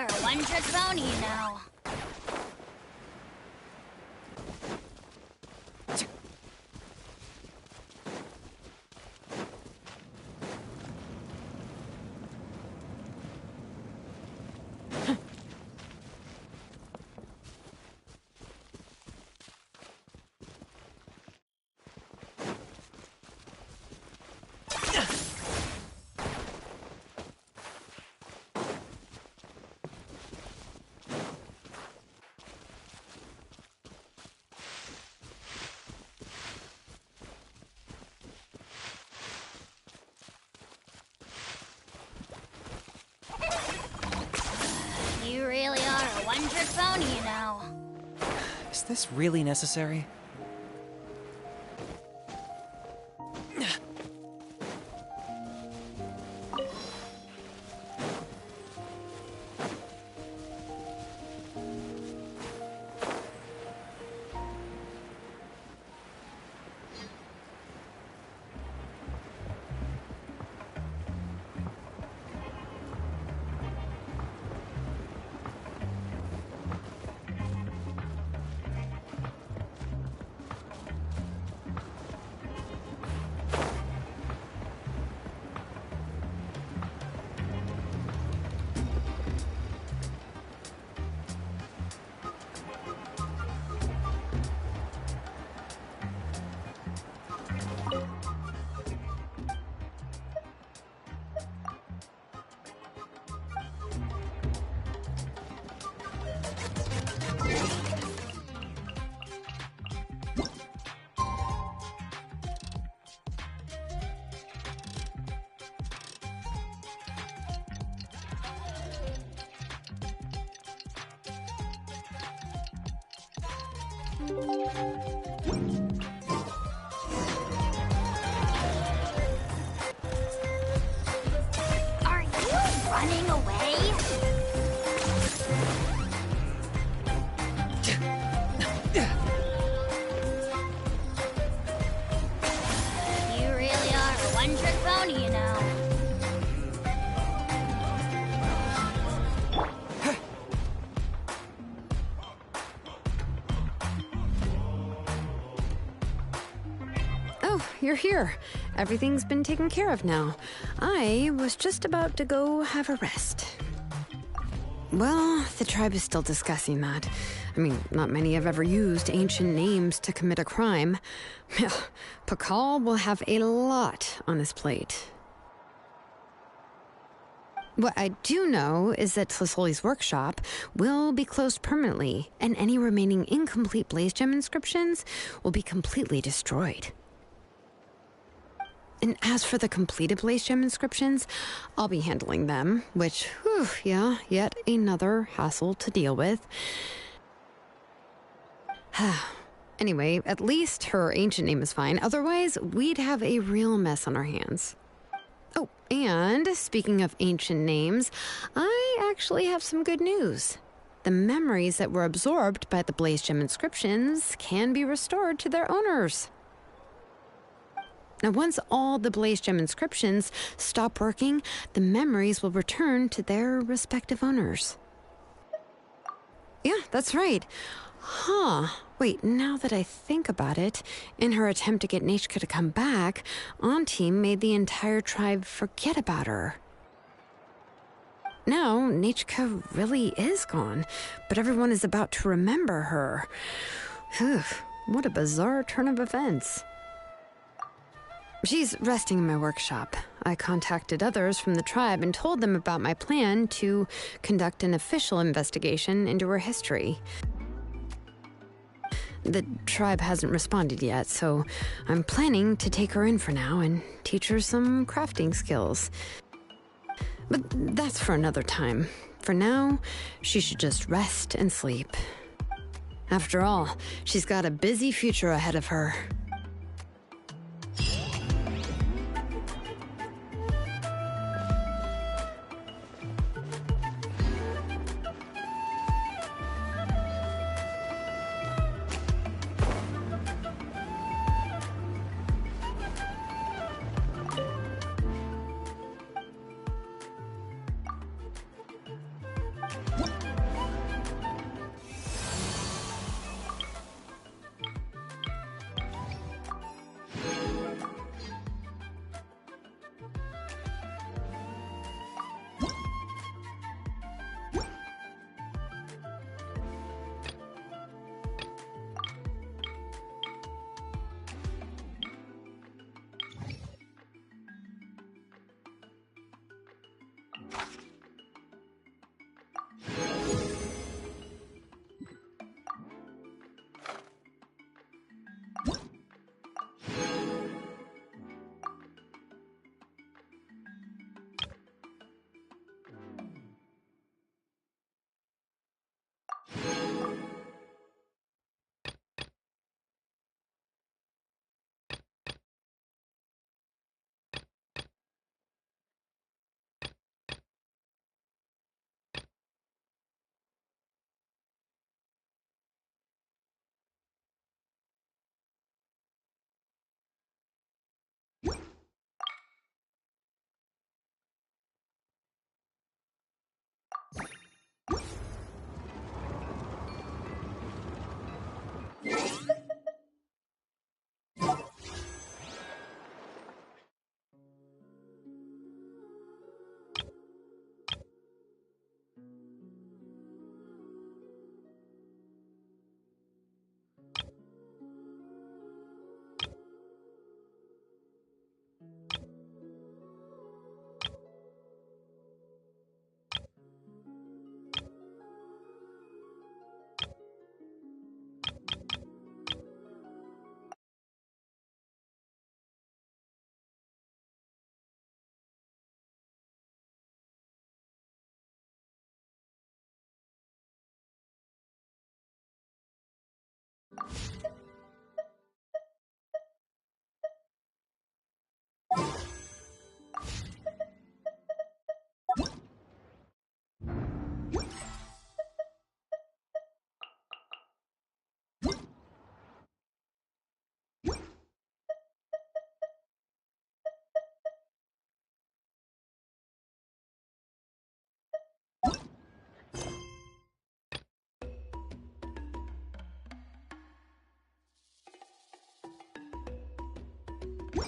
A one-trick pony now. You really are a one-trick pony, you know. Is this really necessary? Are you running away? You really are a one-trick pony, you know. Oh, you're here. Everything's been taken care of now. I was just about to go have a rest. Well, the tribe is still discussing that. I mean, not many have ever used ancient names to commit a crime. Pakal will have a lot on his plate. What I do know is that Tlisoli's workshop will be closed permanently, and any remaining incomplete Blaze Gem inscriptions will be completely destroyed. And as for the completed Blaze Gem inscriptions, I'll be handling them, which, whew, yeah, yet another hassle to deal with. Anyway, at least her ancient name is fine. Otherwise, we'd have a real mess on our hands. Oh, and speaking of ancient names, I actually have some good news. The memories that were absorbed by the Blaze Gem inscriptions can be restored to their owners. Now, once all the Blaze Gem inscriptions stop working, the memories will return to their respective owners. Yeah, that's right. Huh. Wait, now that I think about it, in her attempt to get Nechka to come back, Auntie made the entire tribe forget about her. Now, Nechka really is gone, but everyone is about to remember her. Whew, what a bizarre turn of events. She's resting in my workshop. I contacted others from the tribe and told them about my plan to conduct an official investigation into her history. The tribe hasn't responded yet, so I'm planning to take her in for now and teach her some crafting skills. But that's for another time. For now, she should just rest and sleep. After all, she's got a busy future ahead of her. I'm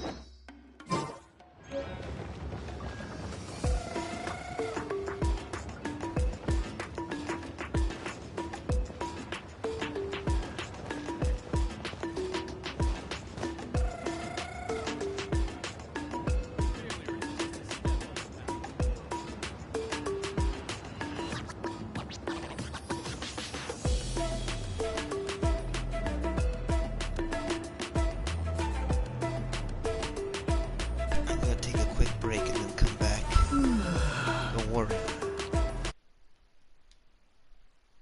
gonna take a quick break and then come back. Don't worry.